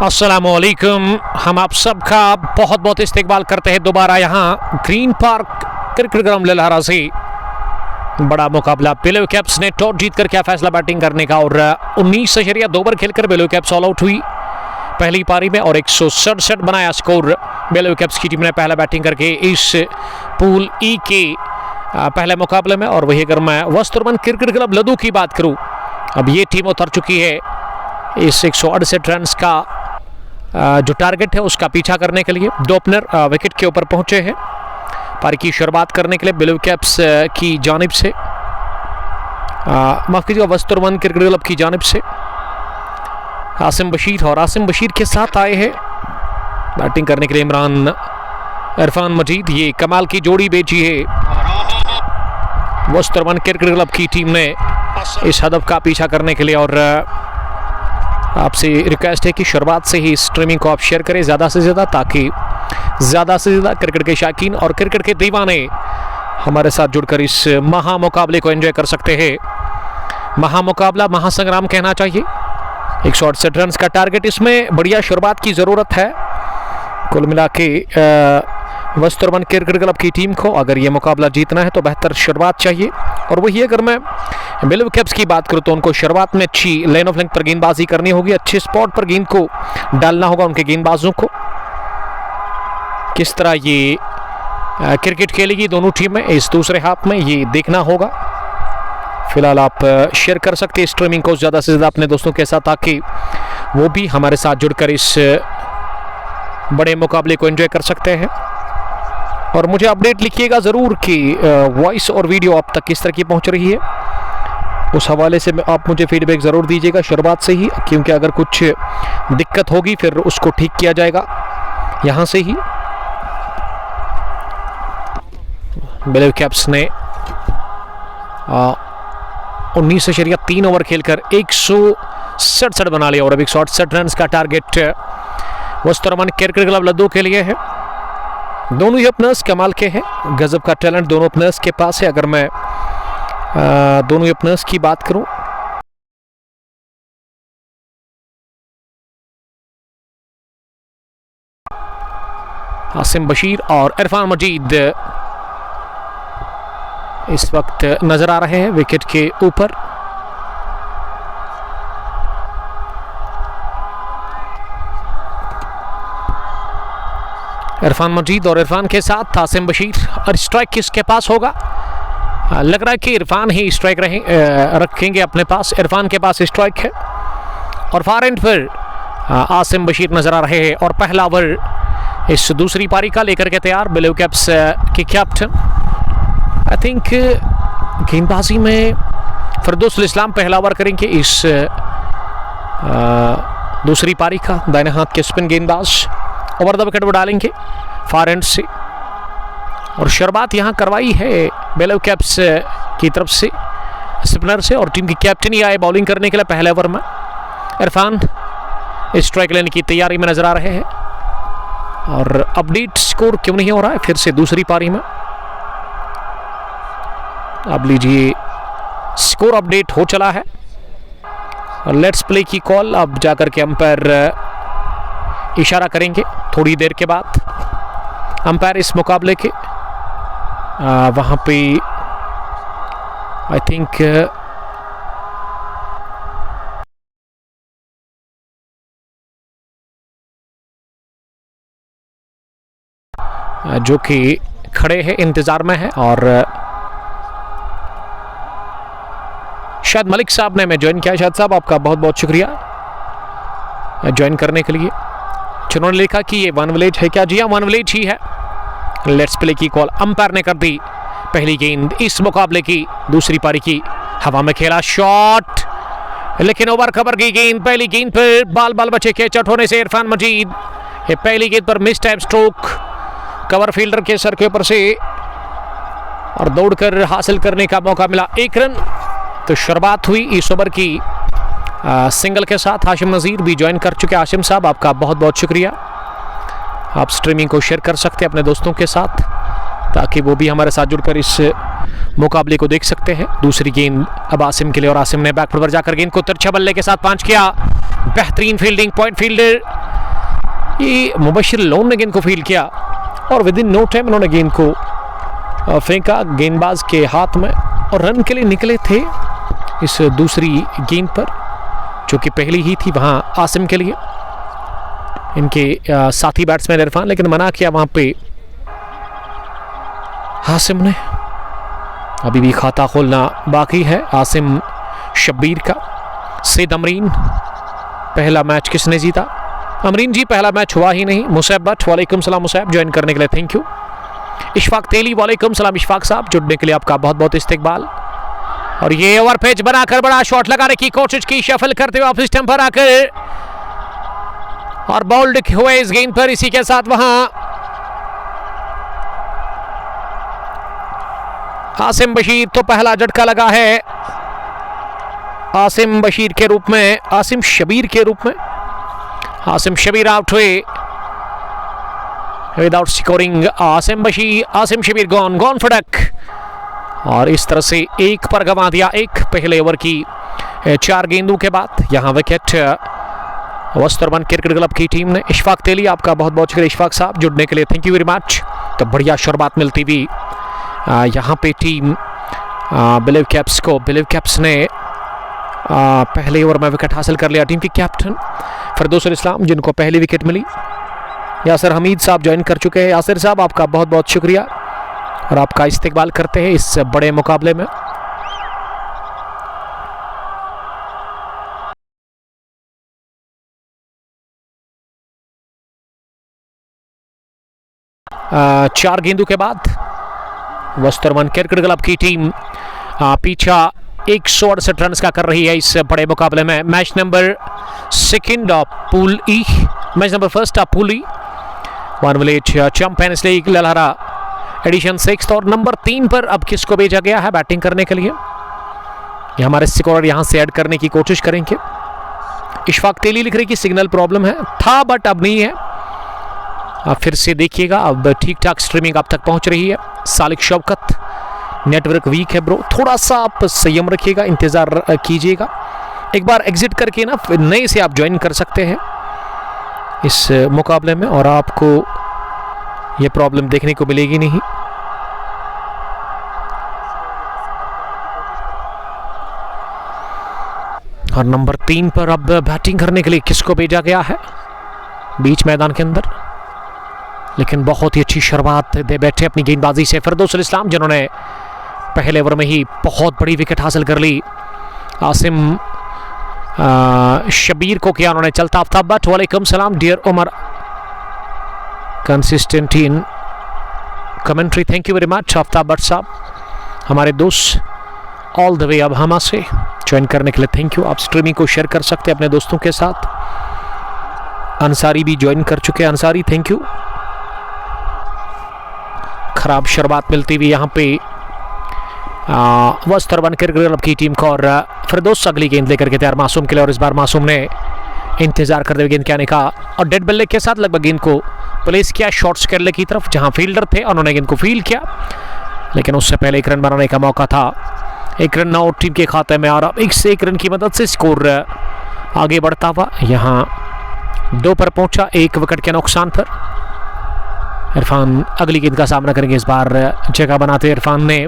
अस्सलामुअलैकुम। हम आप सबका बहुत बहुत इस्तकबाल करते हैं दोबारा यहाँ ग्रीन पार्क क्रिकेट ग्राउंड ललहरा से। बड़ा मुकाबला, बेलो कैप्स ने टॉस जीतकर क्या फैसला बैटिंग करने का, और 19.2 ओवर खेलकर बेलो कैप्स ऑल आउट हुई पहली पारी में और 167 बनाया स्कोर बेलो कैप्स की टीम ने पहला बैटिंग करके इस पूल ई के पहले मुकाबले में। और वही अगर मैं वस्तुरमन क्रिकेट क्लब लदू की बात करूं, अब ये टीम उतर चुकी है इस 168 रन का जो टारगेट है उसका पीछा करने के लिए। दो ओपनर विकेट के ऊपर पहुंचे हैं पारी की शुरुआत करने के लिए बेलो कैप्स की जानिब से, माफ कीजिएगा वस्तुरमन क्रिकेट क्लब की जानिब से आसिम बशीर, और आसिम बशीर के साथ आए हैं बैटिंग करने के लिए इरफान मजीद। ये कमाल की जोड़ी बेची है वस्तुरमन क्रिकेट क्लब की टीम ने इस हदफ का पीछा करने के लिए। और आपसे रिक्वेस्ट है कि शुरुआत से ही स्ट्रीमिंग को आप शेयर करें ज़्यादा से ज़्यादा, ताकि ज़्यादा से ज़्यादा क्रिकेट के शौकीन और क्रिकेट के दीवाने हमारे साथ जुड़कर इस महामुकाबले को एंजॉय कर सकते हैं। महामुकाबला, महासंग्राम कहना चाहिए। 168 रन का टारगेट, इसमें बढ़िया शुरुआत की ज़रूरत है कुल मिला के वस्तुरमन क्रिकेट क्लब की टीम को। अगर ये मुकाबला जीतना है तो बेहतर शुरुआत चाहिए। और वही अगर मैं बेलो कैप्स की बात करूं तो उनको शुरुआत में अच्छी लाइन ऑफ लेंथ पर गेंदबाजी करनी होगी, अच्छे स्पॉट पर गेंद को डालना होगा उनके गेंदबाजों को। किस तरह ये क्रिकेट खेलेगी दोनों टीमें इस दूसरे हाफ में, ये देखना होगा। फिलहाल आप शेयर कर सकते हैं स्ट्रीमिंग को ज़्यादा से ज़्यादा अपने दोस्तों के साथ, ताकि वो भी हमारे साथ जुड़कर इस बड़े मुकाबले को एंजॉय कर सकते हैं। और मुझे अपडेट लिखिएगा ज़रूर कि वॉइस और वीडियो आप तक किस तरह की पहुंच रही है, उस हवाले से आप मुझे फीडबैक ज़रूर दीजिएगा शुरुआत से ही, क्योंकि अगर कुछ दिक्कत होगी फिर उसको ठीक किया जाएगा यहाँ से ही। बेलो कैप्स ने 19.3 ओवर खेलकर 167 बना लिया और अब 168 रन का टारगेट वस्तुरमन क्रिकेट क्लब लद्दू के लिए है। दोनों ही ओपनर्स कमाल के हैं, गजब का टैलेंट दोनों ओपनर्स के पास है। अगर मैं दोनों ही ओपनर्स की बात करूं, आसिम बशीर और इरफान मजीद इस वक्त नजर आ रहे हैं विकेट के ऊपर। इरफान मजीद और इरफान के साथ आसिम बशीर, और स्ट्राइक किसके पास होगा? लग रहा है कि इरफान ही स्ट्राइक रखेंगे अपने पास। इरफान के पास स्ट्राइक है और फार एंड पर आसिम बशीर नजर आ रहे हैं। और पहला ओवर इस दूसरी पारी का लेकर के तैयार बेलो कैप्स के कैप्टन। आई थिंक गेंदबाजी में फरदौसुल इस्लाम पहला ओवर करेंगे इस दूसरी पारी का। दाहिने हाथ के स्पिन गेंदबाज ओवर द विकेट वो डालेंगे फार एंड से। और शुरुआत यहाँ करवाई है बेलो कैप्स की तरफ से स्पिनर से, और टीम की कैप्टन ही आए बॉलिंग करने के लिए पहले ओवर में। इरफान स्ट्राइक लेने की तैयारी में नजर आ रहे हैं। और अपडेट स्कोर क्यों नहीं हो रहा है फिर से दूसरी पारी में? अब लीजिए, स्कोर अपडेट हो चला है और लेट्स प्ले की कॉल अब जाकर के अंपायर इशारा करेंगे थोड़ी देर के बाद। अंपायर इस मुकाबले के वहाँ पे आई थिंक जो कि खड़े हैं इंतजार में है, और शायद मलिक साहब ने हमें ज्वाइन किया। शायद साहब आपका बहुत बहुत शुक्रिया ज्वाइन करने के लिए। जिन्होंने लिखा कि ये वन विलेज है क्या? जी हाँ, वन विलेज ही है। लेट्स प्ले की कॉल अंपायर ने कर दी। पहली गेंद इस मुकाबले की दूसरी पारी की, हवा में खेला शॉट, लेकिन ओवर कवर की गेंद। पहली गेंद पर बाल बचे कैचआउट होने से इरफान मजीद, ये पहली गेंद पर miss time stroke cover fielder के सर के ऊपर से, और दौड़कर हासिल करने का मौका मिला 1 रन। तो शुरुआत हुई इस ओवर की सिंगल के साथ। हाशिम नज़ीर भी ज्वाइन कर चुके। हाशिम साहब आपका बहुत बहुत शुक्रिया। आप स्ट्रीमिंग को शेयर कर सकते हैं अपने दोस्तों के साथ, ताकि वो भी हमारे साथ जुड़कर इस मुकाबले को देख सकते हैं। दूसरी गेंद अब आसिम के लिए, और आसिम ने बैक फुट पर जाकर गेंद को तिरछा बल्ले के साथ पांच किया। बेहतरीन फील्डिंग, पॉइंट फील्डर ये मुबशिर लोन ने गेंद को फील्ड किया और विद इन नो टाइम उन्होंने गेंद को फेंका गेंदबाज के हाथ में और रन के लिए निकले थे इस दूसरी गेंद पर, जो कि पहली ही थी वहां आसिम के लिए, इनके साथी बैट्समैन इरफान, लेकिन मना किया वहां पे आसिम ने। अभी भी खाता खोलना बाकी है आसिम शब्बीर का। सैयद अमरीन, पहला मैच किसने जीता? अमरीन जी, पहला मैच हुआ ही नहीं। मुसैब भट्ट, वालेकुम सलाम मुसैब, ज्वाइन करने के लिए थैंक यू। इशफाक तेली, वालेकुम सलाम इशफाक साहब, जुड़ने के लिए आपका बहुत बहुत इस्तकबाल। और ये ओवर पेच बनाकर बड़ा शॉट लगाने की कोशिश की, शफल करते हुए ऑफ स्टंप पर आकर और बाउल्ड हुए इस गेंद पर। इसी के साथ वहां आसिम बशीर तो पहला झटका लगा है आसिम बशीर के रूप में, आसिम शबीर के रूप में। आसिम शबीर आउट हुए without scoring. Asim Shabir gone फटक और इस तरह से 1 पर गंवा दिया एक पहले ओवर की 4 गेंदों के बाद। यहां विकेट वस्तुरबन क्रिकेट क्लब की टीम ने। इशफाक तेली, आपका बहुत बहुत शुक्रिया इशफाक साहब, जुड़ने के लिए थैंक यू वेरी मच। तो बढ़िया शुरुआत मिलती हुई यहाँ पे टीम बिलीव कैप्स ने पहले ओवर में विकेट हासिल कर लिया। टीम के कैप्टन फरदौसुल इस्लाम, जिनको पहली विकेट मिली। यासिर हमीद साहब ज्वाइन कर चुके हैं। यासिर साहब, आपका बहुत बहुत शुक्रिया और आपका इस्तकबाल करते हैं इस बड़े मुकाबले में। चार गेंदों के बाद वस्तुरबन क्रिकेट क्लब की टीम पीछा 168 रन का कर रही है इस बड़े मुकाबले में। Match number 2 pool E, match number 1 pool E, one village champions league ललहरा एडिशन 6। और नंबर 3 पर अब किसको भेजा गया है बैटिंग करने के लिए? ये हमारे स्कोरर यहां से ऐड करने की कोशिश करेंगे। इशफाक तेली लिख रही कि सिग्नल प्रॉब्लम है, था बट अब नहीं है। अब फिर से देखिएगा, अब ठीक ठाक स्ट्रीमिंग आप तक पहुंच रही है। सालिक शौकत, नेटवर्क वीक है ब्रो, थोड़ा सा आप संयम रखिएगा, इंतजार कीजिएगा। एक बार एग्जिट करके ना नए से आप ज्वाइन कर सकते हैं इस मुकाबले में और आपको ये प्रॉब्लम देखने को मिलेगी नहीं। और नंबर 3 पर अब बैटिंग करने के लिए किसको भेजा गया है बीच मैदान के अंदर? लेकिन बहुत ही अच्छी शुरुआत दे बैठे अपनी गेंदबाजी से फरदौसुल इस्लाम, जिन्होंने पहले ओवर में ही बहुत बड़ी विकेट हासिल कर ली। आसिम शबीर को किया उन्होंने चलता आफ्ताब भट्ट, वालेकुम सलाम dear Umar, consistent in commentary, thank you very much Aftab Bhat साहब, हमारे दोस्त ऑल द वे अब हमा से ज्वाइन करने के लिए थैंक यू। आप स्ट्रीमिंग को शेयर कर सकते हैं अपने दोस्तों के साथ। अंसारी भी ज्वाइन कर चुके हैं, अंसारी थैंक यू। खराब शुरुआत मिलती हुई यहाँ पे वस्तुरबन क्रिकेट क्लब की टीम को और फिरदौस अगली गेंद लेकर के तैयार मासूम के लिए। और इस बार मासूम ने इंतजार करते हुए गेंद के आने का और डेड बल्ले के साथ लगभग गेंद को प्लेस किया शॉर्ट स्क्वायर की तरफ, जहां फील्डर थे उन्होंने गेंद को फील्ड किया, लेकिन उससे पहले 1 रन बनाने का मौका था। 1 रन आउट टीम के खाते में और अब 1 रन की मदद से स्कोर आगे बढ़ता हुआ यहाँ 2 पर पहुंचा, 1 विकेट के नुकसान पर। इरफान अगली गेंद का सामना करेंगे। इस बार जगह बनाते इरफान ने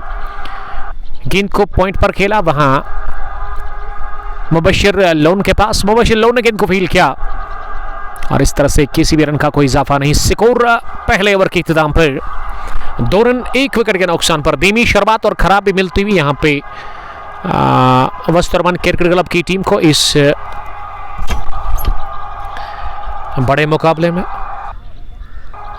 गेंद को पॉइंट पर खेला, वहां मुबशिर लोन के पास, मुबशिर लोन ने गेंद को फील्ड किया और इस तरह से किसी भी रन का कोई इजाफा नहीं। स्कोर पहले ओवर के इख्तिताम पर 2 रन 1 विकेट के नुकसान पर। धीमी शुरुआत और खराब भी मिलती हुई यहाँ पे वस्तुरबन क्रिकेट क्लब की टीम को इस बड़े मुकाबले में।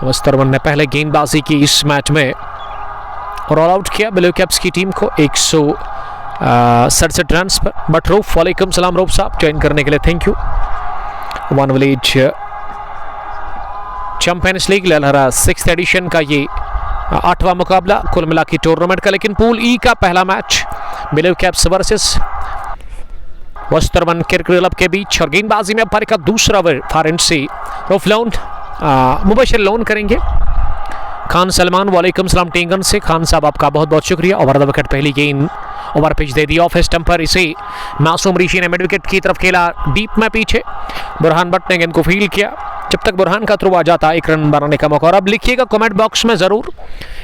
वस्तुरबन ने पहले गेंदबाजी की इस मैच में और ऑल आउट किया बिलीव कैप्स की टीम को 167 रन पर। बट रूफ, वालेकुम सलाम रूफ साहब, ज्वाइन करने के लिए thank you. One village champions league Lalhara 6th edition का ये 8वां मुकाबला कुल मिला के टूर्नामेंट का, लेकिन पूल ई का पहला मैच बिलीव कैप्स वर्सेस वस्तुरबन क्रिकेट क्लब के बीच। और गेंदबाजी में फारिक का दूसरा ओवर फारेंट से रूफ लोन मुबशिर लोन करेंगे खान सलमान वालेकुम सलाम टेंगन से। खान साहब आपका बहुत बहुत शुक्रिया। ओवर द विकेट पहली गेंद over pitch they the off stump पर, इसे मासूम ऋषि ने मिड विकेट की तरफ खेला डीप में पीछे। बुरहान भट्ट ने गेंद को फील्ड किया। जब तक बुरहान का थ्रो आ जाता 1 रन बनाने का मौका। और अब लिखिएगा कमेंट बॉक्स में ज़रूर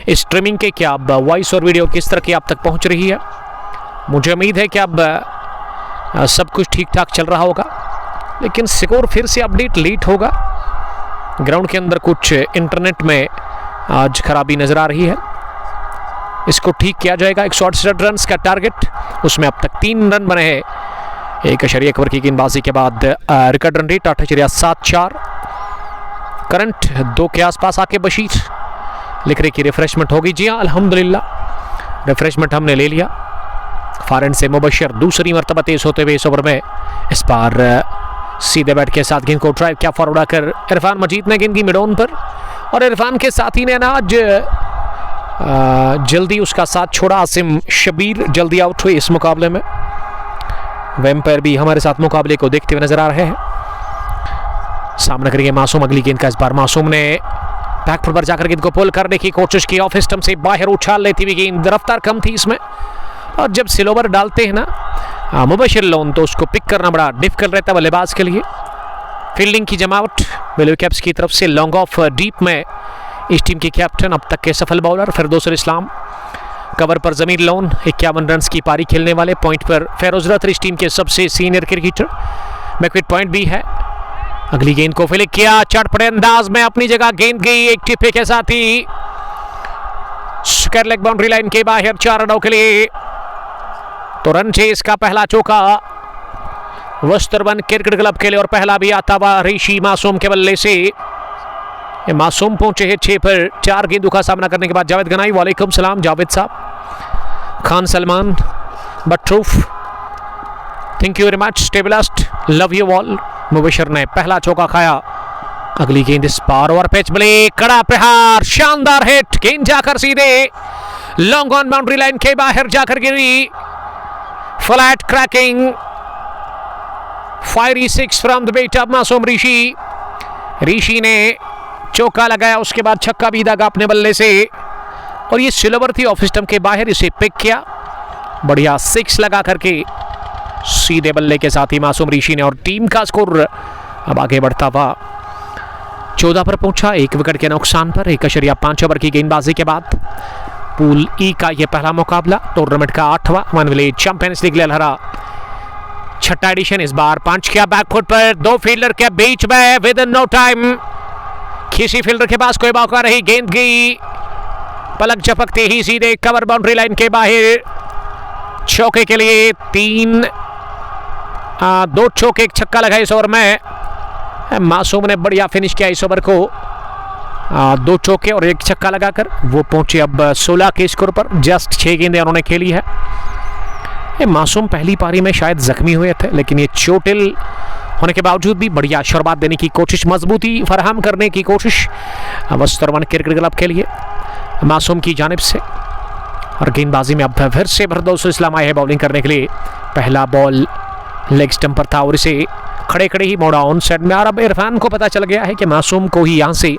इस स्ट्रीमिंग के क्या अब वॉइस और वीडियो किस तरह की आप तक पहुंच रही है। मुझे उम्मीद है कि अब सब कुछ ठीक ठाक चल रहा होगा, लेकिन स्कोर फिर से अपडेट लेट होगा। ग्राउंड के अंदर कुछ इंटरनेट में आज खराबी नजर आ रही है, इसको ठीक किया जाएगा। 168 रन का टारगेट, उसमें अब तक 3 रन बने हैं 1 ओवर की गेंदबाजी के बाद। Record run rate 8.74। करंट 2 के आसपास आके बशीर लिख रही कि रिफ्रेशमेंट होगी। जी हाँ, अल्हम्दुलिल्लाह रिफ्रेशमेंट हमने ले लिया। फारेंड से मुबशर दूसरी मरतबा तेज होते हुए इस ओवर में इस बार सीधे बैट के साथ गेंद को ड्राइव किया फॉरवर्ड आकर इरफान मजीद ने गेंद की मिड ऑन पर, और इरफान के साथी ने ना आज जल्दी उसका साथ छोड़ा। आसिम शबीर जल्दी आउट हुए इस मुकाबले में। वेम्पायर भी हमारे साथ मुकाबले को देखते हुए नजर आ रहे हैं। सामने करेंगे मासूम अगली गेंद का। इस बार मासूम ने बैक फुट पर जाकर गेंद को पुल करने की कोशिश की। ऑफ स्टंप से बाहर उछाल लेती हुई गेंद, रफ्तार कम थी इसमें, और जब स्लोवर डालते हैं ना मुबशिर लोन तो उसको पिक करना बड़ा डिफिकल्ट रहता है बल्लेबाज के लिए। फील्डिंग की जमावट विलो कैप्स की तरफ से। लॉन्ग ऑफ डीप में इस टीम के कैप्टन अब तक के सफल बॉलर फिरदौसुल इस्लाम। कवर पर जमीर लोन 51 रन की पारी खेलने वाले। पॉइंट पर फेरोज रथ इस टीम के सबसे सीनियर क्रिकेटर। बैकविट पॉइंट भी है। अगली गेंद को फिलिक किया चटपटे अंदाज में, अपनी जगह गेंद गई एक टिप्पे के साथ ही स्क्वायर लेग बाउंड्री लाइन के बाहर 4 रनों के लिए। तो रन चेस का पहला चौका वस्तरबन क्रिकेट क्लब के लिए, और पहला भी आता हुआ ऋषि मासूम के बल्ले से। मासूम पहुंचे हैं 6 पर 4 गेंदों का सामना करने के बाद। जावेद गनाई वालेकुम सलाम जावेद साहब। खान सलमान बट्रूफ thank you very much. Stay blessed love you all. Mubashir ने पहला चौका खाया। अगली गेंद इस पार ओवर पिच मिले, कड़ा प्रहार, शानदार हिट, गेंद जाकर सीधे लॉन्ग ऑन बाउंड्री लाइन के बाहर जाकर गिरी। Flat cracking fiery 6 from the bat of Masoom Rishi. ऋषि ने चौका लगाया, उसके बाद छक्का भी दागा अपने बल्ले से, और ये स्लोवर थी ऑफ स्टंप के बाहर, इसे पिक किया बढ़िया 6 लगा करके सीधे बल्ले के साथ ही मासूम ऋषि ने। और टीम का स्कोर अब आगे बढ़ता हुआ 14 पर पहुंचा 1 विकेट के नुकसान पर। 1.5 ओवर की गेंदबाजी के बाद पूल ई का यह पहला मुकाबला, टूर्नामेंट का 8वां वन विलेज चैंपियंस लीग लहरा 6ठा एडिशन। इस बार पंच किया बैकफुट पर 2 फील्डर के बीच में विद इन नो टाइम। किसी फील्डर के पास कोई मौका नहीं, गेंद गई पलक झपकते ही सीधे कवर बाउंड्री लाइन के बाहर। चौके के लिए 2 चौके 1 छक्का लगा इस ओवर में। मासूम ने बढ़िया फिनिश किया इस ओवर को, 2 चौके और 1 छक्का लगाकर वो पहुंचे अब 16 के स्कोर पर। जस्ट 6 गेंदें उन्होंने खेली है। मासूम पहली पारी में शायद जख्मी हुए थे, लेकिन ये चोटिल होने के बावजूद भी बढ़िया शुरुआत देने की कोशिश, मजबूती फराहम करने की कोशिश वस्तरवन क्रिकेट क्लब के लिए मासूम की जानिब से। और गेंदबाजी में अब फिर से फिरदौसुल इस्लाम आए हैं बॉलिंग करने के लिए। पहला बॉल लेग स्टंप पर था और इसे खड़े खड़े ही मोड़ा ऑन साइड में। और अब इरफान को पता चल गया है कि मासूम को ही यहाँ से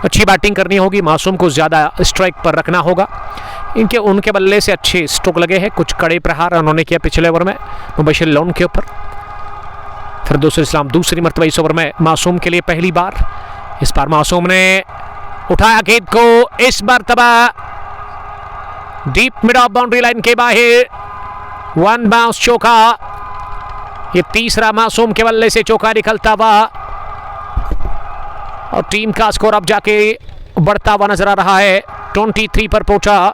अच्छी बैटिंग करनी होगी, मासूम को ज़्यादा स्ट्राइक पर रखना होगा। उनके बल्ले से अच्छे स्ट्रोक लगे हैं, कुछ कड़े प्रहार उन्होंने किया पिछले ओवर में मुबशिर लोन के ऊपर। फिरदौसुल इस्लाम दूसरी मरतबा इस ओवर में मासूम के लिए पहली बार। इस बार मासूम ने उठाया गेंद को, इस मरतबा deep mid of boundary line के बाहर 1 बाउंस चौका। ये तीसरा मासूम के बल्ले से चौका निकलता हुआ, और टीम का स्कोर अब जाके बढ़ता हुआ नजर आ रहा है। 23 पर पहुंचा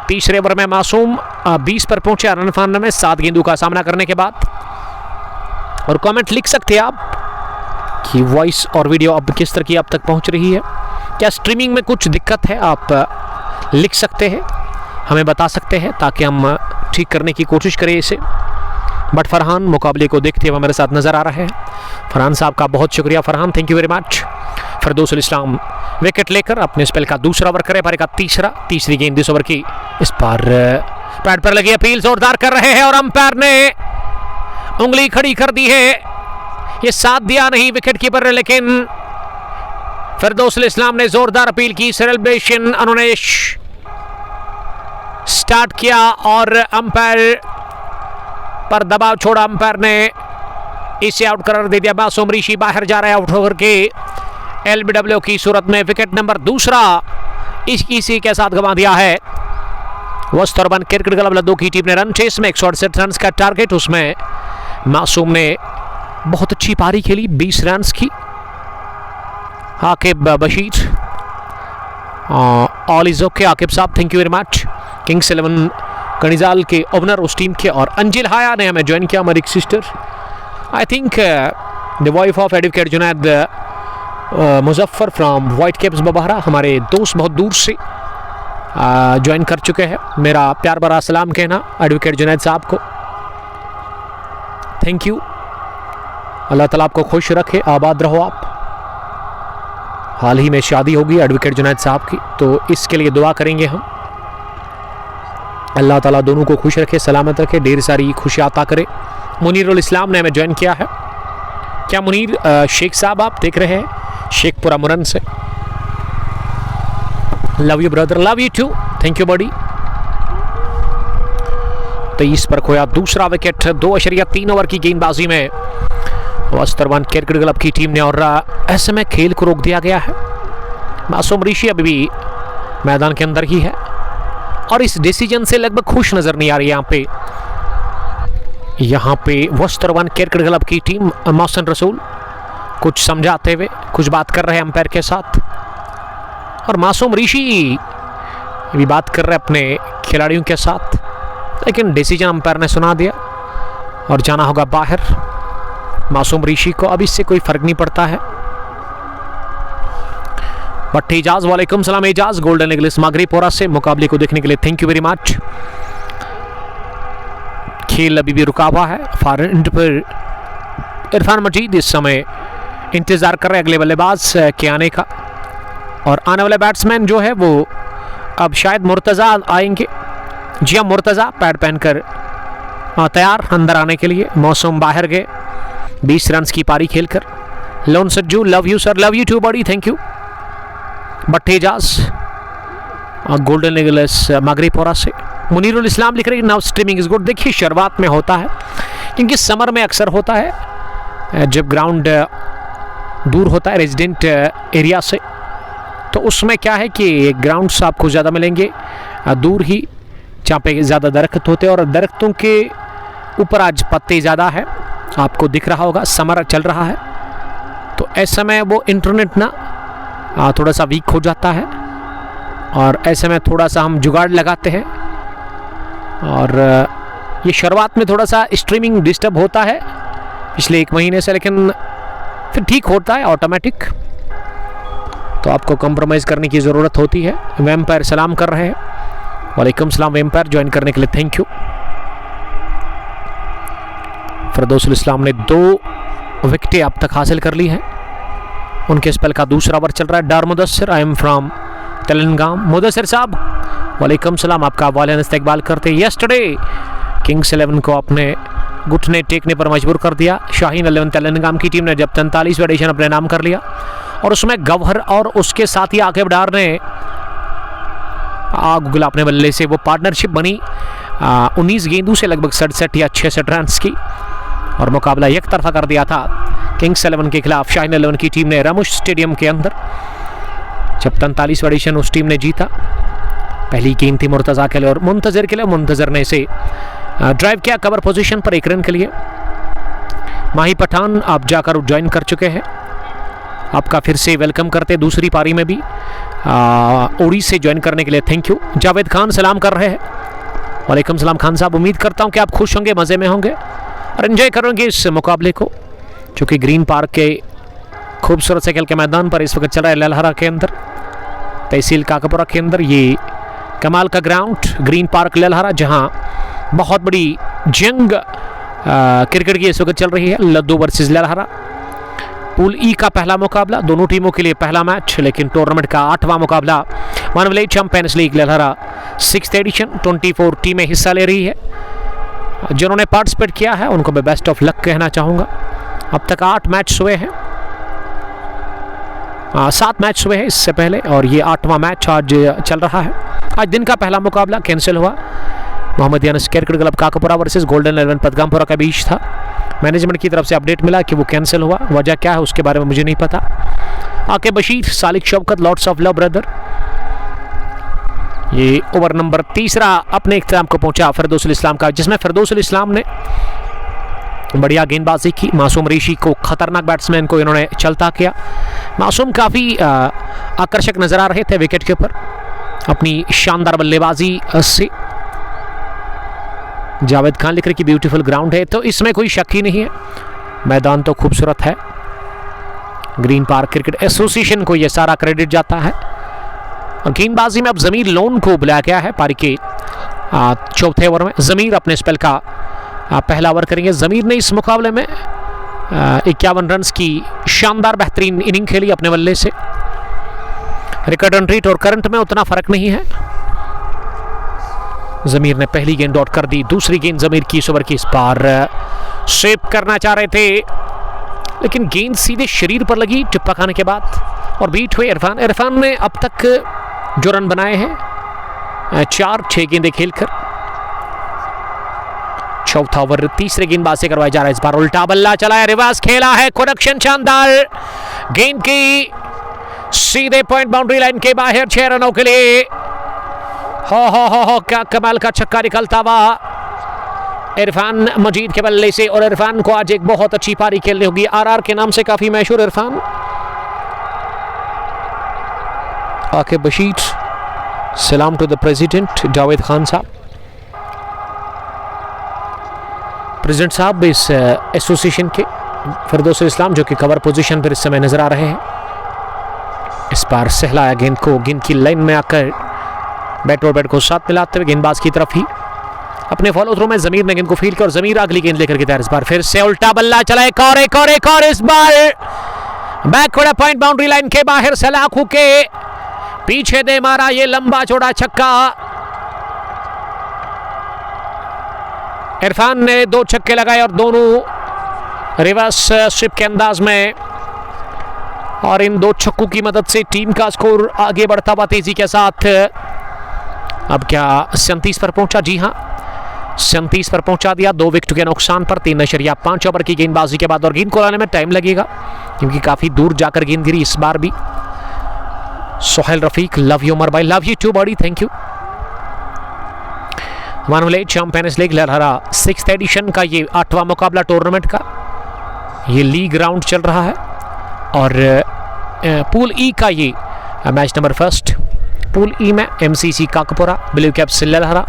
तीसरे ओवर में मासूम 20 पर पहुंचे रन फानने में 7 गेंदों का सामना करने के बाद। और कमेंट लिख सकते हैं आप कि वॉइस और वीडियो अब किस तरह की आप तक पहुंच रही है, क्या स्ट्रीमिंग में कुछ दिक्कत है, आप लिख सकते हैं, हमें बता सकते हैं ताकि हम ठीक करने की कोशिश करें इसे। बट फरहान मुकाबले को देखते हुए हमारे साथ नजर आ रहे हैं। फरहान साहब का बहुत शुक्रिया Farhan, thank you very much. Firdousul Islam wicket लेकर अपने स्पेल का दूसरा ओवर करे, पारी का तीसरी गेंद इस ओवर की। इस बार पैड पर लगी अपील जोरदार कर रहे हैं और अंपायर ने उंगली खड़ी कर दी है। ये साथ दिया नहीं विकेट कीपर ने, लेकिन फिरदौस इस्लाम ने जोरदार अपील की, सेलिब्रेशन उन्होंने स्टार्ट किया और अंपायर पर दबाव छोड़ा। अंपायर ने इसे आउट करार दे दिया। मासूम ऋषि बाहर जा रहे हैं आउट होकर के एलबीडब्ल्यू की सूरत में। विकेट नंबर दूसरा इसी के साथ गंवा दिया है। वस्तुरबन क्रिकेट क्लब लद्दू की टीम ने रन चेस में 168 रन का टारगेट, उसमें मासूम ने बहुत अच्छी पारी खेली, 20 रन की। Aqib Bashir, all is okay Aqib साहब, thank you very much. Kings 11 कणिजाल के ओपनर उस टीम के, और अंजिल हाया ने हमें ज्वाइन किया, हमारी sister, I think the wife of advocate Junaid Muzaffar from white caps बबहरा। हमारे दोस्त बहुत दूर से ज्वाइन कर चुके हैं। मेरा प्यार भरा सलाम कहना एडवोकेट जुनैद साहब को, थैंक यू। अल्लाह ताला आपको खुश रखे, आबाद रहो आप। हाल ही में शादी होगी एडवोकेट जुनैद साहब की, तो इसके लिए दुआ करेंगे हम। अल्लाह ताला दोनों को खुश रखे, सलामत रखे, ढेर सारी खुशी अता करे। मुनीरुल इस्लाम ने हमें ज्वाइन किया है। क्या मुनीर शेख साहब आप देख रहे हैं? शेखपुरा मुरन से। Love you brother, love you too, thank you buddy. 23 पर खोया दूसरा विकेट 2.3 ओवर की गेंदबाजी में वस्तुरबन क्रिकेट क्लब की टीम ने, और ऐसे में खेल को रोक दिया गया है। मासूम ऋषि अभी भी मैदान के अंदर ही है और इस डिसीजन से लगभग खुश नजर नहीं आ रही है। यहाँ पे वस्तुरबन क्रिकेट क्लब की टीम, मोहसिन रसूल कुछ समझाते हुए कुछ बात कर रहे हैं अंपायर के साथ, और मासूम ऋषि भी बात कर रहे हैं अपने खिलाड़ियों के साथ, लेकिन डिसीजन अंपायर ने सुना दिया और जाना होगा बाहर। मासूम ऋषि को अब इससे कोई फर्क नहीं पड़ता है। बट एजाज, वालेकुम सलाम एजाज, गोल्डन ईगल्स मागरीपोरा से मुकाबले को देखने के लिए थैंक यू वेरी मच। खेल अभी भी रुका हुआ है। फार एंड पर इरफान मजीद इस समय इंतजार कर रहे हैं अगले बल्लेबाज के आने का, और आने वाले बैट्समैन जो है वो अब शायद मुर्तज़ा आएंगे। जी हाँ, मुर्तज़ा पैड पहनकर तैयार अंदर आने के लिए। मौसम बाहर गए 20 रन की पारी खेलकर। Lone Sajju, love you sir, love you too buddy, thank you. Battejaz, golden eagles Magripora से। मुनीरुल इस्लाम लिख रहे हैं नाउ स्ट्रीमिंग इज गुड। देखिए शुरुआत में होता है, क्योंकि समर में अक्सर होता है जब ग्राउंड दूर होता है रेजिडेंट एरिया से, तो उसमें क्या है कि ग्राउंड्स आपको ज़्यादा मिलेंगे दूर ही, जहाँ पे ज़्यादा दरख्त होते हैं, और दरख्तों के ऊपर आज पत्ते ज़्यादा है, आपको दिख रहा होगा। समर चल रहा है, तो ऐसे में वो इंटरनेट ना थोड़ा सा वीक हो जाता है, और ऐसे में थोड़ा सा हम जुगाड़ लगाते हैं, और ये शुरुआत में थोड़ा सा स्ट्रीमिंग डिस्टर्ब होता है पिछले 1 महीने से, लेकिन फिर ठीक होता है ऑटोमेटिक, तो आपको कंप्रोमाइज़ करने की ज़रूरत होती है। वेम्पायर सलाम कर रहे हैं, वालेकुम सलाम वेम्पायर, ज्वाइन करने के लिए थैंक यू। फिरदौस इस्लाम ने 2 विकेटें अब तक हासिल कर ली हैं। उनके स्पेल का दूसरा ओवर चल रहा है। Dar Mudassir, I am from तेलंगाम। मुदस्सिर साहब वालेकुम सलाम, आपका वालियान इस्तकबाल करते। यस्टरडे किंग्स 11 को अपने घुटने टेकने पर मजबूर कर दिया। शाहीन 11 तेलंगाम की टीम ने जब 43वां एडिशन अपने नाम कर लिया, और उसमें गौहर और उसके साथी आकिब डार ने गुगला अपने बल्ले से वो पार्टनरशिप बनी 19 गेंदों से लगभग 67 या 66 रन की, और मुकाबला एक तरफा कर दिया था किंग्स 11 के खिलाफ। शाहीन 11 की टीम ने रामुश स्टेडियम के अंदर जब 43वां एडिशन उस टीम ने जीता। पहली गेंद थी मुर्तज़ा के लिए और मुंतज़र के लिए। मुंतज़र ने इसे ड्राइव किया कवर पोजीशन पर 1 रन के लिए। माही पठान आप जाकर ज्वाइन कर चुके हैं, आपका फिर से वेलकम करते दूसरी पारी में भी ओडी से ज्वाइन करने के लिए थैंक यू। जावेद खान सलाम कर रहे हैं, वालेकुम सलाम खान साहब। उम्मीद करता हूं कि आप खुश होंगे, मज़े में होंगे और एंजॉय करेंगे इस मुकाबले को, जो कि ग्रीन पार्क के खूबसूरत से खेल के मैदान पर इस वक्त चल रहा है ललहरा के अंदर, तहसील काकापुरा के अंदर। ये कमाल का ग्राउंड ग्रीन पार्क ललहरा, जहां बहुत बड़ी जंग क्रिकेट की इस वक्त चल रही है, लद्दू वर्सेस ललहरा। पूल ई का पहला मुकाबला, दोनों टीमों के लिए पहला मैच, लेकिन टूर्नामेंट का 8वां मुकाबला one village champions league Lalhara 6th edition. 24 टीमें हिस्सा ले रही है। जिन्होंने पार्टिसिपेट किया है उनको मैं बेस्ट ऑफ लक कहना चाहूँगा। अब तक 8 मैच हुए हैं। 7 मैच हुए हैं इससे पहले और ये 8वां मैच आज चल रहा है। आज दिन का पहला मुकाबला कैंसिल हुआ। Mohammad Yanas cricket club Kakopura versus golden 11 Padgampora का बीच था। मैनेजमेंट की तरफ से अपडेट मिला कि वो कैंसिल हुआ। वजह क्या है उसके बारे में मुझे नहीं पता। आके Bashir, Salik Shaukat, lords of love brother. ये ओवर नंबर 3 अपने इख्तिताम को पहुंचा फिरदौसुल इस्लाम का, जिसमें फिरदौसुल इस्लाम ने बढ़िया गेंदबाजी की। मासूम ऋषि को, खतरनाक बैट्समैन को इन्होंने चलता किया। मासूम काफ़ी आकर्षक नजर आ रहे थे विकेट के ऊपर अपनी शानदार बल्लेबाजी से। जावेद खान लिख रहे कि ब्यूटीफुल ग्राउंड है, तो इसमें कोई शक ही नहीं है। मैदान तो खूबसूरत है। ग्रीन पार्क क्रिकेट एसोसिएशन को यह सारा क्रेडिट जाता है। और गेंदबाजी में अब जमीर लोन को बुलाया गया है पारी के चौथे ओवर में। जमीर अपने स्पेल का पहला ओवर करेंगे। जमीर ने इस मुकाबले में 51 रन की शानदार बेहतरीन इनिंग खेली अपने बल्ले से। रिकॉर्ड रन रेट और करंट में उतना फर्क नहीं है। जमीर ने पहली गेंद डॉट कर दी। दूसरी गेंद जमीर की इस ओवर की, इस बार स्वीप करना चाह रहे थे लेकिन गेंद सीधे शरीर पर लगी टिप्पा खाने के बाद और बीट हुए इरफान। इरफान ने अब तक जो रन बनाए हैं 4-6 गेंदें खेलकर। चौथा ओवर तीसरे गेंदबाज से करवाया जा रहा है। इस बार उल्टा बल्ला चलाया, रिवर्स खेला है, कनेक्शन शानदार। गेंद की सीधे पॉइंट बाउंड्री लाइन के बाहर 6 रनों के लिए। हो क्या कमाल का छक्का निकलता हुआ इरफान मजीद के बल्ले से। और इरफान को आज एक बहुत अच्छी पारी खेलनी होगी। आरआर के नाम से काफी मशहूर इरफान। आके बशीर, सलाम to the president Javed Khan साहब। प्रेसिडेंट साहब इस एसोसिएशन के फिरदौसुल इस्लाम जो कि कवर पोजीशन पर इस समय नजर आ रहे हैं। इस बार सहलाया गेंद को, गेंद की लाइन में आकर बैट और बैट को साथ मिलाते हुए गेंदबाज की तरफ ही अपने फॉलो थ्रो में जमीर ने गेंद को फील्ड किया और जमीर अगली गेंद लेकर के तैयार। इस बार फिर से उल्टा बल्ला चला, एक और इस बार बैकवर्ड पॉइंट बाउंड्री लाइन के बाहर सलाखू के पीछे दे मारा ये लंबा चौड़ा छक्का। इरफान ने 2 छक्के लगाए और दोनों रिवर्स स्विप के अंदाज में। और इन 2 छक्कों की मदद से टीम का स्कोर आगे बढ़ता हुआ तेजी के साथ। अब क्या 37 पर पहुंचा? जी हां, 37 पर पहुंचा दिया। 2 विकेट के नुकसान पर 3.5 ओवर की गेंदबाजी के बाद। और गेंद को लाने में टाइम लगेगा क्योंकि काफी दूर जाकर गेंद गिरी इस बार भी। सोहेल रफीक, लव यू उमर भाई, love you too buddy, thank you. Champions league Lahra 6th edition का ये 8वां मुकाबला टूर्नामेंट का। ये लीग राउंड चल रहा है और पूल ई का ये मैच नंबर 1। पूल ई में एमसीसी काकोपुरा, ब्लू कैप्स लहरा,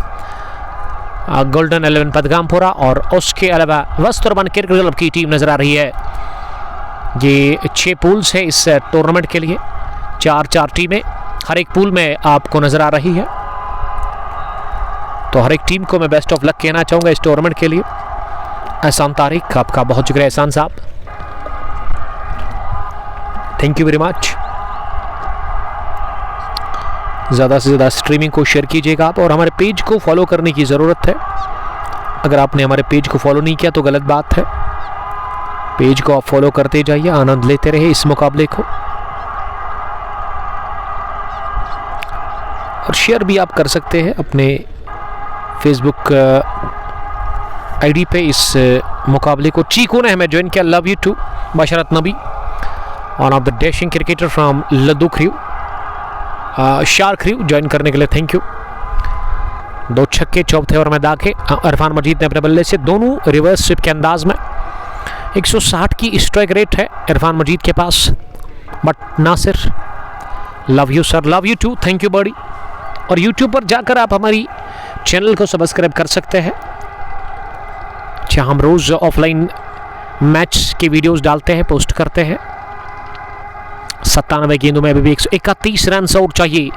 गोल्डन 11 पदगामपुरा और उसके अलावा वस्तुरबन क्रिकेट क्लब की टीम नजर आ रही है। ये 6 पूल्स है इस टूर्नामेंट के लिए। 4 टीमें हर एक पूल में आपको नजर आ रही है। तो हर एक टीम को मैं बेस्ट ऑफ लक कहना चाहूंगा इस टूर्नामेंट के लिए। एहसान तारिक, आपका बहुत शुक्रिया एहसान साहब, थैंक यू वेरी मच। ज़्यादा से ज़्यादा स्ट्रीमिंग को शेयर कीजिएगा आप, और हमारे पेज को फॉलो करने की ज़रूरत है। अगर आपने हमारे पेज को फॉलो नहीं किया तो गलत बात है। पेज को आप फॉलो करते जाइए, आनंद लेते रहे इस मुकाबले को, और शेयर भी आप कर सकते हैं अपने फेसबुक आईडी पे इस मुकाबले को। चीकू ने हमें ज्वाइन किया, love you too. Basharat Nabi, one of the dashing cricketer from Laddu Khrew, shark Khrew, join करने के लिए थैंक यू। 2 छक्के चौथे ओवर में दागे इरफान मजीद ने अपने बल्ले से, दोनों रिवर्स स्विप के अंदाज में। 160 की स्ट्राइक रेट है इरफान मजीद के पास। Butt Nasir, love you sir, love you too, thank you buddy. और यूट्यूब पर जाकर आप हमारी चैनल को सब्सक्राइब कर सकते हैं, जहाँ हम रोज़ ऑफलाइन मैच के वीडियोस डालते हैं, पोस्ट करते हैं। 97 गेंदों में अभी भी 131 रन आउट चाहिए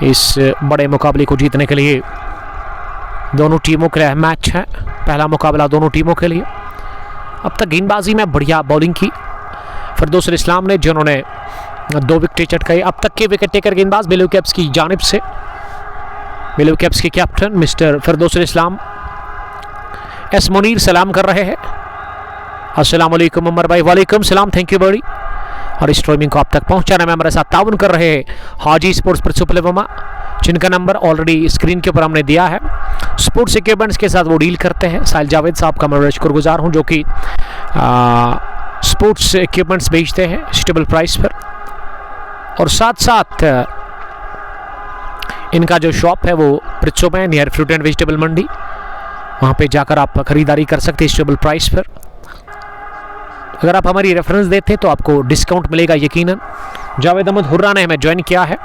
इस बड़े मुकाबले को जीतने के लिए। दोनों टीमों के लिए मैच है, पहला मुकाबला दोनों टीमों के लिए। अब तक गेंदबाजी में बढ़िया बॉलिंग की फिरदौसुल इस्लाम ने, जिन्होंने 2 विकेट चटकाई। अब तक के विकेट टेकर गेंदबाज ब्लू कैप्स की जानिब से, ब्लू कैप्स के कैप्टन मिस्टर फिरदौसुल इस्लाम। एस मुनीर सलाम कर रहे हैं, अस्सलाम वालेकुम उमर भाई, वालेकुम सलाम, थैंक यू बड़ी। और इस स्ट्रीमिंग को आप तक पहुंचाने में हमारे साथ ताउन कर रहे हैं हाजी स्पोर्ट्स प्रिंसिपल वर्मा, जिनका नंबर ऑलरेडी स्क्रीन के ऊपर हमने दिया है। स्पोर्ट्स इक्विपमेंट्स के साथ वो डील करते हैं। साहिल जावेद साहब का मैं शुक्रगुजार हूँ, जो कि स्पोर्ट्स इक्विपमेंट्स बेचते हैं स्टेबल प्राइस पर। और साथ साथ इनका जो शॉप है वो पृथ्वी में नियर फ्रूट एंड वेजिटेबल मंडी, वहाँ पे जाकर आप खरीदारी कर सकते हैं स्टेबल प्राइस पर। अगर आप हमारी रेफरेंस देते तो आपको डिस्काउंट मिलेगा यकीनन। जावेद अहमद हुर्रा ने हमें ज्वाइन किया है,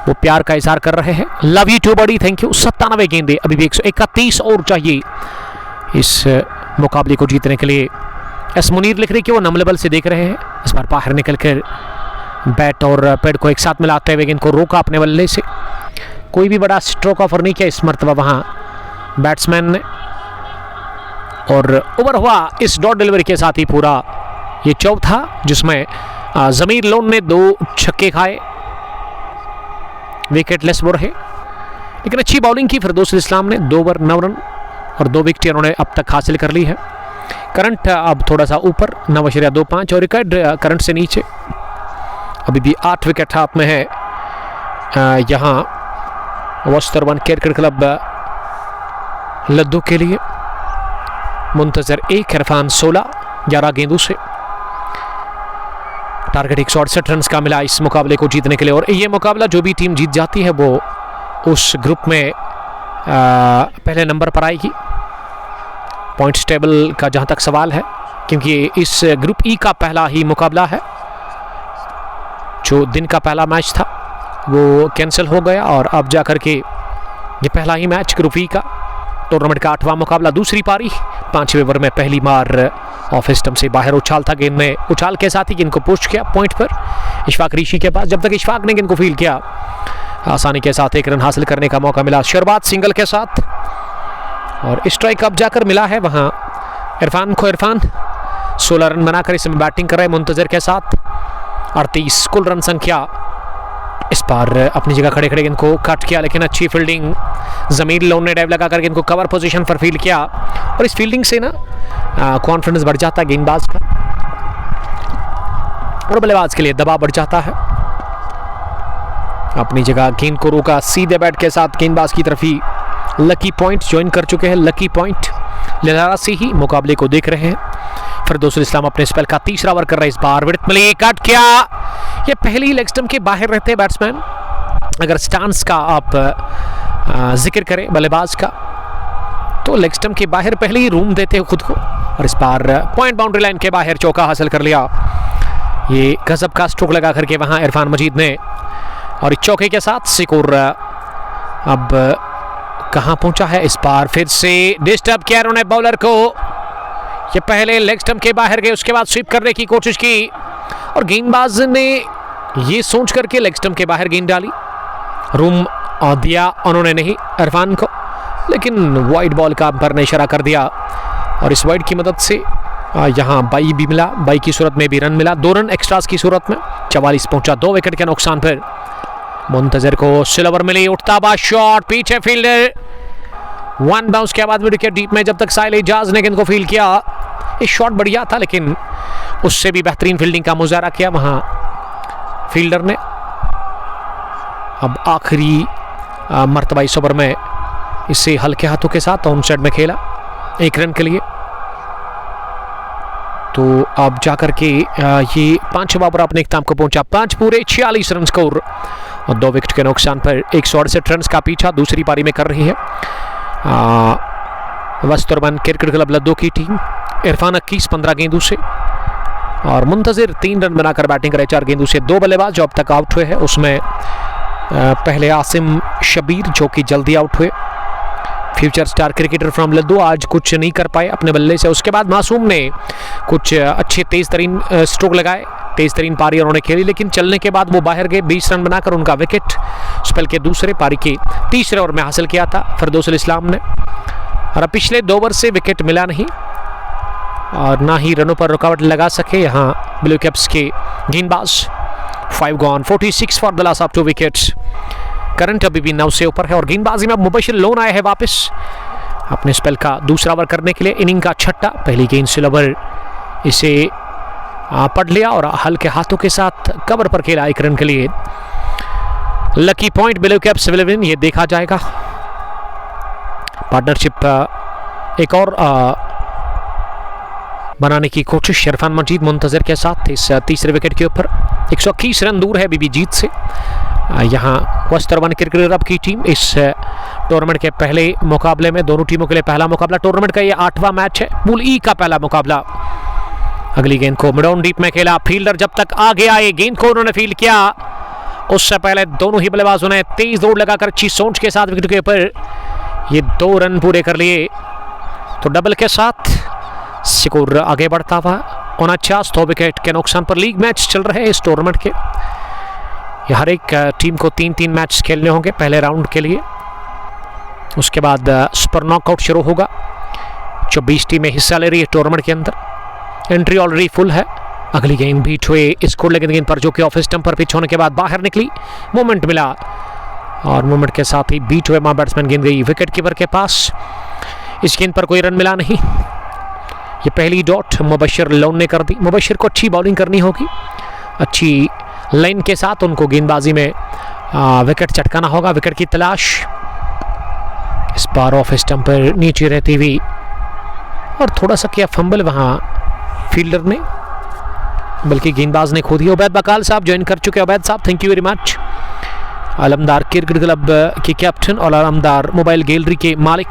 वो प्यार का इजहार कर रहे हैं। Love you too buddy, thank you. 97 गेंदे, अभी भी 131 और चाहिए इस मुकाबले को जीतने के लिए। एस मुनीर लिख रहे कि वो नम लेवल से देख रहे हैं। इस बार बाहर निकल कर बैट और पैड को एक साथ मिलाते हुए गेंद को रोका अपने बल्ले से। कोई भी बड़ा स्ट्रोक ऑफर नहीं किया इस मरतबा वहाँ बैट्समैन ने, और ओवर हुआ इस डॉट डिलीवरी के साथ ही पूरा। ये चौथा जिसमें जमीर लोन ने 2 छक्के खाए, विकेट लेस वो रहे, लेकिन अच्छी बॉलिंग की फिरदौस इस्लाम ने। 2 ओवर 9 रन और 2 विकेट उन्होंने अब तक हासिल कर ली है। करंट अब थोड़ा सा ऊपर 9.25 और रिकॉर्ड करंट से नीचे। अभी भी 8 विकेट हाथ में है यहाँ वस्तरवन क्रिकेट क्लब लद्दू के लिए। मुंतजर 1, इरफान 16, 11 गेंदों से। टारगेट 168 रन का मिला इस मुकाबले को जीतने के लिए। और ये मुकाबला जो भी टीम जीत जाती है वो उस ग्रुप में पहले नंबर पर आएगी पॉइंट्स टेबल का, जहां तक सवाल है, क्योंकि इस ग्रुप ई का पहला ही मुकाबला है। जो दिन का पहला मैच था वो कैंसिल हो गया और अब जाकर के ये पहला ही मैच ग्रुप ई का टूर्नामेंट का 8वां मुकाबला। दूसरी पारी 5वें ओवर में पहली बार ऑफ स्टंप से बाहर उछाल था, गेंद में उछाल के साथ ही गेंद को पुश किया पॉइंट पर इशफाक ऋषि के पास। जब तक इशफाक ने गेंद को फील्ड किया, आसानी के साथ 1 रन हासिल करने का मौका मिला शरबात सिंगल के साथ। और स्ट्राइक अब जाकर मिला है वहां इरफान को। इरफान 16 रन बनाकर इसमें बैटिंग कर रहे हैं मुंतजर के साथ। 38 कुल रन संख्या। इस बार अपनी जगह खड़े खड़े गेंद को कट किया, लेकिन अच्छी फील्डिंग। जमीर लोन ने डाइव लगाकर गेंद को कवर पोजीशन पर फील्ड किया, और इस फील्डिंग से ना कॉन्फिडेंस बढ़ जाता है गेंदबाज का, और बल्लेबाज के लिए दबाव बढ़ जाता है। अपनी जगह गेंद को रोका सीधे बैट के साथ गेंदबाज की तरफ ही। लकी पॉइंट ज्वाइन कर चुके हैं। लकी पॉइंट ललारा से ही मुकाबले को देख रहे हैं। फिरदौस इस्लाम अपने स्पेल का 3रा ओवर कर रहे हैं। इस बार विकेट मिली, कट किया। ये पहली लेग स्टंप के बाहर रहते हैं बैट्समैन। अगर स्टांस का आप जिक्र करें बल्लेबाज का, तो लेग स्टंप के बाहर पहले ही रूम देते हैं खुद को। और इस बार पॉइंट बाउंड्री लाइन के बाहर चौका हासिल कर लिया। ये गजब का स्ट्रोक लगा करके वहां इरफान मजीद ने, और चौके के साथ स्कोर अब कहां पहुंचा है। इस बार फिर से डिस्टर्ब किया उन्होंने बॉलर को। ये पहले लेग स्टंप के बाहर गए, उसके बाद स्वीप करने की कोशिश की, और गेंदबाज ने ये सोच करके लेग स्टंप के बाहर गेंद डाली। रूम दिया उन्होंने नहीं इरफान को, लेकिन वाइड बॉल का अंपायर ने इशारा कर दिया, और इस वाइड की मदद से यहाँ बाई भी मिला। बाई की सूरत में भी रन मिला, 2 रन एक्स्ट्रास की सूरत में। 44 पहुंचा 2 विकेट के नुकसान पर। मुंतजर को सिल्वर मिली, उठता हुआ शॉट, पीछे फील्डर 1 बाउंस के बाद विकेट डीप में। जब तक साहिल एजाज ने गेंद को फील्ड किया, ये शॉट बढ़िया था, लेकिन उससे भी बेहतरीन फील्डिंग का मुजाहरा किया वहां फील्डर ने। अब आखिरी मर्तबा इस ओवर में इसे हल्के हाथों के साथ ऑन साइड में खेला 1 रन के लिए। तो अब जाकर के ये 5वां ओवर अपने इख्तिताम को पहुंचा। 5 पूरे 46 रन स्कोर और 2 विकेट के नुकसान पर 168 रन का पीछा दूसरी पारी में कर रही है वस्तुरबन क्रिकेट क्लब लद्दू की टीम। इरफान 21-15 गेंदों से, और मुंतजिर 3 रन बनाकर बैटिंग करे 4 गेंदों से। 2 बल्लेबाज जो अब तक आउट हुए हैं, उसमें पहले आसिम शबीर जो कि जल्दी आउट हुए, फ्यूचर स्टार क्रिकेटर फ्रॉम लद्दू, आज कुछ नहीं कर पाए अपने बल्ले से। उसके बाद मासूम ने कुछ अच्छे तेज तरीन स्ट्रोक लगाए, तेज तरीन पारी उन्होंने खेली, लेकिन चलने के बाद वो बाहर गए। 20 रन बनाकर उनका विकेट स्पेल के दूसरे पारी के 3रे ओवर में हासिल किया था फिरदौस इस्लाम ने। और अब पिछले 2 ओवर से विकेट मिला नहीं और ना ही रनों पर रुकावट लगा सके यहाँ ब्लू कैप्स के गेंदबाज। 5 gone, 46 for the loss of 2 wickets. Current अभी भी 9 से ऊपर है, और गेंदबाजी में मुबशिर लोन आया है वापस अपने स्पेल का दूसरा ओवर करने के लिए। इनिंग का 6ठा, पहली गेंद सिल्वर इसे पढ़ लिया और हल्के हाथों के साथ कवर पर खेला 1 रन के लिए। Lucky point blue caps will win, ये देखा जाएगा। पार्टनरशिप एक और बनाने की कोशिश इरफान मजीद मुंतजर के साथ इस तीसरे विकेट के ऊपर। 121 रन दूर है बीबी जीत से। यहाँ वस्त्रवन क्रिकेट क्लब की टीम इस टूर्नामेंट के पहले मुकाबले में, दोनों टीमों के लिए पहला मुकाबला, टूर्नामेंट का ये 8वां मैच है, पूल ई का पहला मुकाबला। अगली गेंद को मिड ऑन डीप में खेला, फील्डर जब तक आगे आए गेंद को उन्होंने फील्ड किया, उससे पहले दोनों ही बल्लेबाजों ने तेज दौड़ लगाकर अच्छी सोच के साथ विकेट के ऊपर ये 2 रन पूरे कर लिए। तो डबल के साथ स्कोर आगे बढ़ता हुआ 49 विकेट के नुकसान पर। लीग मैच चल रहे हैं इस टूर्नामेंट के। हर एक टीम को 3-3 मैच खेलने होंगे पहले राउंड के लिए, उसके बाद सुपर नॉकआउट शुरू होगा। 24 टीमें हिस्सा ले रही है टूर्नामेंट के अंदर। एंट्री ऑलरेडी फुल है। अगली गेंद बीट हुए स्कोर लेकिन गेंद पर जो कि ऑफ स्टंप पर पिच होने के बाद बाहर निकली, मोमेंट मिला और मोमेंट के साथ ही बीट हुए मां बैट्समैन गेंद गई विकेट कीपर के पास। इस गेंद पर कोई रन मिला नहीं। ये पहली डॉट मुबशिर लोन ने कर दी। मुबशिर को अच्छी बॉलिंग करनी होगी, अच्छी लाइन के साथ उनको गेंदबाजी में विकेट चटकाना होगा। विकेट की तलाश, इस बार ऑफ स्टंप पर नीचे रहती हुई और थोड़ा सा किया फंबल वहां फील्डर ने, बल्कि गेंदबाज ने खुद ही। उबैद बकाल साहब ज्वाइन कर चुके हैं। उबैद साहब thank you very much. Alamdar cricket club के कैप्टन और आलमदार मोबाइल गैलरी के मालिक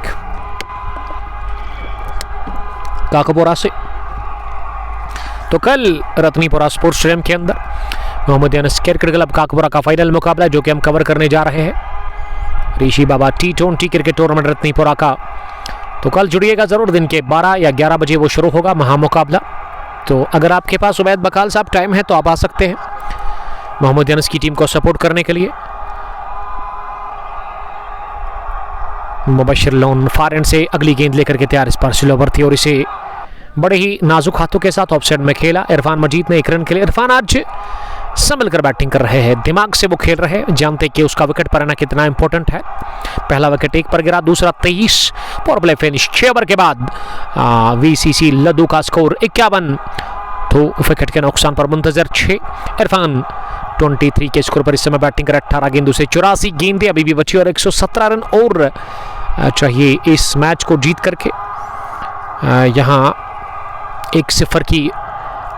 काकापुरा से। तो कल रत्नीपुरा स्पोर्ट्स स्टेडियम के अंदर मोहम्मद अनस क्रिकेट क्लब काकापुरा का फाइनल मुकाबला जो कि हम कवर करने जा रहे हैं, ऋषि Baba T20 cricket tournament Ratnipura का। तो कल जुड़िएगा जरूर, दिन के 12 या 11 बजे वो शुरू होगा महामुकाबला। तो अगर आपके पास उबैद बकाल साहब टाइम है तो आप आ सकते हैं मोहम्मद अनस की टीम को सपोर्ट करने के लिए। मुबशिर लोन फार एंड से अगली गेंद लेकर के तैयार। इस पर स्लो ओवर थी और इसे बड़े ही नाजुक हाथों के साथ ऑफसाइड में खेला इरफान मजीद ने 1 रन के लिए। इरफान आज संभल कर बैटिंग कर रहे हैं, दिमाग से वो खेल रहे हैं, जानते कि उसका विकेट पर आना कितना इंपॉर्टेंट है। पहला विकेट 1 पर गिरा, दूसरा 23 पावर प्ले फिनिश 6 ओवर के बाद। VCC लड्डू का स्कोर 51, तो विकेट के नुकसान पर मुंतजर 6। इरफान 23 के स्कोर पर इस समय बैटिंग कर 18 गेंदों से 84 गेंदें अभी भी बची और 117 रन और चाहिए इस मैच को जीत करके यहाँ 1-0 की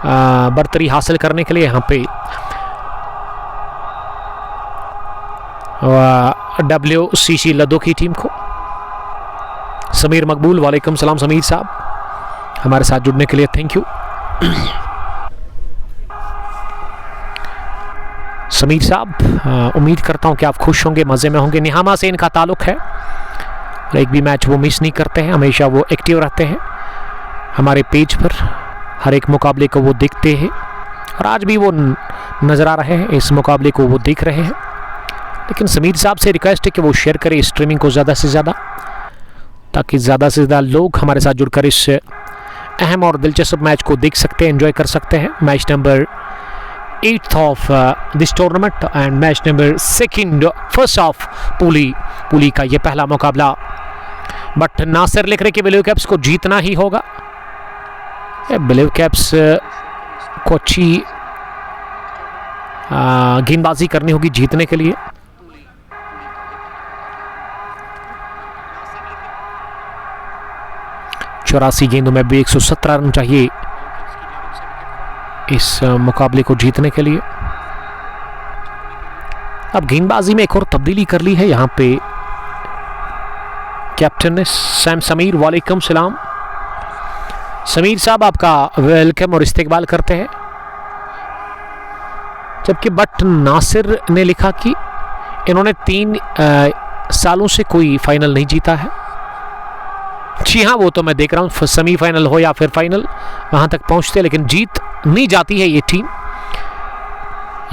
बढ़तरी हासिल करने के लिए। यहाँ पे WCC लड्डू की टीम को समीर मकबूल, वालेकुम सलाम समीर साहब, हमारे साथ जुड़ने के लिए थैंक यू। समीर साहब उम्मीद करता हूं कि आप खुश होंगे, मज़े में होंगे। निहामा से इनका ताल्लुक़ है, एक भी मैच वो मिस नहीं करते हैं, हमेशा वो एक्टिव रहते हैं हमारे पेज पर, हर एक मुकाबले को वो देखते हैं और आज भी वो नज़र आ रहे हैं, इस मुकाबले को वो देख रहे हैं। लेकिन समीर साहब से रिक्वेस्ट है कि वो शेयर करें स्ट्रीमिंग को ज़्यादा से ज़्यादा, ताकि ज़्यादा से ज़्यादा लोग हमारे साथ जुड़कर इस अहम और दिलचस्प मैच को देख सकते हैं, एंजॉय कर सकते हैं। Match number 8th of this tournament and match number 1st of pulley का ये पहला मुकाबला। बट नासिर लिख रहे कि ब्लू कैप्स को जीतना ही होगा। ब्लू कैप्स को अच्छी गेंदबाजी करनी होगी जीतने के लिए। चौरासी गेंदों में भी 117 रन चाहिए इस मुकाबले को जीतने के लिए। अब गेंदबाजी में एक और तब्दीली कर ली है यहाँ पे कैप्टन ने सैम समीर, वालेकुम सलाम समीर साहब, आपका वेलकम और इस्तेकबाल करते हैं। जबकि बट नासिर ने लिखा कि इन्होंने 3 सालों से कोई फाइनल नहीं जीता है। जी हाँ, वो तो मैं देख रहा हूँ, सेमीफाइनल हो या फिर फाइनल वहाँ तक पहुँचते, लेकिन जीत नहीं जाती है ये टीम।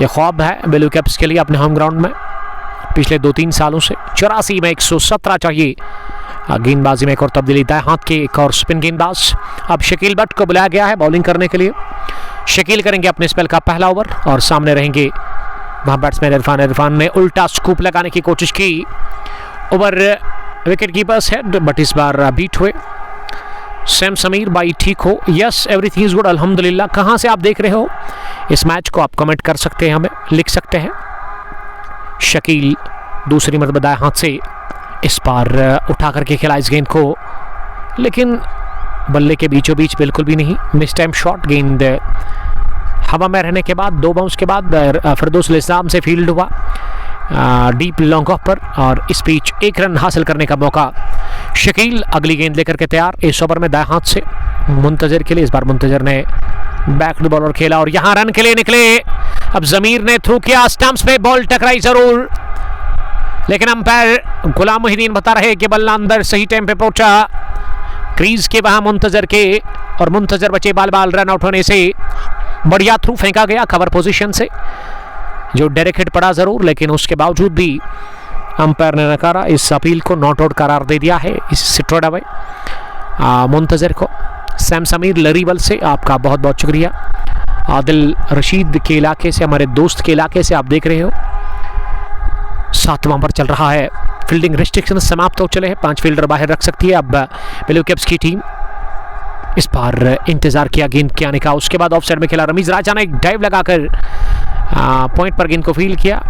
ये ख्वाब है ब्लू कैप्स के लिए अपने होम ग्राउंड में पिछले 2-3 सालों से। 84 में 117 चाहिए। गेंदबाजी में एक और तब्दीली, दाएं हाथ के एक और स्पिन गेंदबाज। अब शकील भट्ट को बुलाया गया है बॉलिंग करने के लिए। शकील करेंगे अपने स्पेल का पहला ओवर और सामने रहेंगे वहाँ बैट्समैन इरफान। इरफान ने उल्टा स्कूप लगाने की कोशिश की, over wicket keepers head, but इस बार बीट हुए। सैम समीर भाई ठीक हो? यस एवरीथिंग इज गुड अल्हम्दुलिल्लाह। कहाँ से आप देख रहे हो इस मैच को आप कमेंट कर सकते हैं, हमें लिख सकते हैं। शकील दूसरी मरतबा दाएं हाथ से इस बार उठा करके खेला इस गेंद को, लेकिन बल्ले के बीचों बीच बिल्कुल भी नहीं। मिस टाइम शॉट, गेंद हवा में रहने के बाद 2 बाउंस के बाद फिरदौस इस्लाम से फील्ड हुआ डीप लॉन्ग ऑफ पर, और इस बीच 1 रन हासिल करने का मौका। शकील अगली गेंद लेकर के तैयार इस ओवर में दाएं हाथ से मुंतजर के लिए। इस बार मुंतजर ने बैक टू बॉलर खेला और यहां रन के लिए निकले। अब जमीर ने थ्रू किया, स्टंप्स पे बॉल टकराई जरूर, लेकिन अंपायर गुलाम मोहिदीन बता रहे कि बल्ला अंदर सही टाइम पे पहुंचा। क्रीज के वहां मुंतजर के, और मुंतजर बचे बाल बाल रन आउट होने से। बढ़िया थ्रू फेंका गया कवर पोजीशन से, जो डायरेक्ट हिट पड़ा जरूर, लेकिन उसके बावजूद भी अंपायर ने नकारा। इस अपील को नॉट आउट करार दे दिया है इस स्ट्रेट अवे मुंतजर को। सैम समीर लरीवल से आपका बहुत बहुत शुक्रिया। आदिल रशीद के इलाके से, हमारे दोस्त के इलाके से आप देख रहे हो। 7वां पर चल रहा है, फील्डिंग रिस्ट्रिक्शन समाप्त हो चले हैं, 5 फील्डर बाहर रख सकती है अब ब्लू कैप्स की टीम। इस बार इंतजार किया गेंद के आने का, उसके बाद ऑफ साइड में खेला रमीज राजा ने एक डाइव लगाकर पॉइंट पर गेंद को फील्ड किया,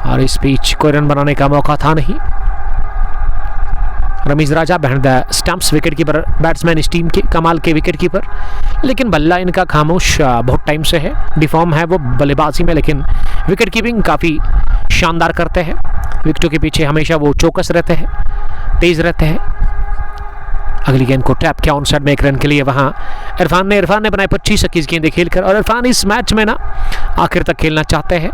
और इस बीच कोई रन बनाने का मौका था नहीं। Rameez Raja behind the stumps wicket keeper batsman इस टीम के, कमाल के विकेट कीपर, लेकिन बल्ला इनका खामोश बहुत टाइम से है। डिफॉर्म है वो बल्लेबाजी में, लेकिन विकेट कीपिंग काफ़ी शानदार करते हैं। विकेटों के पीछे हमेशा वो चौकस रहते हैं, तेज रहते हैं। अगली गेंद को टैप किया ऑन साइड में 1 रन के लिए। वहां इरफान ने बनाए 25-21 गेंदें खेलकर, और इरफान इस मैच में ना आखिर तक खेलना चाहते हैं,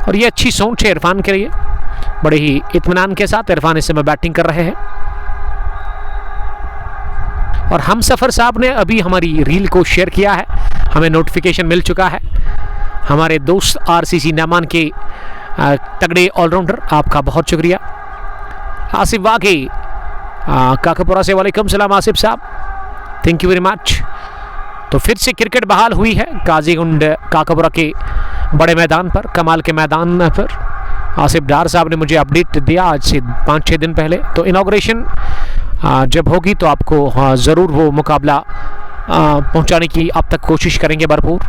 और ये अच्छी सोच है इरफान के लिए। बड़े ही इत्मीनान के साथ इरफान इस समय बैटिंग कर रहे हैं। और हम सफ़र साहब ने अभी हमारी रील को शेयर किया है, हमें नोटिफिकेशन मिल चुका है। हमारे दोस्त RCC नमान के तगड़े ऑलराउंडर, आपका बहुत शुक्रिया। आसिफ वाकई काकापुरा से, वालेकुम सलाम आसिफ साहब, थैंक यू वेरी मच। तो फिर से क्रिकेट बहाल हुई है काजीगुंड काकापुरा के बड़े मैदान पर, कमाल के मैदान पर। आसिफ डार साहब ने मुझे अपडेट दिया आज से 5-6 दिन पहले। तो इनॉग्रेशन जब होगी तो आपको ज़रूर वो मुकाबला पहुंचाने की अब तक कोशिश करेंगे भरपूर।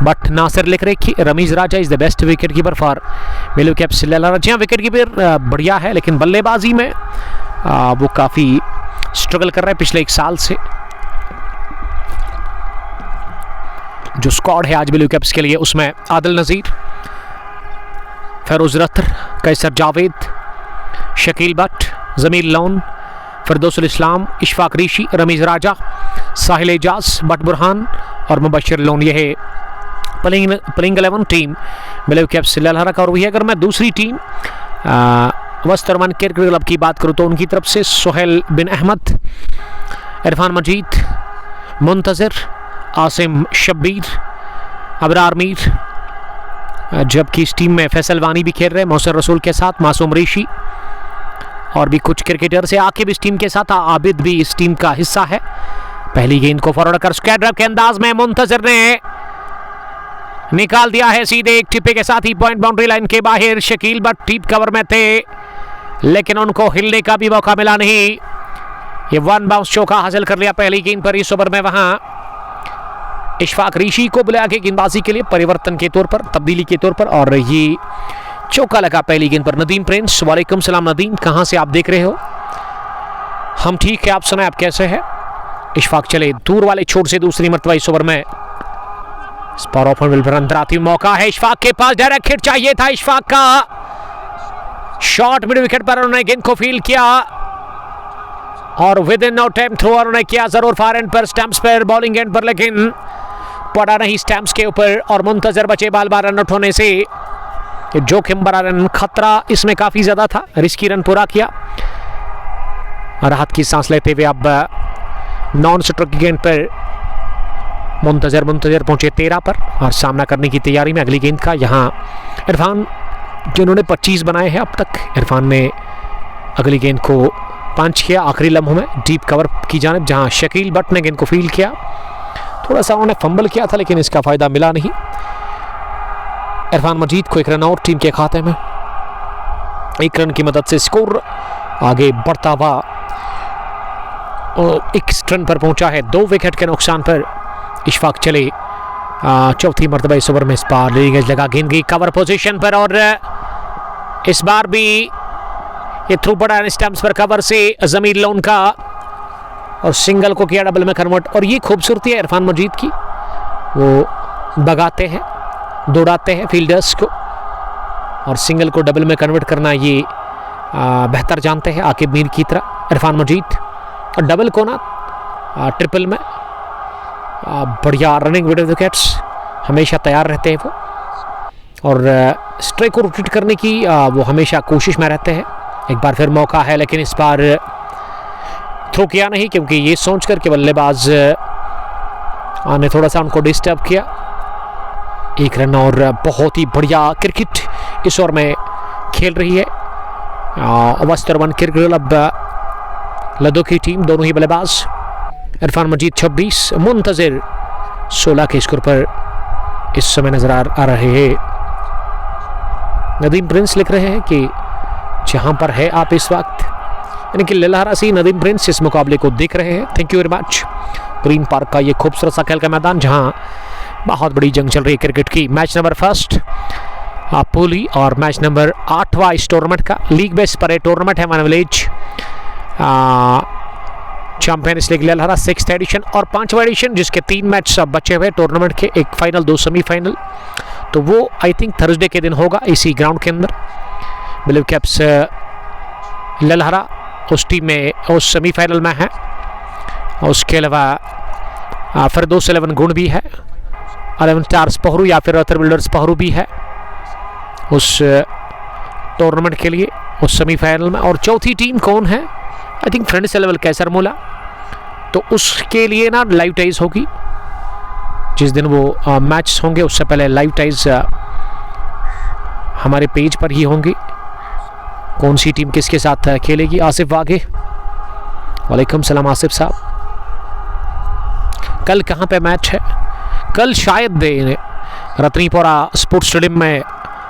बट नासिर लिख रहे कि Rameez Raja is the best wicket keeper for blue caps Lalhara. जी हाँ, विकेट कीपर बढ़िया है, लेकिन बल्लेबाजी में वो काफ़ी स्ट्रगल कर रहे हैं पिछले 1 साल से। जो स्क्वाड है आज ब्लू कैप्स के लिए, उसमें आदिल नज़ीर, फेरोज रतर, कैसर जावेद, शकील बट, जमीर लोन, फिरदौस इस्लाम, इशफाक ऋषि, रमीज राजा, साहिल एजाज, बट बुरहान और मुबशर लोन। यह है playing 11 team blue caps Lalhara का। और वही अगर मैं दूसरी टीम वस्तरमान क्रिकेट क्लब की बात करूँ तो उनकी तरफ से सोहेल बिन अहमद, इरफान मजीद, मुंतजर, आसिम शब्बीर, अबरार मीर, जबकि इस टीम में फैसल वानी भी खेल रहे हैं मौसर रसूल के साथ, मासूम ऋषि और भी कुछ क्रिकेटर से आकिब इस टीम के साथ। आबिद भी इस टीम का हिस्सा है। पहली गेंद को फॉरवर्ड कर स्क्वायर ड्राइव के अंदाज में मुंतजर ने निकाल दिया है सीधे एक टिप्पे के साथ ही पॉइंट बाउंड्री लाइन के बाहर। शकील बट डीप कवर में थे, लेकिन उनको हिलने का भी मौका मिला नहीं। ये 1 बाउंस चौका हासिल कर लिया पहली गेंद पर इस ओवर में। वहां इशफाक ऋषि को बुलाया गया गेंदबाजी के लिए परिवर्तन के तौर पर, तब्दीली के तौर पर, और ये चौका लगा पहली गेंद पर। नदीम प्रिंस, वालेकुम सलाम नदीम, कहां से आप देख रहे हो? हम ठीक है, आप सुनाए, आप कैसे हैं? इशफाक चले दूर वाले छोर से दूसरी मरतबा इस ओवर में। स्पार ऑफर विल पर अंदर आती मौका है इशफाक के पास, डायरेक्ट हिट चाहिए था इशफाक का। शॉट मिड विकेट पर उन्होंने गेंद को फील्ड किया और within no time throw उन्होंने किया जरूर फार एंड पर, स्टंप्स पर, बॉलिंग एंड पर, लेकिन पड़ा नहीं स्टंप्स के ऊपर और मुंतजर बचे बाल बार रन उठाने से। जोखिम भरा रन, खतरा इसमें काफी ज्यादा था, रिस्की रन पूरा किया। राहत की सांस लेते हुए अब नॉन स्ट्रोक की गेंद पर मुंतजर पहुंचे 13 पर और सामना करने की तैयारी में अगली गेंद का। यहाँ इरफान जिन्होंने 25 बनाए हैं अब तक, इरफान ने अगली गेंद को पंच किया आखिरी लम्हों में डीप कवर की जानिब, जहाँ शकील बट ने गेंद को फील्ड किया। थोड़ा सा उन्होंने फंबल किया था लेकिन इसका फायदा मिला नहीं। इरफान मजीद को 1 रन आउट टीम के खाते में, 1 रन की मदद से स्कोर आगे बढ़ता हुआ एक रन पर पहुंचा है, 2 विकेट के नुकसान पर इशफाक चले। चौथी मरतबा इस ओवर में इस बार लीडिंग एज लगा, गेंद गई कवर पोजीशन पर और इस बार भी ये थ्रू पड़ा स्टंप्स पर कवर से जमीर लोन का और सिंगल को किया डबल में कन्वर्ट। और ये खूबसूरती है इरफान मजीद की, वो भगाते हैं, दौड़ाते हैं फील्डर्स को और सिंगल को डबल में कन्वर्ट करना ये बेहतर जानते हैं आकिब मीर की तरह इरफान मजीद। और डबल को ना ट्रिपल में बढ़िया रनिंग विद विकेट्स हमेशा तैयार रहते हैं वो, और स्ट्राइक को रोटेट करने की वो हमेशा कोशिश में रहते हैं। एक बार फिर मौका है लेकिन इस बार थ्रो किया नहीं, क्योंकि ये सोचकर कि बल्लेबाज ने थोड़ा सा उनको डिस्टर्ब किया। 1 रन और बहुत ही बढ़िया क्रिकेट इस ओवर में खेल रही है वस्तरवन क्रिकेट क्लब लद्दो की टीम। दोनों ही बल्लेबाज इरफान मजीद 26, मुंतजिर 16 के स्कोर पर इस समय नजर आ रहे हैं। नदीम प्रिंस लिख रहे हैं कि जहां पर है आप इस वक्त, यानी कि ललहरा से नदीम प्रिंस इस मुकाबले को देख रहे हैं। Thank you very much. Green park का ये खूबसूरत सा खेल का मैदान जहां बहुत बड़ी जंग चल रही है क्रिकेट की। मैच नंबर 1 पूली और मैच नंबर 8वां इस टूर्नामेंट का लीग बेस पर टूर्नामेंट है one village champions league Lalhara 6th edition और 5वां एडिशन, जिसके 3 मैच सब बचे हुए टूर्नामेंट के, एक फाइनल 2 सेमीफाइनल। तो वो आई थिंक थर्सडे के दिन होगा इसी ग्राउंड के अंदर। ब्लू कैप्स ललहरा उस टीम में उस सेमीफाइनल में है। उसके अलावा फिरदौस 11 गुण भी है, 11 स्टार्स पहरू या फिर अतर बिल्डर्स पहरू भी है उस टूर्नामेंट के लिए उस सेमीफाइनल में। और चौथी टीम कौन है? आई थिंक फ्रेंड्स लेवल कैसर मोला। तो उसके लिए ना लाइव टाइज होगी, जिस दिन वो मैच होंगे उससे पहले लाइव टाइज हमारे पेज पर ही होंगी। कौन सी टीम किसके साथ खेलेगी? आसिफ वागे, वालेकुम सलाम आसिफ साहब। कल कहाँ पे मैच है? कल शायद रतनीपुरा स्पोर्ट्स स्टेडियम में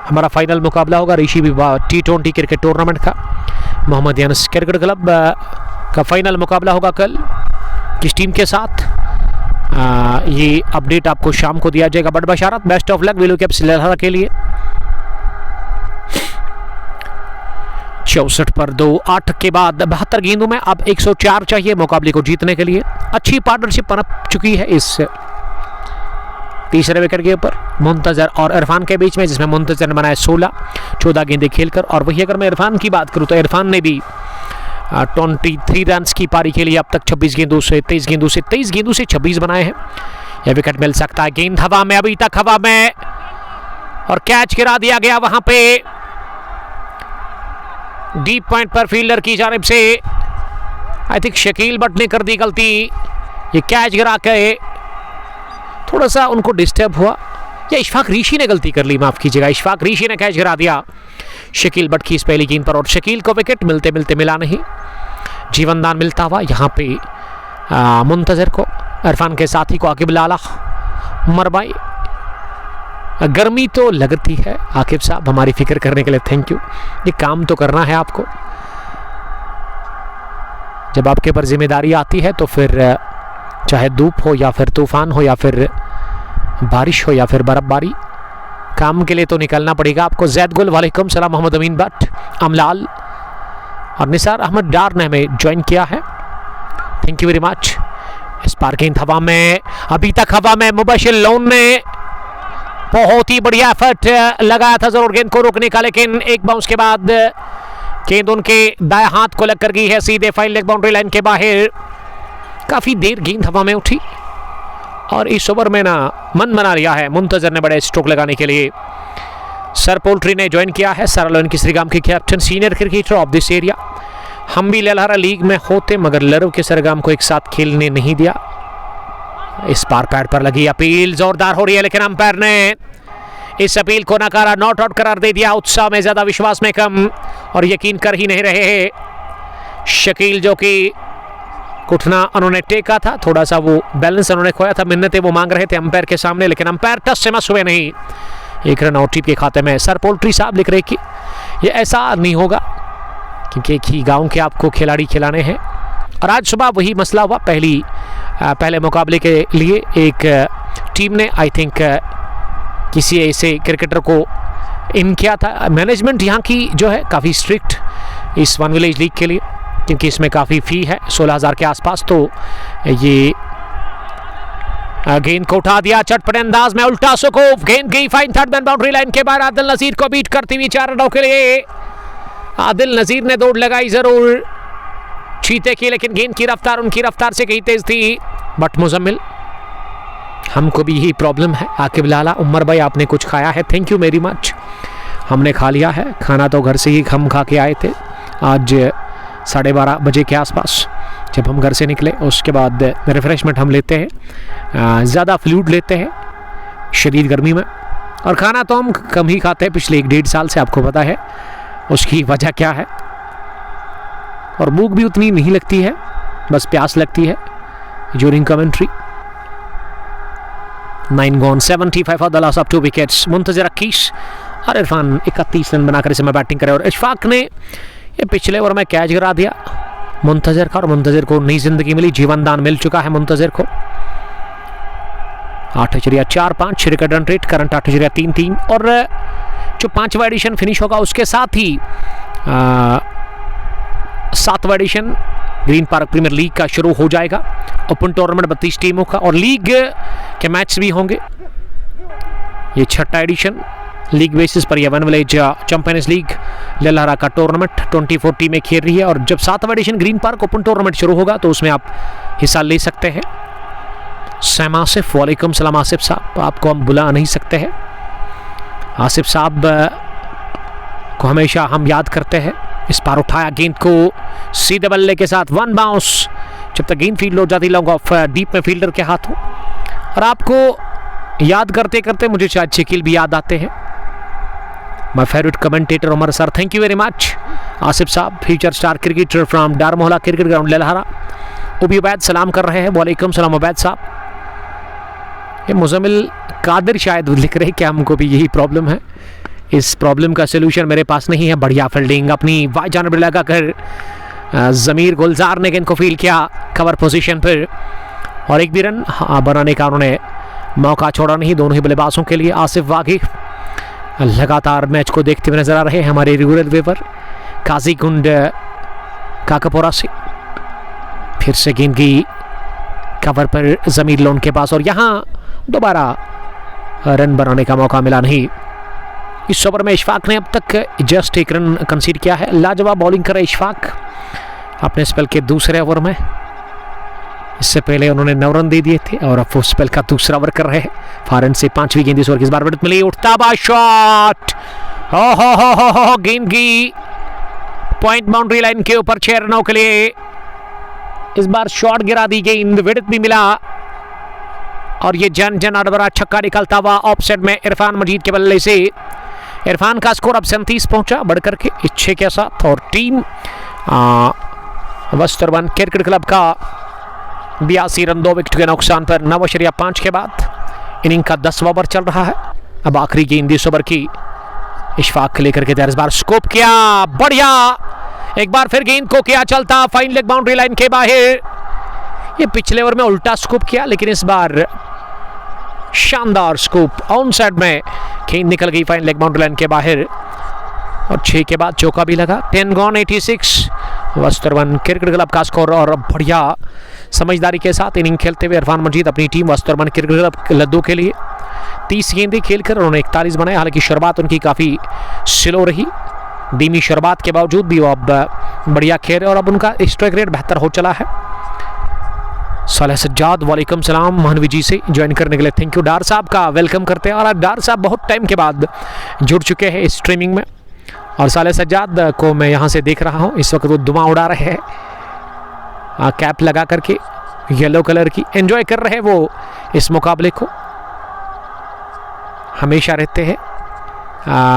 हमारा फाइनल मुकाबला होगा ऋषि विभा T20 क्रिकेट टूर्नामेंट का। मोहम्मद यानस क्रिकेट क्लब का फाइनल मुकाबला होगा कल, किस टीम के साथ ये अपडेट आपको शाम को दिया जाएगा। Butt Basharat, best of luck blue caps Lalhara के लिए। 64 पर 2, 8 के बाद 72 गेंदों में अब 104 चाहिए मुकाबले को जीतने के लिए। अच्छी पार्टनरशिप पनप चुकी है इस तीसरे विकेट के ऊपर मुंतजर और इरफान के बीच में, जिसमें मुंतजर ने बनाया 14 गेंदें खेलकर। और वही अगर मैं इरफान की बात करूं तो इरफान ने भी 23 रन की पारी के लिए अब तक 23 गेंदों से 26 बनाए हैं। यह विकेट मिल सकता है। गेंद हवा में, अभी तक हवा में, और कैच गिरा दिया गया वहां पे डीप पॉइंट पर फील्डर की जानिब से। आई थिंक शकील भट्ट ने कर दी गलती, ये कैच गिरा के थोड़ा सा उनको डिस्टर्ब हुआ, या इशफाक ऋषि ने गलती कर ली, माफ कीजिएगा, इशफाक ऋषि ने कैच गिरा दिया शकील भट्ट की इस पहली गेंद पर। और शकील को विकेट मिलते मिलते मिला नहीं, जीवनदान मिलता हुआ यहाँ पे मुंतजर को, इरफान के साथी को आकिब लाला मरबाई। गर्मी तो लगती है आकिब साहब, हमारी फिक्र करने के लिए थैंक यू। ये काम तो करना है आपको, जब आपके ऊपर जिम्मेदारी आती है तो फिर चाहे धूप हो या फिर तूफान हो या फिर बारिश हो या फिर बर्फबारी, काम के लिए तो निकलना पड़ेगा आपको। जैद गुल, वालेकुम सलाम। मोहम्मद अमीन भट्ट, अमलाल और निसार अहमद डार ने हमें ज्वाइन किया है, थैंक यू वेरी मच। इस बार गेंद हवा में, अभी तक हवा में, मुबशिर लोन ने बहुत ही बढ़िया एफर्ट लगाया था जरूर गेंद को रोकने का, लेकिन एक बाउंस के बाद गेंद उनके दाएं हाथ को लगकर गई है सीधे फाइन लेग बाउंड्री लाइन के बाहर। काफी देर गेंद हवा में उठी और इस ओवर में ना मन बना लिया है मुंतजर ने बड़े स्ट्रोक लगाने के लिए। सर पोल्ट्री ने ज्वाइन किया है, सर लोन श्रीगाम के captain, senior cricketer of this area. हम भी ललहरा लीग में होते मगर लरू के सरगाम को एक साथ खेलने नहीं दिया। इस बार पैड पर लगी अपील जोरदार हो रही है, लेकिन अंपायर ने इस अपील को नकारा, नॉट आउट करार दे दिया। उत्साह में ज्यादा, विश्वास में कम, और यकीन कर ही नहीं रहे हैं शकील, जो कि घुटना उन्होंने टेका था, थोड़ा सा वो बैलेंस उन्होंने खोया था, मिन्नतें वो मांग रहे थे अंपायर के सामने, लेकिन अंपायर टच से मस हुए नहीं। 1 रन आउट टीम के खाते में। सर पोल्ट्री साहब लिख रहे कि ये ऐसा नहीं होगा, क्योंकि एक ही गांव के आपको खिलाड़ी खिलाने हैं और आज सुबह वही मसला हुआ पहले मुकाबले के लिए एक टीम ने आई थिंक किसी ऐसे क्रिकेटर को इन किया था। मैनेजमेंट यहाँ की जो है काफ़ी स्ट्रिक्ट इस वन विलेज लीग के लिए, क्योंकि इसमें काफ़ी फ़ी है 16,000 के आसपास। तो ये गेंद को उठा दिया चटपटे अंदाज में, उल्टा सुकूफ, गेंद गई fine third man boundary line के बाहर। आदिल नजीर को बीट करती हुई 4 रनों के लिए आदिल नजीर ने दौड़ लगाई जरूर चीते की, लेकिन गेंद की रफ्तार उनकी रफ्तार से कहीं तेज थी। बट मुजम्मिल, हमको भी यही प्रॉब्लम है। आकिब लाला, उमर भाई आपने कुछ खाया है? थैंक यू वेरी मच, हमने खा लिया है। खाना तो घर से ही हम खा के आए थे आज 12:30 बजे के आसपास जब हम घर से निकले। उसके बाद रिफ्रेशमेंट हम लेते हैं, ज़्यादा फ्लूइड लेते हैं शदीद गर्मी में, और खाना तो हम कम ही खाते हैं पिछले 1-1.5 साल से। आपको पता है उसकी वजह क्या है, और भूख भी उतनी नहीं लगती है, बस प्यास लगती है during commentary. 9 gone 75 for the loss of 2 wickets. Muntazir 21 और इरफान 31 रन बनाकर इस समय बैटिंग करे, और इशफाक ने ये पिछले ओवर में कैच गिरा दिया मुंतजर का, और मुंतजर को नई जिंदगी मिली, जीवन दान मिल चुका है मुंतजर को। 8.45 रिकॉर्ड रन रेट, करंट 8.33, और जो 5वां एडिशन फिनिश होगा उसके साथ ही 7वां edition green park premier league का शुरू हो जाएगा। ओपन टूर्नामेंट 32 टीमों का, और लीग के मैच भी होंगे। ये 6वां एडिशन लीग बेसिस पर यह one village champions league Lalhara का टूर्नामेंट 24 टीमें खेल रही है, और जब 7वां edition green park open tournament शुरू होगा तो उसमें आप हिस्सा ले सकते हैं। सैम आसिफ, वालेकुम सलाम आसिफ साहब, आपको हम बुला नहीं सकते हैं। आसिफ साहब को हमेशा हम याद करते हैं। इस बार उठाया गेंद को सीधे बल्ले के साथ, 1 बाउंस, जब तक गेंद फील्ड हो जाती लॉन्ग ऑफ डीप में फील्डर के हाथों। और आपको याद करते करते मुझे शायद शकील भी याद आते हैं, my favourite commentator Umar sir, thank you very much Asif साहब, future star cricketer from Dar Mohalla cricket ground ललहरा। उबी उबैद सलाम कर रहे हैं, वालेकुम सलाम उबैद साहब। ये मुजम्मिल कादिर शायद लिख रहे कि हमको भी यही प्रॉब्लम है। इस प्रॉब्लम का सोल्यूशन मेरे पास नहीं है। बढ़िया फील्डिंग, अपनी वाई जानब लगा कर ज़मीर गुलजार ने गेंद को फील्ड किया कवर पोजीशन पर, और एक भी रन बनाने का उन्होंने मौका छोड़ा नहीं दोनों ही बल्लेबाजों के लिए। आसिफ वागी लगातार मैच को देखते हुए नजर आ रहे हैं हमारे रेगुलर वेवर काजीकुंड काकापोरा से। फिर से गेंद की कवर पर जमीर लोन के पास, और यहाँ दोबारा रन बनाने का मौका मिला नहीं। इस ओवर में इशफाक ने अब तक जस्ट 1 रन कंसीड किया है। लाजवाब बॉलिंग करे इशफाक अपने स्पेल के दूसरे ओवर में। इससे पहले उन्होंने 9 रन दे दिए थे, और अब वो स्पेल का दूसरा ओवर कर रहे हैं। फॉरन से 5वीं गेंद इस ओवर की इस बार विकेट मिली, उठता बा शॉट, हो गेंद की पॉइंट बाउंड्री लाइन के ऊपर 6 रनों के लिए इस बार शॉट गिरा दी गेंद, विकेट भी मिला, और ये जन अडबरा छक्का निकलता हुआ ऑफसाइड में इरफान मजीद के बल्ले से। इरफान का स्कोर अब 37 पहुंचा बढ़कर के 6 के साथ, और टीम वस्तरवन क्रिकेट क्लब का 82 रन 2 विकेट के नुकसान पर 9.5 के बाद इनिंग का 10वां ओवर चल रहा है। अब आखिरी गेंद इस ओवर की इशफाक के लेकर के तैयार, इस बार स्कोप किया, बढ़िया, एक बार फिर गेंद को किया चलता फाइन लेग बाउंड्री लाइन के बाहर। ये पिछले ओवर में उल्टा स्कूप किया, लेकिन इस बार शानदार स्कूप ऑन साइड में, गेंद निकल गई फाइन लेग बाउंड्री लाइन के बाहर, और 6 के बाद चौका भी लगा। 10 गॉन 86 वस्तरवन क्रिकेट क्लब का स्कोर, और बढ़िया समझदारी के साथ इनिंग खेलते हुए इरफान मजीद अपनी टीम वस्तरवन क्रिकेट क्लब लद्दू के लिए 30 गेंदें खेलकर उन्होंने 41 बनाए। हालांकि शुरुआत उनकी काफ़ी स्लो रही, धीमी शुरुआत के बावजूद भी वो अब बढ़िया खेल रहे, और अब उनका स्ट्राइक रेट बेहतर हो चला है। सालेह सज्जाद, वालेकुम सलाम महानवी जी से ज्वाइन करने के लिए थैंक यू। डार साहब का वेलकम करते हैं, और डार साहब बहुत टाइम के बाद जुड़ चुके हैं इस स्ट्रीमिंग में, और सालेह सज्जाद को मैं यहाँ से देख रहा हूँ, इस वक्त वो धुआं उड़ा रहे हैं कैप लगा करके येलो कलर की, एंजॉय कर रहे हैं वो इस मुकाबले को। हमेशा रहते हैं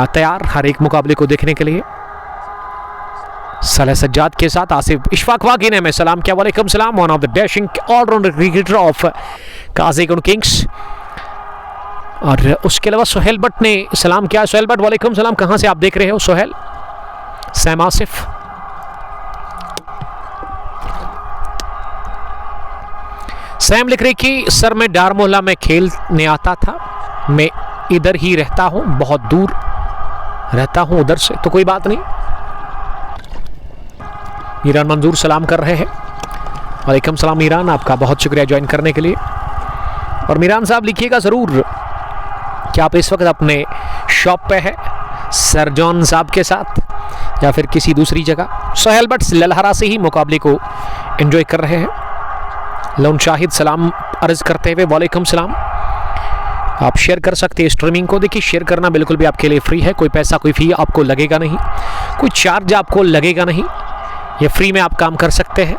तैयार हर एक मुकाबले को देखने के लिए। सालेह सज्जाद के साथ आसिफ इशफाक वागी ने हमें सलाम किया, वालेकुम सलाम, one of the dashing allrounder cricketer of Qazigund kings. और उसके अलावा सोहेल भट्ट ने सलाम किया। सोहेल भट्ट, वालेकुम सलाम, कहाँ से आप देख रहे हो सोहेल? सैम आसिफ, सैम लिख रही कि सर मैं डारमोहला में खेलने आता था, मैं इधर ही रहता हूँ, बहुत दूर रहता हूँ उधर से। तो कोई बात नहीं। ईरान मंजूर सलाम कर रहे हैं। वालेकुम सलाम ईरान, आपका बहुत शुक्रिया ज्वाइन करने के लिए। और मीरान साहब लिखिएगा ज़रूर कि आप इस वक्त अपने शॉप पे है सर जॉन साहब के साथ या फिर किसी दूसरी जगह। सोहेल बट्स ललहरा से ही मुकाबले को एंजॉय कर रहे हैं। लोन शाहिद सलाम अर्ज करते हुए वालेकुम सलाम। आप शेयर कर सकते हैं स्ट्रीमिंग को। देखिए शेयर करना बिल्कुल भी आपके लिए फ्री है, कोई पैसा कोई फ़ी आपको लगेगा नहीं, कोई चार्ज आपको लगेगा नहीं, ये फ्री में आप काम कर सकते हैं।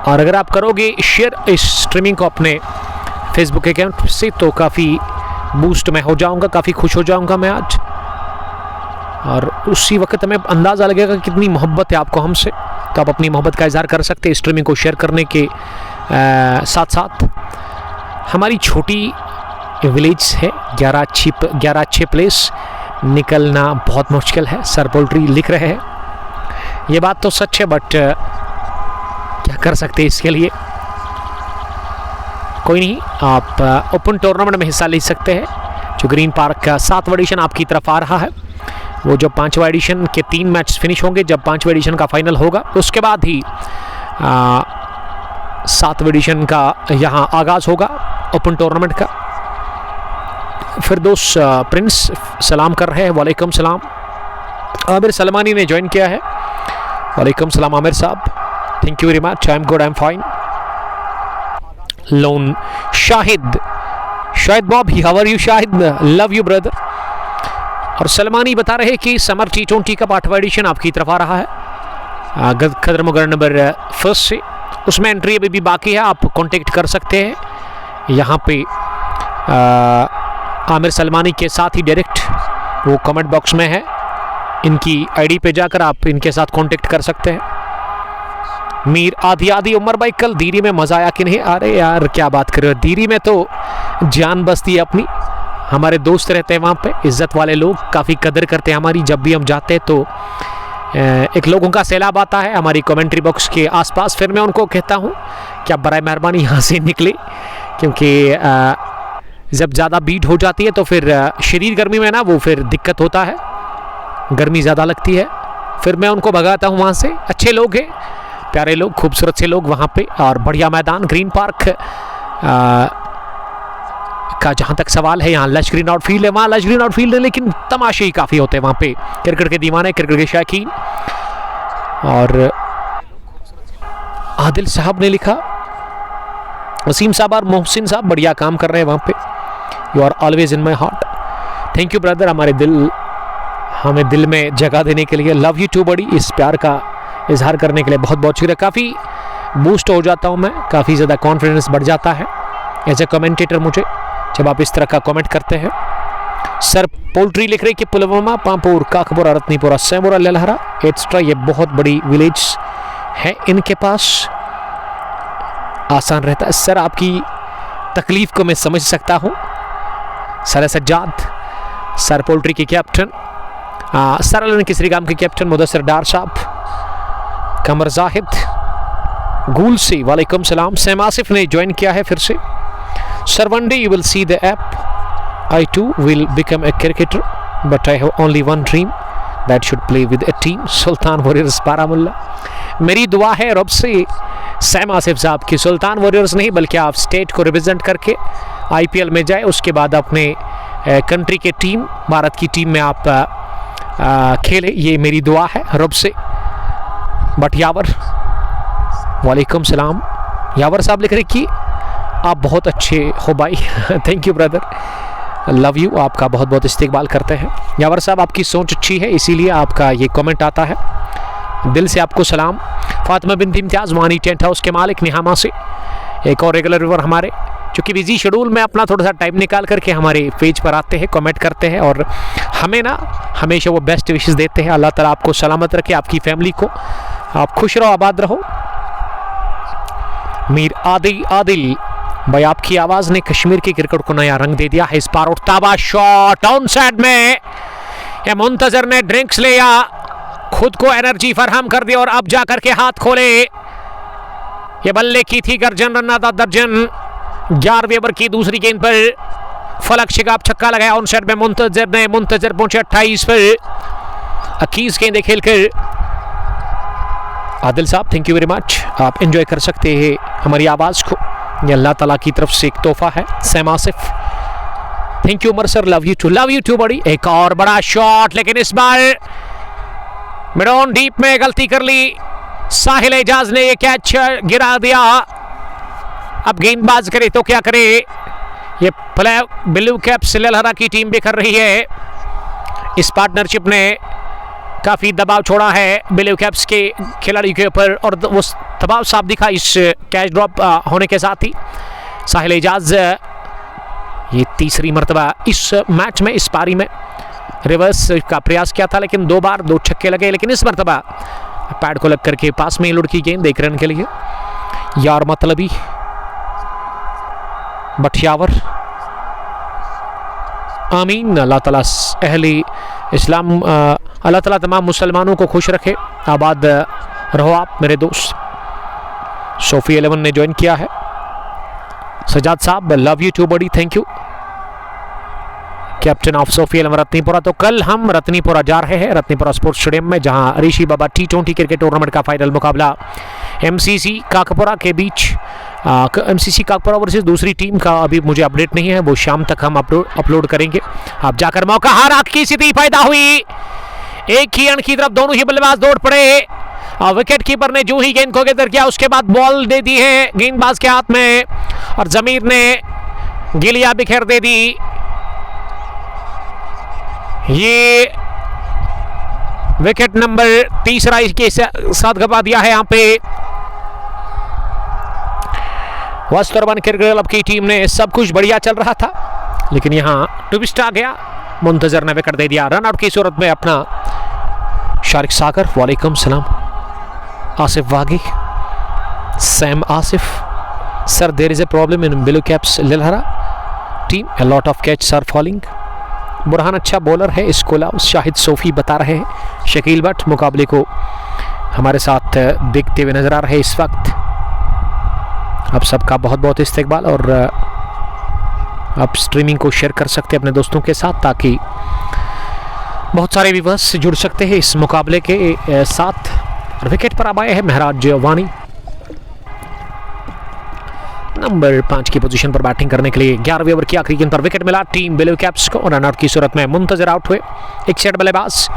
और अगर आप करोगे शेयर इस स्ट्रीमिंग को अपने फेसबुक अकाउंट से तो काफ़ी बूस्ट मैं हो जाऊंगा, काफ़ी खुश हो जाऊंगा मैं आज। और उसी वक्त हमें अंदाज़ा लगेगा कितनी मोहब्बत है आपको हमसे, तो आप अपनी मोहब्बत का इजहार कर सकते हैं स्ट्रीमिंग को शेयर करने के साथ साथ। हमारी छोटी विलेज है 11 अच्छे प्लेस, निकलना बहुत मुश्किल है, सर पोल्ट्री लिख रहे हैं। ये बात तो सच है, बट क्या कर सकते हैं इसके लिए। कोई नहीं, आप ओपन टूर्नामेंट में हिस्सा ले सकते हैं। जो ग्रीन पार्क का 7वां एडिशन आपकी तरफ आ रहा है, वो जब 5वां एडिशन के 3 मैच फिनिश होंगे, जब 5वां एडिशन का फाइनल होगा उसके बाद ही 7वां एडिशन का यहाँ आगाज़ होगा ओपन टूर्नामेंट का। फिरदौस प्रिंस सलाम कर रहे हैं, वालेकुम सलाम। आमिर सलमानी ने ज्वाइन किया है, वालेकुम सलाम आमिर साहब, thank you very much. I am good, I am fine. Lone Shahid Bobby, how are you Shahid, love you brother. और सलमानी बता रहे कि समर T20 का 8वां एडिशन आपकी तरफ आ रहा है खदर मुगर नंबर 1 से। उसमें एंट्री अभी भी बाकी है, आप कांटेक्ट कर सकते हैं यहाँ पे आमिर सलमानी के साथ ही डायरेक्ट, वो कमेंट बॉक्स में है, इनकी आईडी पे जाकर आप इनके साथ कांटेक्ट कर सकते हैं। मीर आधी उमर भाई, कल दीरी में मज़ा आया कि नहीं? अरे यार क्या बात कर रहे हो, दीरी में तो जान बसती है अपनी। हमारे दोस्त रहते हैं वहाँ पे, इज़्ज़त वाले लोग, काफ़ी कदर करते हैं हमारी। जब भी हम जाते हैं तो एक लोगों का सैलाब आता है हमारी कमेंट्री बॉक्स के आसपास। फिर मैं उनको कहता हूँ कि आप बराए मेहरबानी यहाँ से निकले, क्योंकि जब ज़्यादा बीट हो जाती है तो फिर शरीर गर्मी में ना वो फिर दिक्कत होता है, गर्मी ज़्यादा लगती है। फिर मैं उनको भगाता हूँ वहाँ से। अच्छे लोग हैं, प्यारे लोग, खूबसूरत से लोग वहाँ पे, और बढ़िया मैदान ग्रीन पार्क का जहाँ तक सवाल है, यहाँ लश ग्रीन आउटफील्ड है, वहाँ लश ग्रीन आउटफील्ड है, लेकिन तमाशे ही काफ़ी होते हैं वहाँ पे। क्रिकेट के दीवाने, क्रिकेट के शौकीन। और आदिल साहब ने लिखा, वसीम साहब और मोहसिन साहब बढ़िया काम कर रहे हैं वहाँ पे। You are always in my heart, thank you brother, हमें दिल में जगह देने के लिए। लव यू टू बड़ी, इस प्यार का इजहार करने के लिए बहुत बहुत शुक्रिया। काफ़ी बूस्ट हो जाता हूँ मैं, काफ़ी ज़्यादा कॉन्फिडेंस बढ़ जाता है एज ए कमेंटेटर मुझे, जब आप इस तरह का कमेंट करते हैं। सर पोल्ट्री लिख रहे कि पुलवामा, पांपुर, काकपुरा, रत्नीपुरा, सैमुरा, ललहरा एक्स्ट्रा, ये बहुत बड़ी विलेज है इनके पास, आसान रहता है। सर आपकी तकलीफ़ को मैं समझ सकता हूँ। सर सज्जाद, सर पोल्ट्री के कैप्टन, सर अलन किसरी गाम के कैप्टन मुदस्सिर डार साहब, कमर जाहिद गूल से वालेकुम सलाम। सैम आसिफ ने ज्वाइन किया है फिर से। Sir one day you will see the app, I too will become a cricketer but I have only one dream that should play with a team, Sultan warriors Baramulla. मेरी दुआ है रब से सैम आसिफ साहब की सुल्तान वॉरियर्स नहीं बल्कि आप स्टेट को रिप्रेजेंट करके IPL में जाए, उसके बाद अपने कंट्री के टीम, भारत की टीम में आप खेले, ये मेरी दुआ है रब से। बट यावर, वालेकुम सलाम, यावर साहब लिख रहे कि आप बहुत अच्छे हो भाई, thank you brother, love you, आपका बहुत बहुत इस्तेकबाल करते हैं। यावर साहब आपकी सोच अच्छी है, इसीलिए आपका ये कमेंट आता है, दिल से आपको सलाम। फातिमा बिन इम्तियाज़ वानी टेंट हाउस के मालिक निहामा से, एक और रेगुलर व्यूअर हमारे, चूँकि बिजी शेड्यूल में अपना थोड़ा सा टाइम निकाल करके हमारे पेज पर आते हैं, कमेंट करते हैं और हमें ना हमेशा वो बेस्ट विशेस देते हैं। अल्लाह ताला आपको सलामत रखे, आपकी फैमिली को, आप खुश रहो, आबाद रहो। मीर आदिल भाई, आपकी आवाज़ ने कश्मीर की क्रिकेट को नया रंग दे दिया है। इस बार उठता शॉट ऑन साइड में, ये मुंतजर ने ड्रिंक्स लिया, खुद को एनर्जी फराहम कर दी और अब जाकर के हाथ खोले। ये बल्ले की थी गर्जन, रन आता दर्जन। 11वें ओवर की दूसरी गेंद पर फलक शिगाब छक्का लगाया ऑन साइड में मुंतजर ने। मुंतजर पहुंचे 28 पर। 21 गेंदें खेलकर आदिल साहब थैंक यू वेरी मच। आप एंजॉय कर सकते हैं हमारी आवाज़ को, ये अल्लाह ताला की तरफ से एक तोहफा है। Sam Asif thank you Umar sir, love you too buddy. एक और बड़ा शॉट, लेकिन इस बार मिड ऑन डीप में गलती कर ली। साहिल एजाज ने ये कैच गिरा दिया। अब गेंदबाज करे तो क्या करे, ये प्ले ब्लू कैप्स ललहरा की टीम भी कर रही है। इस पार्टनरशिप ने काफ़ी दबाव छोड़ा है ब्लू कैप्स के खिलाड़ी के ऊपर, और वो दबाव साफ दिखा इस कैच ड्रॉप होने के साथ ही। साहिल एजाज ये तीसरी मरतबा इस मैच में, इस पारी में रिवर्स का प्रयास किया था, लेकिन 2 बार 2 छक्के लगे। लेकिन इस मरतबा पैड को लग करके पास में लुढ़की गेंद 1 रन के लिए। यार मतलबी बठियावर आमीन। अल्लाह ताला अहले इस्लाम, अल्लाह ताला तमाम मुसलमानों को खुश रखे, आबाद रहो आप मेरे दोस्त। सोफी 11 ने ज्वाइन किया है। सजाद साहब love you too buddy, thank you. Captain of Sophie 11 Ratnipura. तो कल हम रत्नीपुरा जा रहे हैं, रत्नीपुरा स्पोर्ट्स स्टेडियम में, जहां ऋषि बाबा T20 क्रिकेट टूर्नामेंट का फाइनल मुकाबला MCC काकपुरा के बीच। MCC काकपुरा वर्सेस दूसरी टीम का अभी मुझे अपडेट नहीं है, वो शाम तक हम अपलोड करेंगे। आप जाकर मौका हारा की स्थिति पैदा हुई। एक ही एंड की तरफ दोनों ही बल्लेबाज दौड़ पड़े। विकेट कीपर ने जो ही गेंद को गेंदर किया, उसके बाद बॉल दे दी है गेंदबाज के हाथ में, और जमीर ने गिलिया बिखेर दे दी। ये विकेट नंबर 3 के साथ गवा दिया है यहाँ पे वस्तुरबन क्रिकेट क्लब की टीम ने। सब कुछ बढ़िया चल रहा था, लेकिन यहाँ ट्विस्ट आ गया। मुंतजर ने विकेट दे दिया। रन आउट की सूरत में अपना शारिक सागर, वालेकुम सलाम। Asif Wagay, Sam Asif sir, there is a problem in blue caps Lalhara team, a lot of catches are falling। Burhan अच्छा बॉलर है, इसको लाओ, शाहिद सोफी बता रहे हैं। शकील भट्ट मुकाबले को हमारे साथ देखते हुए नजर आ रहे हैं इस वक्त। आप सबका बहुत बहुत इस्तकबाल, और आप स्ट्रीमिंग को शेयर कर सकते हैं अपने दोस्तों के साथ, ताकि बहुत सारे व्यूअर्स जुड़ सकते हैं इस मुकाबले के साथ। और विकेट पर अब आए हैं महराज वानी, नंबर 5 की पोजीशन पर बैटिंग करने के लिए। 11वें ओवर की आखिरी गेंद पर विकेट मिला टीम ब्लू कैप्स को। रन आउट की सूरत में मुंतजर आउट हुए। एक सेट बल्लेबाज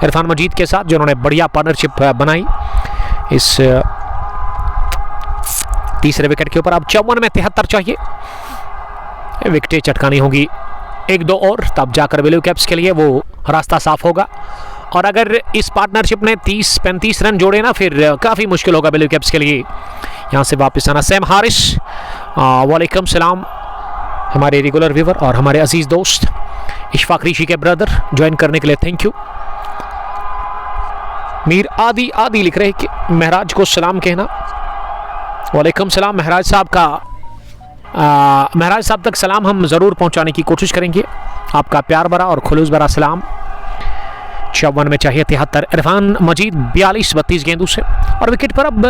इरफान मजीद के साथ, जिन्होंने बढ़िया पार्टनरशिप बनाई इस तीसरे विकेट के ऊपर। अब 54 में 73 चाहिए, विकेटें चटकानी होगी 1-2 और, तब जाकर ब्लू कैप्स के लिए वो रास्ता साफ होगा। और अगर इस पार्टनरशिप ने 30-35 रन जोड़े ना, फिर काफ़ी मुश्किल होगा ब्लू कैप्स के लिए यहाँ से वापस आना। सैम हारिस वालेकुम सलाम, हमारे रेगुलर व्यूवर और हमारे अजीज़ दोस्त इशफाक ऋषि के ब्रदर, ज्वाइन करने के लिए थैंक यू। मीर आदि लिख रहे कि महराज को सलाम कहना। वालेकुम सलाम महराज साहब का, महराज साहब तक सलाम हम ज़रूर पहुँचाने की कोशिश करेंगे। आपका प्यार भरा और खुलूस भरा सलाम। 54 में चाहिए 73। इरफान मजीद 42-32 गेंदों से। और विकेट पर अब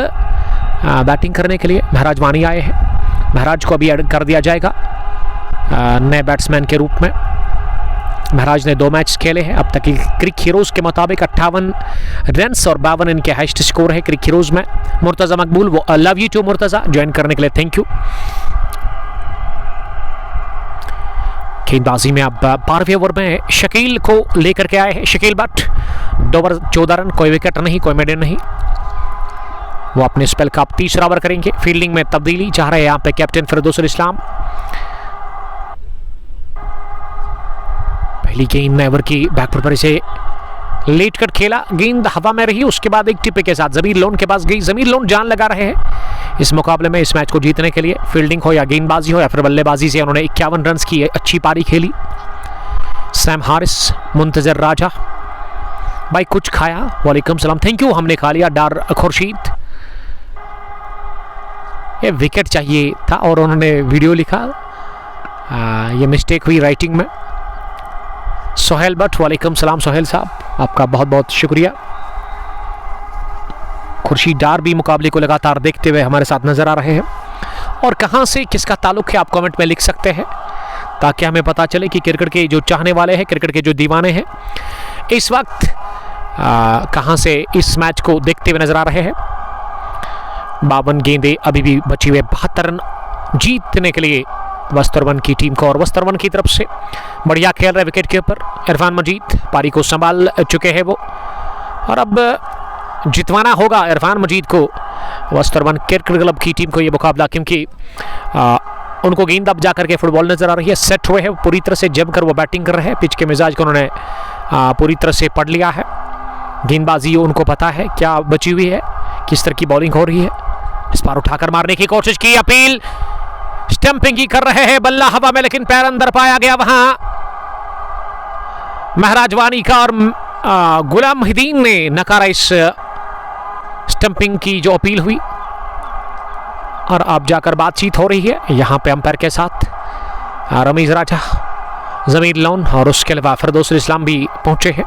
बैटिंग करने के लिए महराज वानी आए हैं। महराज को अभी ऐड कर दिया जाएगा नए बैट्समैन के रूप में। महराज ने 2 मैच खेले हैं अब तक की। क्रिक हीरोज़ के मुताबिक 58 रन्स और 52 इनके हाईएस्ट स्कोर है क्रिक हीरोज़ में। मुर्तज़ा मकबूल, वो love you too Murtaza, join करने के लिए थैंक यू। गेंदबाजी में अब 12वें ओवर में शकील को लेकर के आए हैं शकील भट्ट। 2 ओवर 14 रन, कोई विकेट नहीं, कोई मेडन नहीं। वो अपने स्पेल का 3रा ओवर करेंगे। फील्डिंग में तब्दीली चाह रहे हैं यहाँ पे कैप्टन फिरदौसुल इस्लाम। पहली गेंद ओवर की बैक पर से लेट कट खेला, गेंद हवा में रही, उसके बाद एक टिप्पे के साथ जमीर लोन के पास गई। जमीर लोन जान लगा रहे हैं इस मुकाबले में, इस मैच को जीतने के लिए। फील्डिंग हो या गेंदबाजी हो या फिर बल्लेबाजी से उन्होंने 51 रन की अच्छी पारी खेली। सैम हारिस, मुंतजर राजा भाई कुछ खाया, वालेकुम सलाम, थैंक यू, हमने खा लिया। डार खुर्शीद, ये विकेट चाहिए था और उन्होंने वीडियो लिखा, ये मिस्टेक हुई राइटिंग में। सोहेल भट्ट, वालेकुम सलाम सोहेल साहब, आपका बहुत बहुत शुक्रिया। खुर्शीद डार भी मुकाबले को लगातार देखते हुए हमारे साथ नजर आ रहे हैं। और कहां से किसका ताल्लुक है आप कमेंट में लिख सकते हैं, ताकि हमें पता चले कि क्रिकेट के जो चाहने वाले हैं, क्रिकेट के जो दीवाने हैं, इस वक्त कहां से इस मैच को देखते हुए नजर आ रहे हैं। 52 गेंदें अभी भी बची हुए, 72 रन जीतने के लिए वस्तरवन की टीम को। और वस्तरवन की तरफ से बढ़िया खेल रहे विकेट के ऊपर इरफान मजीद, पारी को संभाल चुके हैं वो, और अब जितवाना होगा इरफान मजीद को, वस्तरवन क्रिकेट क्लब की टीम को ये मुकाबला, क्योंकि उनको गेंद अब जाकर के फुटबॉल नजर आ रही है। सेट हुए हैं पूरी तरह से, जमकर वो बैटिंग कर रहे हैं। पिच के मिजाज को उन्होंने पूरी तरह से पढ़ लिया है। गेंदबाजी उनको पता है क्या बची हुई है, किस तरह की बॉलिंग हो रही है। इस बार उठाकर मारने की कोशिश की, अपील स्टंपिंग ही कर रहे हैं, बल्ला हवा में, लेकिन पैर अंदर पाया गया वहां महराज वानी का, और गुलाम मुहिदीन ने नकारा इस स्टंपिंग की जो अपील हुई। और अब जाकर बातचीत हो रही है यहां पे अंपायर के साथ। रमीज राजा, जमीर लोन और उसके अलावा फिरदौस इस्लाम भी पहुंचे हैं।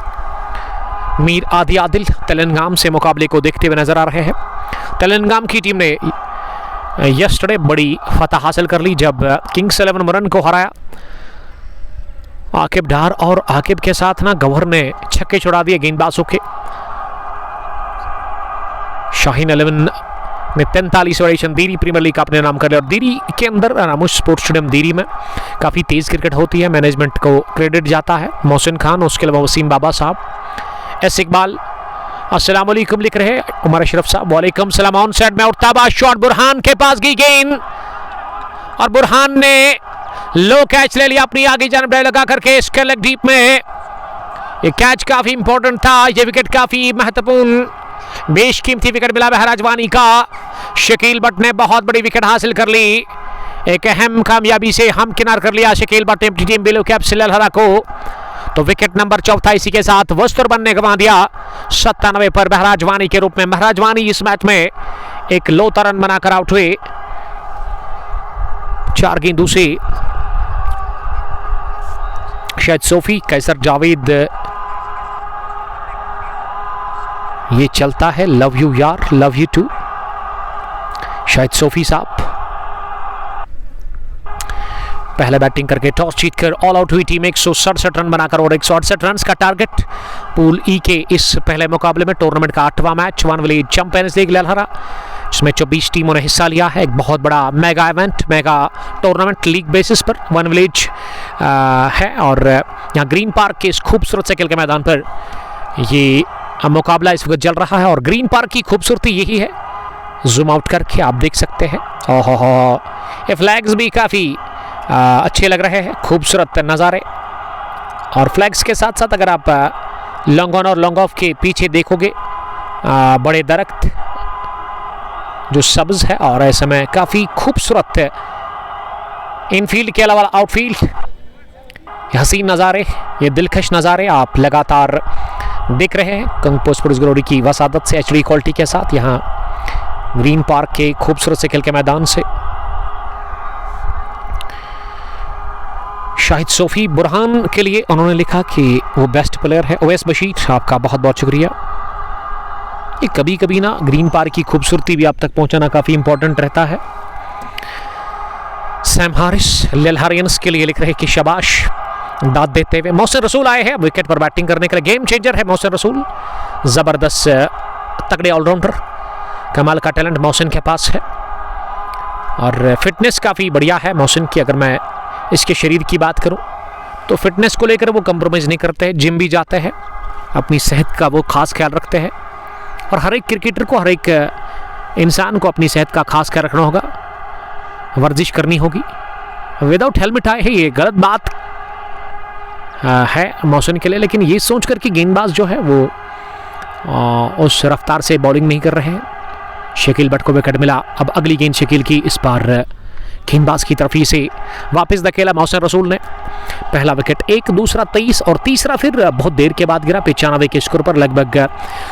मीर आदि आदिल तेलंगाम से मुकाबले को देखते हुए नजर आ रहे हैं। तेलंगाम की टीम ने यस्टरडे बड़ी फतह हासिल कर ली जब किंग्स 11 मुरन को हराया। आकिब डार और आकिब के साथ ना गवर्नर ने छक्के छुड़ा दिए गेंदबाजों के। शाहीन 11 ने 43 ऑडिशन दीरी प्रीमियर लीग का अपने नाम कर लिया। और दीरी के अंदर रामोश स्पोर्ट्स स्टेडियम दीरी में काफ़ी तेज़ क्रिकेट होती है, मैनेजमेंट को क्रेडिट जाता है। मोहसिन खान, उसके अलावा वसीम बाबा साहब, एस इकबाल अस्सलाम वालेकुम लिख रहे हैं। उमर अशरफ साहब वालेकुम सलाम। ऑन साइड में उठता हुआ शॉट, बुरहान के पास गई गेंद और बुरहान ने लो कैच ले लिया अपनी आगे जानब लगा करके इसके लेग डीप में। ये कैच काफी इंपॉर्टेंट था, ये विकेट काफी महत्वपूर्ण, बेशकीमती विकेट मिला महराज वानी का। शकील भट्ट ने बहुत बड़ी विकेट हासिल कर ली, एक अहम कामयाबी से हम किनार कर लिया शकील भट्ट ने टीम बिलो कैप से ललहरा को। तो विकेट नंबर 4 इसी के साथ वस्तरवन ने गंवा दिया 97 पर महराज वानी के रूप में। महराज वानी इस मैच में एक लौता रन बनाकर आउट हुए 4 गेंदों से। शायद सोफी, कैसर जावेद, ये चलता है लव यू यार, लव यू टू, शायद सोफी साहब। पहले बैटिंग करके टॉस जीतकर ऑल आउट हुई टीम 167 रन बनाकर, और 168 रन का टारगेट पूल ई के इस पहले मुकाबले में। टूर्नामेंट का 8वां match, one village champions league Lalhara, इसमें 24 टीमों ने हिस्सा लिया है। एक बहुत बड़ा mega event, mega tournament league basis पर वन विलेज है। और यहाँ ग्रीन पार्क के इस खूबसूरत से खेल के मैदान पर ये मुकाबला इस वक्त चल रहा है। और ग्रीन पार्क की खूबसूरती यही है, जूम आउट करके आप देख सकते हैं। ओहो, ये फ्लैग्स भी काफ़ी अच्छे लग रहे हैं, खूबसूरत नज़ारे। और फ्लैग्स के साथ साथ अगर आप लॉन्ग ऑन और लॉन्ग ऑफ के पीछे देखोगे बड़े दरख्त जो सब्ज है, और ऐसे में काफ़ी खूबसूरत इनफील्ड के अलावा आउटफील्ड, हसीन नज़ारे, ये दिलकश नज़ारे आप लगातार देख रहे हैं। कंगपो स्पोर्ट्स ग्लोरी की वसादत से HD क्वालिटी के साथ यहाँ ग्रीन पार्क के खूबसूरत से खेल के मैदान से। शाहिद सोफी बुरहान के लिए उन्होंने लिखा कि वो बेस्ट प्लेयर है। ओवैस बशीर, आपका बहुत बहुत शुक्रिया। ये कभी कभी ना ग्रीन पार्क की खूबसूरती भी आप तक पहुंचाना काफ़ी इंपॉर्टेंट रहता है। सैम हारिस ललहरियंस के लिए लिख रहे कि शाबाश, दाद देते हुए। मोहसिन रसूल आए हैं विकेट पर बैटिंग करने के लिए, गेम चेंजर है मोहसिन रसूल, ज़बरदस्त तगड़े ऑलराउंडर, कमाल का टैलेंट मोहसिन के पास है। और फिटनेस काफ़ी बढ़िया है मोहसिन की। अगर मैं इसके शरीर की बात करूं तो फिटनेस को लेकर वो कंप्रोमाइज़ नहीं करते हैं, जिम भी जाते हैं, अपनी सेहत का वो खास ख्याल रखते हैं। और हर एक क्रिकेटर को, हर एक इंसान को अपनी सेहत का खास ख्याल रखना होगा, वर्जिश करनी होगी। विदाउट हेलमेट आए हैं, ये गलत बात है मोहसिन के लिए, लेकिन ये सोच कर कि गेंदबाज जो है वो उस रफ्तार से बॉलिंग नहीं कर रहे हैं। शकील भट्ट को विकेट मिला। अब अगली गेंद शकील की, इस बार गेंदबाज की तरफ ही से वापस धकेला मोहसिन रसूल ने। पहला विकेट, एक, दूसरा 23 और तीसरा फिर बहुत देर के बाद गिरा 95 के स्कोर पर। लगभग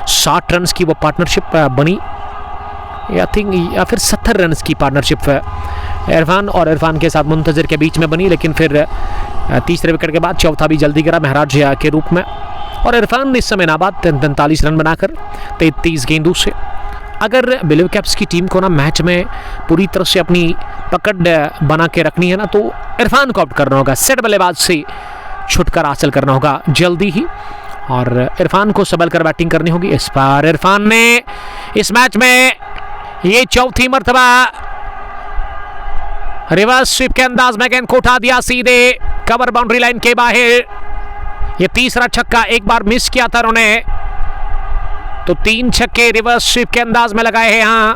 60 रन की वो पार्टनरशिप बनी, या फिर 70 रन की पार्टनरशिप इरफान और इरफान के साथ मुंतजर के बीच में बनी। लेकिन फिर तीसरे विकेट के बाद चौथा भी जल्दी गिरा महराज के रूप में। और इरफान ने इस समय नाबाद 43 रन बनाकर 33 गेंदों से अगर ब्लू कैप्स की टीम को ना मैच में पूरी तरह से अपनी पकड़ बना के रखनी है ना, तो इरफान को आउट करना होगा, सेट बल्लेबाज से छुटकारा हासिल करना होगा जल्दी ही, और इरफान को संभल कर बैटिंग करनी होगी। इस बार इरफान ने इस मैच में ये चौथी मर्तबा रिवर्स स्वीप के अंदाज में गेंद को उठा दिया सीधे कवर बाउंड्री लाइन के बाहर। ये तीसरा छक्का, एक बार मिस किया था उन्होंने, तो 3 छक्के रिवर्स स्वीप के अंदाज में लगाए हैं यहां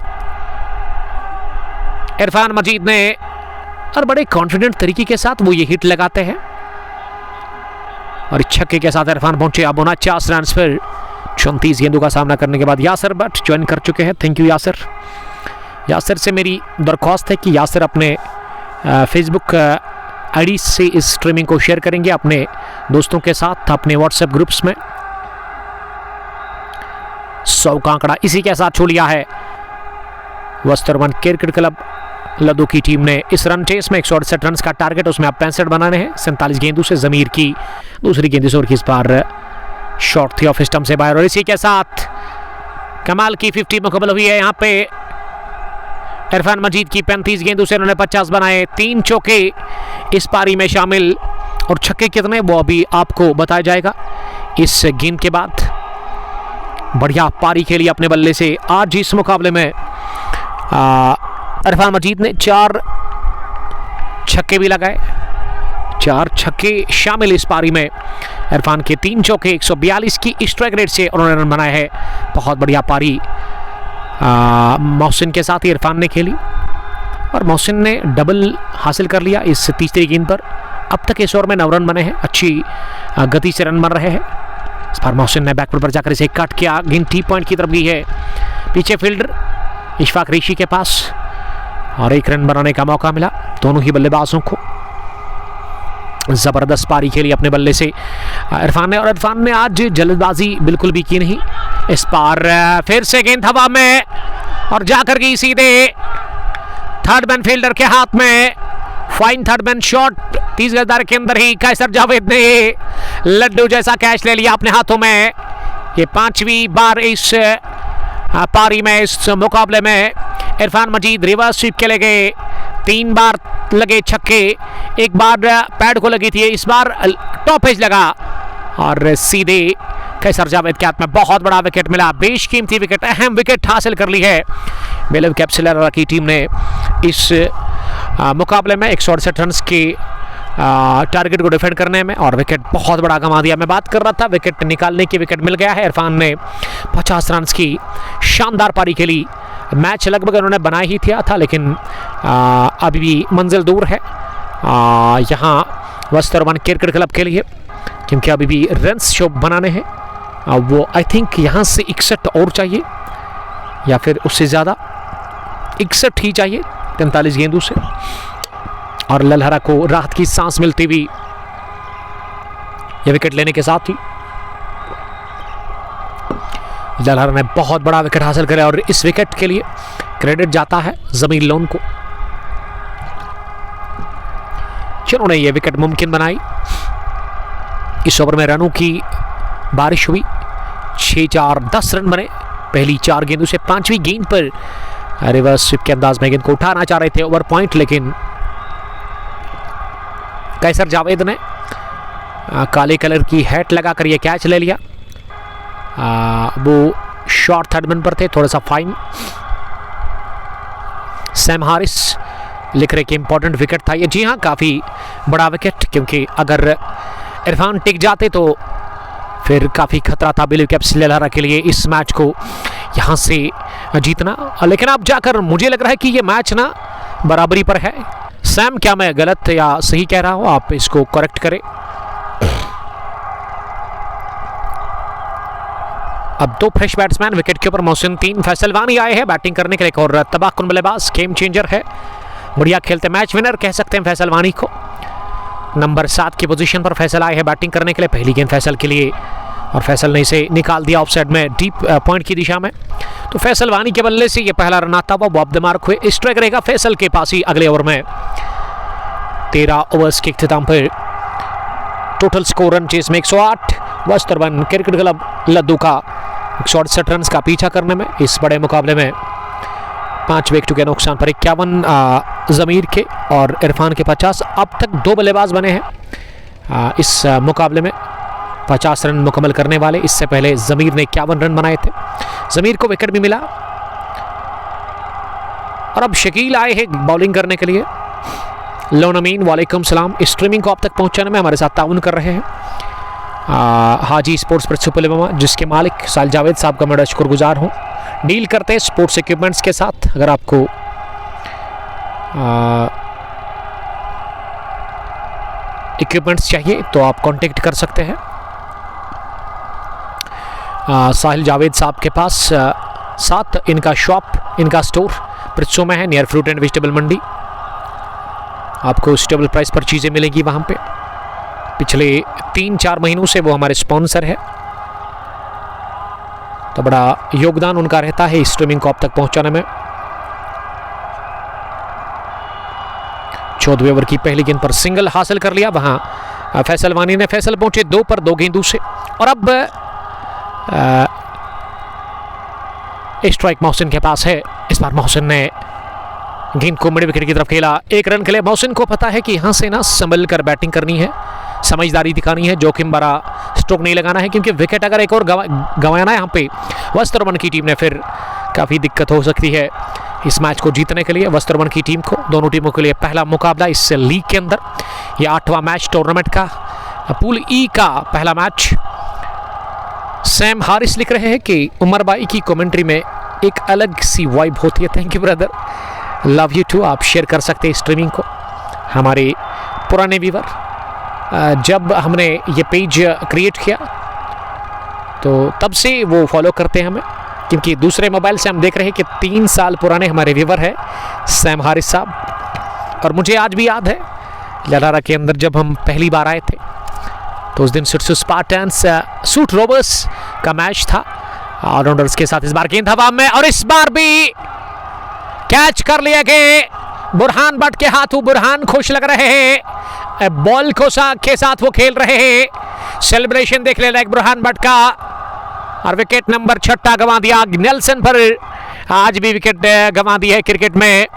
इरफान मजीद ने, और बड़े कॉन्फिडेंट तरीके के साथ वो ये हिट लगाते हैं। और इस छक्के के साथ इरफान पहुंचे अब 49 रन पर 34 गेंदों का सामना करने के बाद। यासिर भट्ट ज्वाइन कर चुके हैं, थैंक यू यासिर। यासिर से मेरी दरख्वास्त है कि यासिर अपने फेसबुक आईडी से इस स्ट्रीमिंग को शेयर करेंगे अपने दोस्तों के साथ, अपने व्हाट्सएप ग्रुप्स में। 100 का आंकड़ा इसी के साथ छू लिया है वस्तुरवन क्रिकेट क्लब लद्दू की टीम ने। इस रन चेस में 168 रन का टारगेट, उसमें अब 65 बनाने हैं। 47 गेंदों से जमीर की दूसरी गेंद इस ओवर की इस बार शॉट थी ऑफ स्टंप से बाहर, और इसी के साथ कमाल की 50 मुकम्मल हुई है। यहाँ पे इरफान मजीद की 35 गेंदों से उन्होंने 50 बनाए, 3 चौके इस पारी में शामिल, और छक्के कितने वो अभी आपको बताया जाएगा इस गेंद के बाद। बढ़िया पारी खेली अपने बल्ले से आज इस मुकाबले में। इरफान मजीद ने 4 छक्के भी लगाए, 4 छक्के शामिल इस पारी में। इरफान के 3 चौके, 142 की स्ट्राइक रेट से उन्होंने रन बनाए हैं। बहुत बढ़िया पारी मोहसिन के साथ ही इरफान ने खेली, और मोहसिन ने डबल हासिल कर लिया इस तीसरी गेंद पर। अब तक इस ओवर में 9 रन बने हैं, अच्छी गति से रन बन रहे हैं। इस बार मोहसिन ने बैकफुट पर जाकर इसे कट किया, गेंद टी पॉइंट की तरफ गई है, पीछे फील्डर इशफाक रेशी के पास, और 1 रन बनाने का मौका मिला दोनों ही बल्लेबाजों को। जबरदस्त पारी खेली अपने बल्ले से इरफान ने, और इरफान ने आज जल्दबाजी बिल्कुल भी की नहीं। इस बार फिर से गेंद हवा में और जाकर गई सीधे थर्ड मैन फील्डर के हाथ में। फाइन थर्ड मैन शॉट 30 गजदार के अंदर ही कैसर जावेद ने लड्डू जैसा कैच ले लिया अपने हाथों में। ये 5वीं बार इस पारी में, इस मुकाबले में इरफान मजीद रिवर्स स्वीप के ले गए। 3 बार लगे छक्के, 1 बार पैड को लगी थी, इस बार टॉप एज लगा और सीधे कैसर जावेद के हाथ में बहुत बड़ा विकेट मिला। बेशकीमती विकेट, अहम विकेट हासिल कर ली है ब्लू कैप्स की टीम ने इस मुकाबले में 168 रन के टारगेट को डिफेंड करने में, और विकेट बहुत बड़ा गंवा दिया। मैं बात कर रहा था विकेट निकालने की, विकेट मिल गया है। इरफान ने 50 रन की शानदार पारी खेली। मैच लगभग उन्होंने बना ही था, लेकिन अभी भी मंजिल दूर है यहाँ वस्तुरवन क्रिकेट क्लब के लिए, क्योंकि अभी भी रन्स शो बनाने हैं। वो आई थिंक यहाँ से 61 और चाहिए, या फिर उससे ज़्यादा, 61 ही चाहिए 43 गेंदों से। और ललहरा को राहत की सांस मिलती हुई यह विकेट लेने के साथ ही ललहरा ने बहुत बड़ा विकेट हासिल किया, और इस विकेट के लिए क्रेडिट जाता है जमीर लोन को, जिन्होंने यह विकेट मुमकिन बनाई। इस ओवर में रनों की बारिश हुई, 6-4 10 रन बने पहली 4 गेंदों से। 5वीं गेंद पर रिवर्स स्वीप के अंदाज में गेंद को उठाना चाह रहे थे ओवर पॉइंट, लेकिन कैसर जावेद ने काले कलर की हैट लगाकर यह कैच ले लिया। वो शॉर्ट थर्ड मैन पर थे, थोड़ा सा फाइन। सैम हारिस लिख रहे कि इंपॉर्टेंट विकेट था ये। जी हाँ, काफ़ी बड़ा विकेट, क्योंकि अगर इरफान टिक जाते तो फिर काफ़ी खतरा था ब्लू कैप्स ललहरा के लिए इस मैच को यहाँ से जीतना। लेकिन अब जाकर मुझे लग रहा है कि ये मैच ना बराबरी पर है। सैम, क्या मैं गलत या सही कह रहा हूँ? आप इसको करेक्ट करें। अब 2 फ्रेश बैट्समैन विकेट के ऊपर। मोहसिन 3, फैसल वानी आए हैं बैटिंग करने के लिए, और तबाहकुन बल्लेबाज, गेम चेंजर है, बढ़िया खेलते, मैच विनर कह सकते हैं फैसल वानी को। नंबर 7 की पोजीशन पर फैसल आए हैं बैटिंग करने के लिए। पहली गेंद फैसल के लिए, और फैसल ने इसे निकाल दिया ऑफसाइड में, डीप पॉइंट की दिशा में। तो फैसल वानी के बल्ले से ये पहला रन आता हुआ वो ऑफ द मार्क हुए। स्ट्राइक रहेगा फैसल के पास ही अगले ओवर में। 13 ओवर्स के इख्तिताम पर टोटल स्कोर रन चेस में 108 वस्तुरवन क्रिकेट क्लब लद्दू का 168 रन का पीछा करने में इस बड़े मुकाबले में 5 विकेट के नुकसान पर 51 ज़मीर के और इरफान के 50। अब तक 2 बल्लेबाज बने हैं इस मुकाबले में 50 रन मुकम्मल करने वाले। इससे पहले ज़मीर ने 51 रन बनाए थे। ज़मीर को विकेट भी मिला और अब शकील आए हैं बॉलिंग करने के लिए। लोन अमीन वालेकुम सलाम। स्ट्रीमिंग को आप तक पहुंचाने में हमारे साथ ताउन कर रहे हैं हाजी स्पोर्ट्स पर सुपरलिमा, जिसके मालिक साहिल जावेद साहब का मैं बड़ा शुक्रगुजार हूँ। डील करते हैं स्पोर्ट्स इक्विपमेंट्स के साथ। अगर आपको इक्विपमेंट्स चाहिए तो आप कांटेक्ट कर सकते हैं साहिल जावेद साहब के पास। साथ इनका शॉप, इनका स्टोर पृथ्वी में है, नियर फ्रूट एंड वेजिटेबल मंडी। आपको स्टेबल प्राइस पर चीज़ें मिलेंगी वहाँ पे। पिछले 3-4 महीनों से वो हमारे स्पॉन्सर है, तो बड़ा योगदान उनका रहता है स्ट्रीमिंग को आप तक पहुंचाने में। 14वें ओवर की पहली गेंद पर सिंगल हासिल कर लिया वहां फैसल वानी ने। फैसल पहुंचे 2 पर 2 गेंदों से और अब स्ट्राइक मोहसिन के पास है। इस बार मोहसिन ने गेंद को मिड विकेट की तरफ खेला। 1 रन के लिए मोहसिन को पता है कि यहाँ से ना संभल कर बैटिंग करनी है, समझदारी दिखानी है, जोखिम भरा स्ट्रोक नहीं लगाना है, क्योंकि विकेट अगर एक और गंवाना है यहाँ पे वस्त्रवन की टीम ने, फिर काफ़ी दिक्कत हो सकती है इस मैच को जीतने के लिए वस्त्रवन की टीम को। दोनों टीमों के लिए पहला मुकाबला इस लीग के अंदर, यह 8वां मैच टूर्नामेंट का, पूल ई का पहला मैच। सैम हारिस लिख रहे हैं कि उमर भाई की कमेंट्री में एक अलग सी वाइब होती है। Thank you brother, love you too. आप शेयर कर सकते हैं स्ट्रीमिंग को। हमारे पुराने व्यूवर, जब हमने ये पेज क्रिएट किया तो तब से वो फॉलो करते हैं हमें, क्योंकि दूसरे मोबाइल से हम देख रहे हैं कि 3 साल पुराने हमारे व्यूवर हैं सैम हारिस साहब। और मुझे आज भी याद है ललारा के अंदर जब हम पहली बार आए थे, तो उस दिन सिर्सू स्पार्टन्स सूट रोबर्स का मैच था ऑलराउंडर्स के साथ। इस बार गेंद हवा में और इस बार भी कैच कर लिया गया बुरहान भट्ट के हाथों। बुरहान खुश लग रहे हैं, बॉल को के साथ वो खेल रहे हैं। सेलिब्रेशन देख लेना एक बुरहान भट्ट का। और विकेट नंबर 6 गंवा दिया नेल्सन पर। आज भी विकेट गंवा दी है क्रिकेट में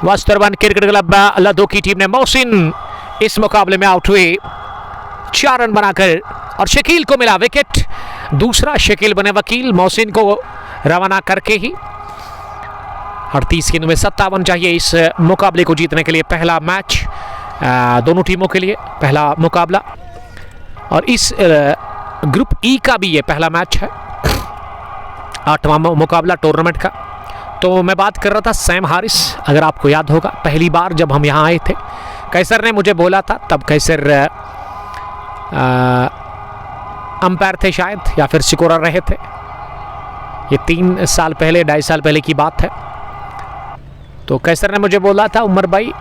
वस्त्रवन क्रिकेट क्लब लद्दू की टीम ने। मोहसिन इस मुकाबले में आउट हुए 4 रन बनाकर और शकील को मिला विकेट। दूसरा शकील बने वकील, मोहसिन को रवाना करके ही। 38 गेंदों में 57 चाहिए इस मुकाबले को जीतने के लिए। पहला मैच दोनों टीमों के लिए, पहला मुकाबला, और इस ग्रुप ई का भी ये पहला मैच है, 8वां मुकाबला टूर्नामेंट का। तो मैं बात कर रहा था सैम हारिस, अगर आपको याद होगा पहली बार जब हम यहाँ आए थे कैसर ने मुझे बोला था, तब कैसर अंपायर थे शायद, या फिर स्कोरर रहे थे। ये 3 साल पहले, 2.5 साल पहले की बात है। तो कैसर ने मुझे बोला था उमर भाई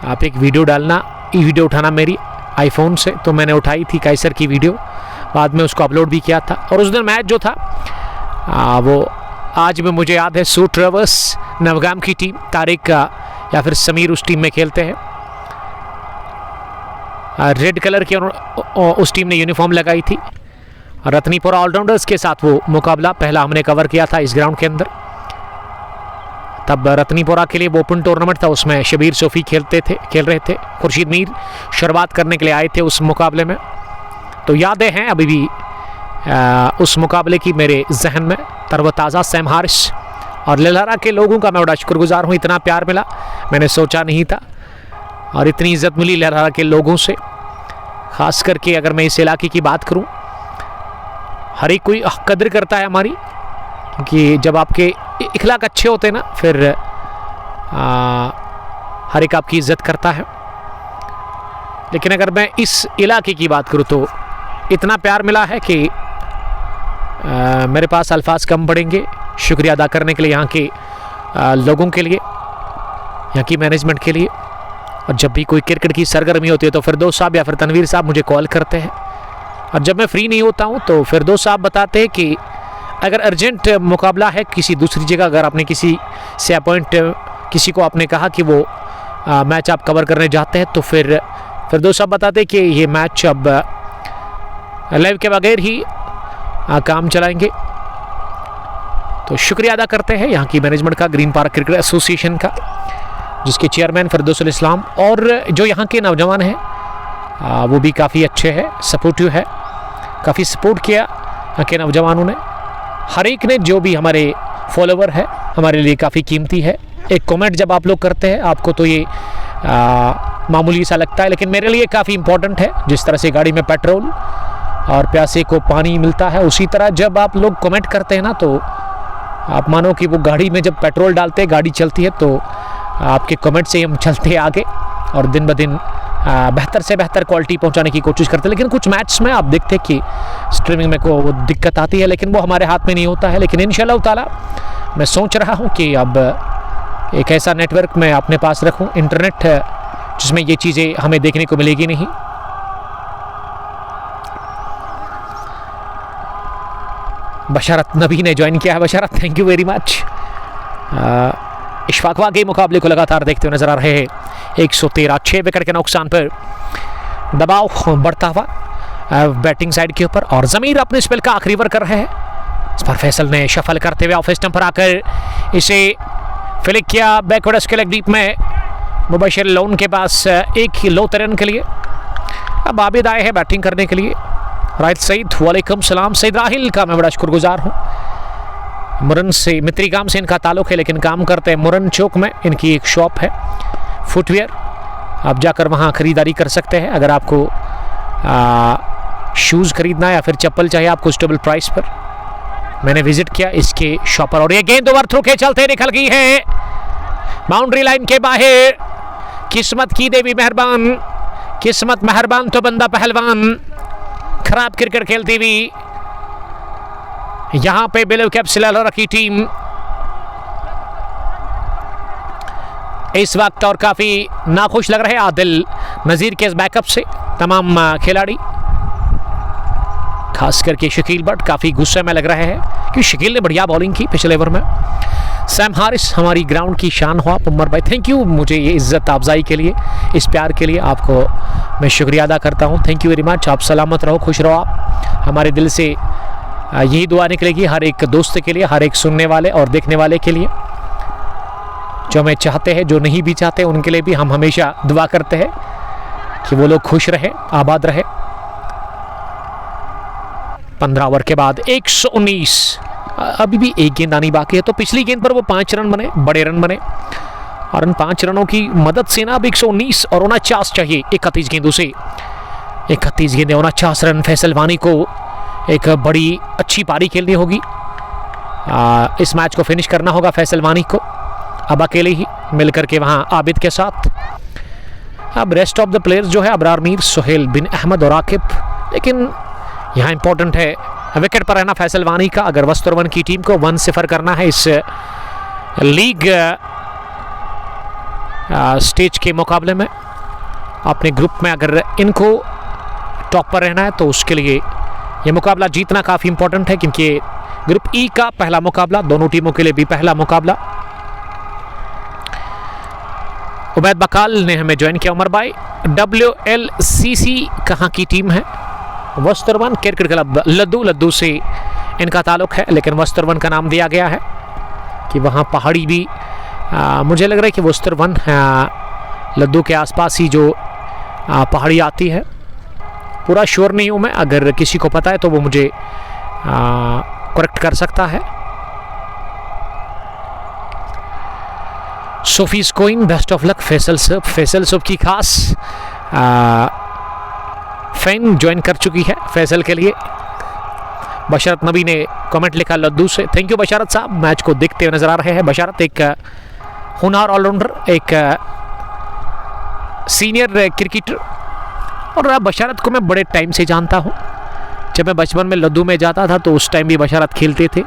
आप एक वीडियो डालना, वीडियो उठाना मेरी आईफोन से। तो मैंने उठाई थी कैसर की वीडियो, बाद में उसको अपलोड भी किया था। और उस दिन मैच जो था वो आज भी मुझे याद है। सूट रवर्स नवगाम की टीम, तारिक का या फिर समीर उस टीम में खेलते हैं। रेड कलर की उस टीम ने यूनिफॉर्म लगाई थी। रत्नीपुरा ऑलराउंडर्स के साथ वो मुकाबला पहला हमने कवर किया था इस ग्राउंड के अंदर। तब रत्नीपुरा के लिए वो ओपन टूर्नामेंट था, उसमें शबीर सोफी खेल रहे थे। खुर्शीद मीर शुरुआत करने के लिए आए थे उस मुकाबले में। तो यादें हैं अभी भी उस मुकाबले की मेरे जहन में तरोताज़ा। सैम हारिस और ललहरा के लोगों का मैं बड़ा शुक्रगुजार हूँ, इतना प्यार मिला मैंने सोचा नहीं था, और इतनी इज्जत मिली ललहरा के लोगों से। ख़ास करके अगर मैं इस इलाके की बात करूँ, हर एक कोई कदर करता है हमारी, क्योंकि जब आपके इखलाक अच्छे होते हैं ना, फिर हर एक आपकी इज्जत करता है। लेकिन अगर मैं इस इलाके की बात करूँ तो इतना प्यार मिला है कि मेरे पास अल्फाज कम पड़ेंगे शुक्रिया अदा करने के लिए यहाँ के लोगों के लिए, यहाँ की मैनेजमेंट के लिए। और जब भी कोई क्रिकेट की सरगर्मी होती है तो फिरदौस साहब या फिर तनवीर साहब मुझे कॉल करते हैं, और जब मैं फ्री नहीं होता हूँ तो फिरदौस साहब बताते हैं कि अगर अर्जेंट मुकाबला है किसी दूसरी जगह, अगर आपने किसी से अपॉइंट, किसी को आपने कहा कि वो मैच आप कवर करने जाते हैं, तो फिरदौस साहब बताते हैं कि ये मैच अब लाइव के बगैर ही काम चलाएंगे। तो शुक्रिया अदा करते हैं यहाँ की मैनेजमेंट का, ग्रीन पार्क क्रिकेट एसोसिएशन का, जिसके चेयरमैन फिरदौसुल इस्लाम, और जो यहाँ के नौजवान हैं वो भी काफ़ी अच्छे हैं, सपोर्टिव है, काफ़ी सपोर्ट किया यहाँ के नौजवानों ने। हर एक ने, जो भी हमारे फॉलोवर है, हमारे लिए काफ़ी कीमती है। एक कमेंट जब आप लोग करते हैं, आपको तो ये मामूली सा लगता है, लेकिन मेरे लिए काफ़ी इम्पोर्टेंट है। जिस तरह से गाड़ी में पेट्रोल और प्यासे को पानी मिलता है, उसी तरह जब आप लोग कमेंट करते हैं ना, तो आप मानो कि वो गाड़ी में जब पेट्रोल डालते हैं, गाड़ी चलती है, तो आपके कमेंट से हम चलते हैं आगे और दिन ब दिन बेहतर से बेहतर क्वालिटी पहुंचाने की कोशिश करते हैं। लेकिन कुछ मैच में आप देखते हैं कि स्ट्रीमिंग में को वो दिक्कत आती है, लेकिन वो हमारे हाथ में नहीं होता है। लेकिन इंशाअल्लाह ताला मैं सोच रहा हूँ कि अब एक ऐसा नेटवर्क मैं अपने पास रखूँ, इंटरनेट, जिसमें ये चीज़ें हमें देखने को मिलेगी नहीं। बशारत नबी ने ज्वाइन किया है। Basharat, thank you very much. Ishfaq वाकई मुकाबले को लगातार देखते हुए नजर आ रहे हैं। 113, 6 विकेट के नुकसान पर दबाव बढ़ता हुआ बैटिंग साइड के ऊपर, और ज़मीर अपने स्पेल का आखिरी ओवर कर रहे हैं। इस पर फैसल ने शफल करते हुए ऑफ स्टंप पर आकर इसे फ्लिक किया बैकवर्ड स्केल डीप में। मुबशिर लोन के पास एक ही लो रन के लिए। अब आबिद आए हैं बैटिंग करने के लिए। राहिल सईद, वालेकुम सलाम। सईद राहिल का मैं बड़ा शुक्रगुजार हूँ। मुरन से, मित्री गांव से इनका ताल्लुक है, लेकिन काम करते हैं मुरन चौक में। इनकी एक शॉप है फुटवेयर, आप जाकर वहाँ ख़रीदारी कर सकते हैं। अगर आपको शूज़ खरीदना या फिर चप्पल चाहिए आपको स्टेबल प्राइस पर, मैंने विजिट किया इसके शॉप पर। और ये गेंद ओवर थ्रू के चलते निकल गई है बाउंड्री लाइन के बाहर। किस्मत की देवी मेहरबान, किस्मत मेहरबान तो बंदा पहलवान। खराब क्रिकेट खेलती हुई यहां पे ब्लू कैप सिलालोरा की टीम इस वक्त, और काफी नाखुश लग रहे हैं आदिल नजीर के इस बैकअप से। तमाम खिलाड़ी, खास करके शकील बट काफी गुस्से में लग रहे हैं, क्योंकि शकील ने बढ़िया बॉलिंग की पिछले ओवर में। सैम हारिस, हमारी ग्राउंड की शान हो आप उमर भाई, थैंक यू मुझे ये इज्जत अफजाई के लिए, इस प्यार के लिए आपको मैं शुक्रिया अदा करता हूँ। Thank you very much. आप सलामत रहो, खुश रहो। आप हमारे दिल से यही दुआ निकलेगी हर एक दोस्त के लिए, हर एक सुनने वाले और देखने वाले के लिए। जो हमें चाहते हैं, जो नहीं भी चाहते, उनके लिए भी हम हमेशा दुआ करते हैं कि वो लोग खुश रहे, आबाद रहे। 15 ओवर के बाद 119, अभी भी एक गेंद आनी बाकी है। तो पिछली गेंद पर वो 5 रन बने, बड़े रन बने, और इन 5 रनों की मदद से ना अब 119 और 49 चाहिए 31 गेंदों से। 31 गेंदें, 49 रन। फैसल वानी को एक बड़ी अच्छी पारी खेलनी होगी। इस मैच को फिनिश करना होगा फैसल वानी को, अब अकेले ही मिलकर के वहाँ आबिद के साथ। अब रेस्ट ऑफ द प्लेयर्स जो है, अबरार मीर, सुहेल बिन अहमद और आकिब। लेकिन यहाँ इंपॉर्टेंट है विकेट पर रहना फैसल वानी का। अगर वस्तुरवन की टीम को 1-0 करना है इस लीग स्टेज के मुकाबले में, अपने ग्रुप में अगर इनको टॉप पर रहना है, तो उसके लिए ये मुकाबला जीतना काफ़ी इंपॉर्टेंट है, क्योंकि ग्रुप ई का पहला मुकाबला, दोनों टीमों के लिए भी पहला मुकाबला। उबैद बकाल ने हमें ज्वाइन किया। उमर भाई, WLCC कहाँ की टीम है? वस्तुरवन क्रिकेट क्लब लद्दू से इनका ताल्लुक है, लेकिन वस्तुरवन का नाम दिया गया है कि वहाँ पहाड़ी भी मुझे लग रहा है कि वस्तुरवन लद्दू के आसपास ही जो पहाड़ी आती है। पूरा श्योर नहीं हूँ मैं, अगर किसी को पता है तो वो मुझे करेक्ट कर सकता है। सोफीज कोइन, बेस्ट ऑफ लक। फैसल सब की खास फैन ज्वाइन कर चुकी है फैसल के लिए। बशारत नबी ने कमेंट लिखा लद्दू से, थैंक यू बशारत साहब। मैच को देखते हुए नजर आ रहे हैं। बशारत एक होनहार ऑलराउंडर, एक सीनियर क्रिकेटर, और बशारत को मैं बड़े टाइम से जानता हूँ। जब मैं बचपन में लद्दू में जाता था तो उस टाइम भी बशारत खेलते थे,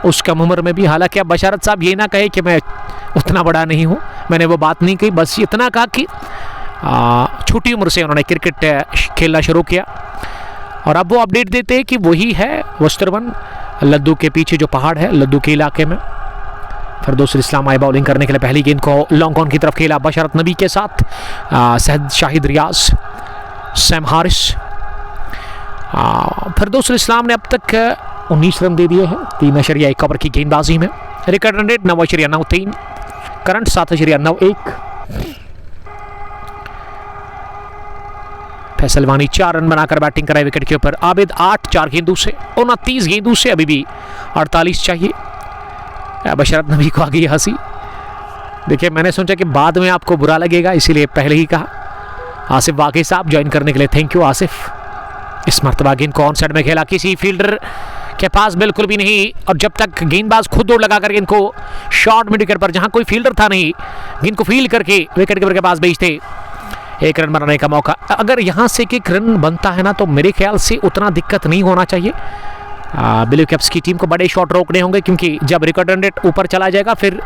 उस कम उम्र में भी। हालांकि अब बशारत साहब ये ना कहे कि मैं उतना बड़ा नहीं हूँ, मैंने वो बात नहीं कही, बस इतना कहा कि छोटी उम्र से उन्होंने क्रिकेट खेलना शुरू किया। और अब वो अपडेट देते हैं कि वही है वस्तुरवन, लद्दू के पीछे जो पहाड़ है, लद्दू के इलाके में। फिरदौसुल इस्लाम आए बॉलिंग करने के लिए। पहली गेंद को लॉन्ग ऑन की तरफ खेला बशारत नबी के साथ। सहद शाहिद रियाज, सैम हारिस। फिरदौसुल इस्लाम ने अब तक 19 रन दे दिए हैं 3.1 ओवर की गेंदबाजी में। Record run rate 9.93, current 7.91। Faisal वानी 4 रन बनाकर बैटिंग कराए विकेट के ऊपर। आबिद 8 4 गेंदों से, 29 गेंदों से अभी भी 48 चाहिए। बशरत नबी को आ गई हंसी। देखिए मैंने सोचा कि बाद में आपको बुरा लगेगा, इसीलिए पहले ही कहा। आसिफ वाकई साहब ज्वाइन करने के लिए थैंक यू आसिफ। इस मरतबा गेंद को ऑन साइड में खेला, किसी फील्डर के पास बिल्कुल भी नहीं। और जब तक गेंदबाज खुद दौड़ लगाकर गेंद को शॉर्ट मिड विकेट पर, जहां कोई फील्डर था नहीं, गेंद को फील्ड करके विकेट कीपर के पास भेजते, 1 रन बनाने का मौका। अगर यहां से एक रन बनता है ना तो मेरे ख्याल से उतना दिक्कत नहीं होना चाहिए। ब्लू कैप्स की टीम को बड़े शॉट रोकने होंगे, क्योंकि जब रिकॉर्ड रन रेट ऊपर चला जाएगा फिर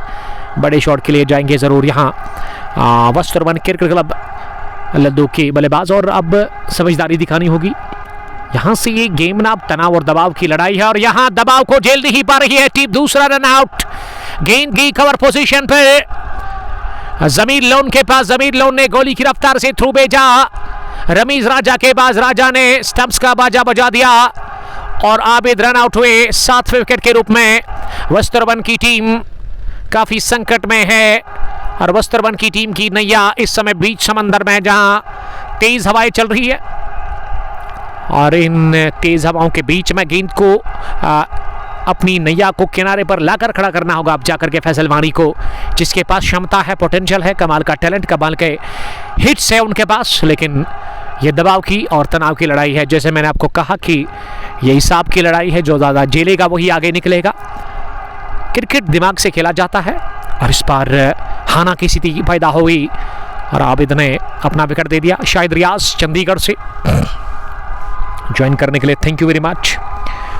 बड़े शॉट के लिए जाएंगे ज़रूर। यहाँ वस्त्रवन क्रिकेट क्लब लद्दू के बल्लेबाज, और अब समझदारी दिखानी होगी। यहाँ से ये गेम ना तनाव और दबाव की लड़ाई है, और यहाँ दबाव को झेल नहीं पा रही है टीम। दूसरा रन आउट, गेंद की कवर पोजीशन पे जमीर लोन के पास। जमीर लोन ने गोली की रफ्तार से थ्रू भेजा रमीज राजा के पास। राजा ने स्टंप्स का बाजा बजा दिया और आबिद रन आउट हुए 7वें विकेट के रूप में। वस्त्रवन की टीम काफी संकट में है, और वस्त्रवन की टीम की नैया इस समय बीच समंदर में, जहां तेज हवाएं चल रही है, और इन तेज हवाओं के बीच में गेंद को अपनी नैया को किनारे पर लाकर खड़ा करना होगा अब जाकर के फैसल वानी को, जिसके पास क्षमता है, पोटेंशियल है, कमाल का टैलेंट, कमाल के हिट्स है उनके पास। लेकिन ये दबाव की और तनाव की लड़ाई है। जैसे मैंने आपको कहा कि ये हिसाब की लड़ाई है, जो ज़्यादा झेलेगा वही आगे निकलेगा। क्रिकेट दिमाग से खेला जाता है, और इस बार हाना की स्थिति पैदा हो गई और आबिद ने अपना विकेट दे दिया। शाहिद रियाज चंडीगढ़ से ज्वाइन करने के लिए thank you very much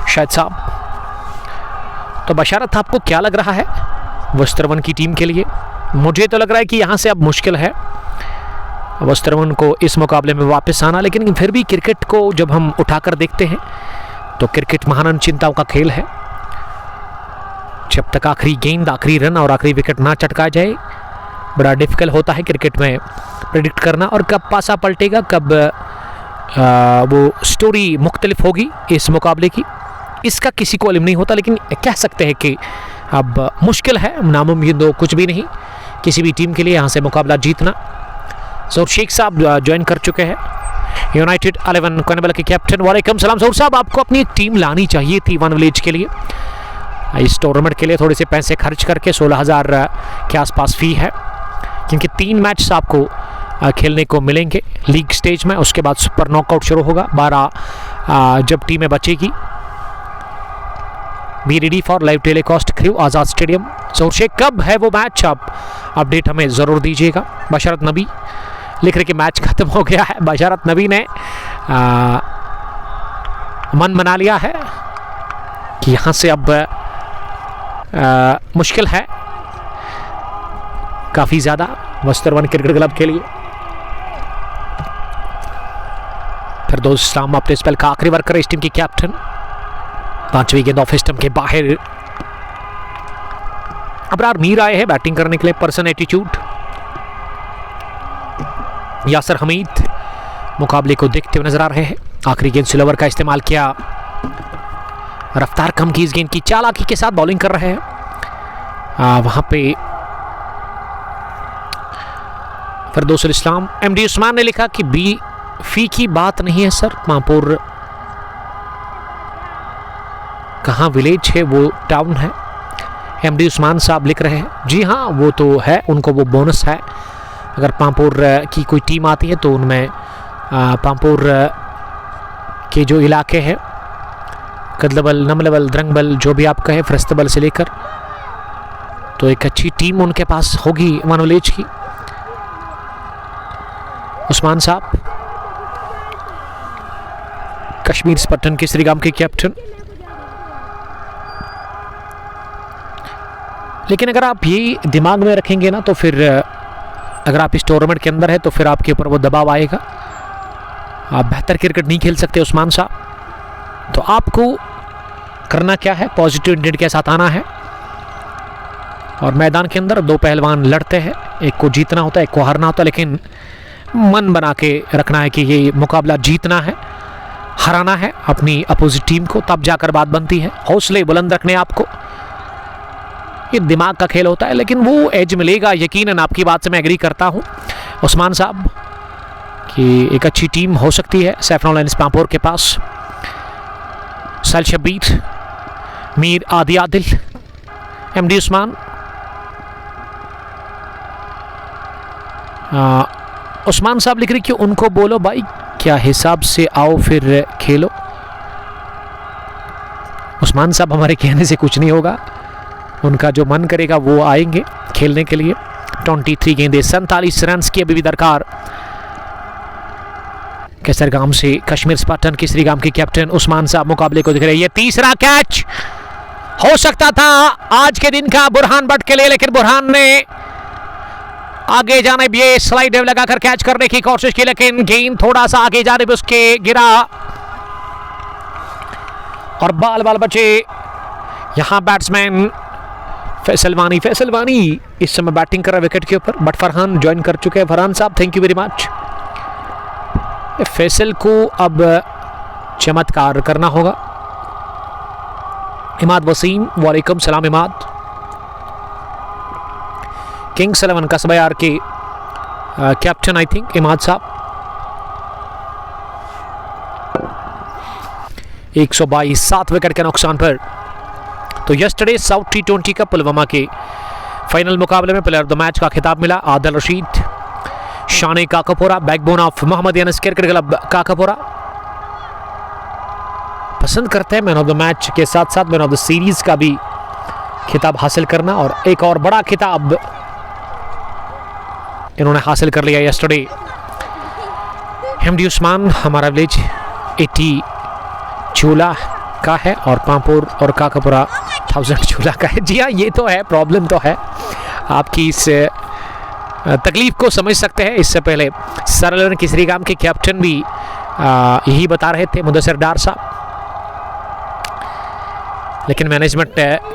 Shahid साहब। तो बशारत आपको क्या लग रहा है वस्त्रवन की टीम के लिए? मुझे तो लग रहा है कि यहाँ से अब मुश्किल है वस्त्रवन को इस मुकाबले में वापस आना, लेकिन फिर भी क्रिकेट को जब हम उठाकर देखते हैं तो क्रिकेट महान चिंताओं का खेल है। जब तक आखिरी गेंद, आखिरी रन और आखिरी विकेट ना चटका जाए, बड़ा डिफिकल्ट होता है क्रिकेट में प्रेडिक्ट करना, और कब पासा पलटेगा, कब वो स्टोरी मुख्तलिफ होगी इस मुकाबले की, इसका किसी को इल्म नहीं होता। लेकिन कह सकते हैं कि अब मुश्किल है, नामुमकिन तो कुछ भी नहीं किसी भी टीम के लिए यहाँ से मुकाबला जीतना। सऊर शेख साहब ज्वाइन कर चुके हैं, यूनाइटेड 11 कॉर्नबल के कैप्टन। वालेकुम सलाम सऊर साहब, आपको अपनी टीम लानी चाहिए थी वन विलेज के लिए। इस टूर्नामेंट के लिए थोड़े से पैसे खर्च करके 16,000 के आसपास फ़ी है, क्योंकि 3 मैच आपको खेलने को मिलेंगे लीग स्टेज में। उसके बाद सुपर नॉकआउट शुरू होगा, 12 जब टीमें बचेगी। Be ready for live telecast crew Azad stadium. सऊर शेख, कब है वो मैच? आप अपडेट हमें ज़रूर दीजिएगा। बशरत नबी लिख रहे कि मैच ख़त्म हो गया है। बशरत नबी ने मन बना लिया है कि यहाँ से अब मुश्किल है काफ़ी ज़्यादा वस्त्रवन क्रिकेट क्लब के लिए। फिर दोस्त इस्लाम अपने स्पेल का आखिरी वर्कर, इस टीम की कैप्टन। 5वीं गेंद ऑफ स्टंप के बाहर। अबरार मीर आए हैं बैटिंग करने के लिए, पर्सन एटीट्यूड। यासर हमीद मुकाबले को देखते हुए नजर आ रहे हैं। आखिरी गेंद स्लोवर का इस्तेमाल किया, रफ्तार कम की इस गेंद की, चालाकी के साथ बॉलिंग कर रहे हैं वहां पे। फिरदौसुल इस्लाम, एमडी उस्मान ने लिखा कि बी फी की बात नहीं है सर, मांपुर कहाँ विलेज है, वो टाउन है। एमडी उस्मान साहब लिख रहे हैं, जी हाँ वो तो है, उनको वो बोनस है। अगर पामपुर की कोई टीम आती है तो उनमें पामपुर के जो इलाके हैं, कदलबल, नमलबल, द्रंगबल, जो भी आप कहें, फरस्तबल से लेकर, तो एक अच्छी टीम उनके पास होगी वन विलेज की। उस्मान साहब कश्मीर स्पट्टन के श्रीगाम के कैप्टन। लेकिन अगर आप ये दिमाग में रखेंगे ना तो फिर अगर आप इस टूर्नामेंट के अंदर है तो फिर आपके ऊपर वो दबाव आएगा, आप बेहतर क्रिकेट नहीं खेल सकते उस्मान साहब। तो आपको करना क्या है, पॉजिटिव इंटेंट के साथ आना है, और मैदान के अंदर 2 पहलवान लड़ते हैं, एक को जीतना होता है, एक को हारना होता है, लेकिन मन बना के रखना है कि ये मुकाबला जीतना है हराना है अपनी अपोजिट टीम को, तब जाकर बात बनती है। हौसले बुलंद रखने आपको, ये दिमाग का खेल होता है, लेकिन वो एज मिलेगा यकीनन। आपकी बात से मैं एग्री करता हूँ उस्मान साहब कि एक अच्छी टीम हो सकती है सैफरन लायंस पांपोर के पास। साल शब्बीर, मीर आदि आदिल, एमडी उस्मान, उस्मान साहब लिख रहे कि उनको बोलो भाई क्या हिसाब से आओ फिर खेलो। उस्मान साहब हमारे कहने से कुछ नहीं होगा, उनका जो मन करेगा वो आएंगे खेलने के लिए। 23 गेंदें 47 रन की अभी भी दरकार। केसरगाम से कश्मीर स्पार्टन केसरीगाम के कैप्टन उस्मान साहब मुकाबले को दिख रहे हैं। ये तीसरा कैच हो सकता था आज के दिन का बुरहान भट्ट के लिए, लेकिन बुरहान ने आगे जाने भी स्लाइड लगाकर कैच करने की कोशिश की, लेकिन गेंद थोड़ा सा आगे जाने भी उसके गिरा और बाल बाल बचे। यहां बैट्समैन फैसल वानी इस समय बैटिंग कर रहा है विकेट के ऊपर, बट फरहान ज्वाइन कर चुके हैं। फरहान साहब thank you very much. Faisal को अब चमत्कार करना होगा। इमाद वसीम, वालेकुम सलाम इमाद। किंग्स 11 कस्बा यार के कैप्टन आई थिंक इमाद साहब। 122 7 विकेट के नुकसान पर। तो यस्टरडे साउथ T20 का पुलवामा के फाइनल मुकाबले में प्लेयर ऑफ द मैच का खिताब मिला Adil Rashid. Shan Kakapora, backbone of Mohammad Anas cricket club Kakapora, पसंद करते हैं मैन ऑफ द मैच के साथ साथ मैन ऑफ द सीरीज का भी खिताब हासिल करना, और एक और बड़ा खिताब इन्होंने हासिल कर लिया यस्टरडे। एमडी उस्मान हमारा विलेज 80 चूल्हा का है और पांपोर और काकापुरा 1000 चूल्हा का है। जी हाँ, ये तो है, प्रॉब्लम तो है। आपकी इस तकलीफ को समझ सकते हैं। इससे पहले सरल केसरीगाम के कैप्टन भी यही बता रहे थे, मुदस्सिर डार साहब। लेकिन मैनेजमेंट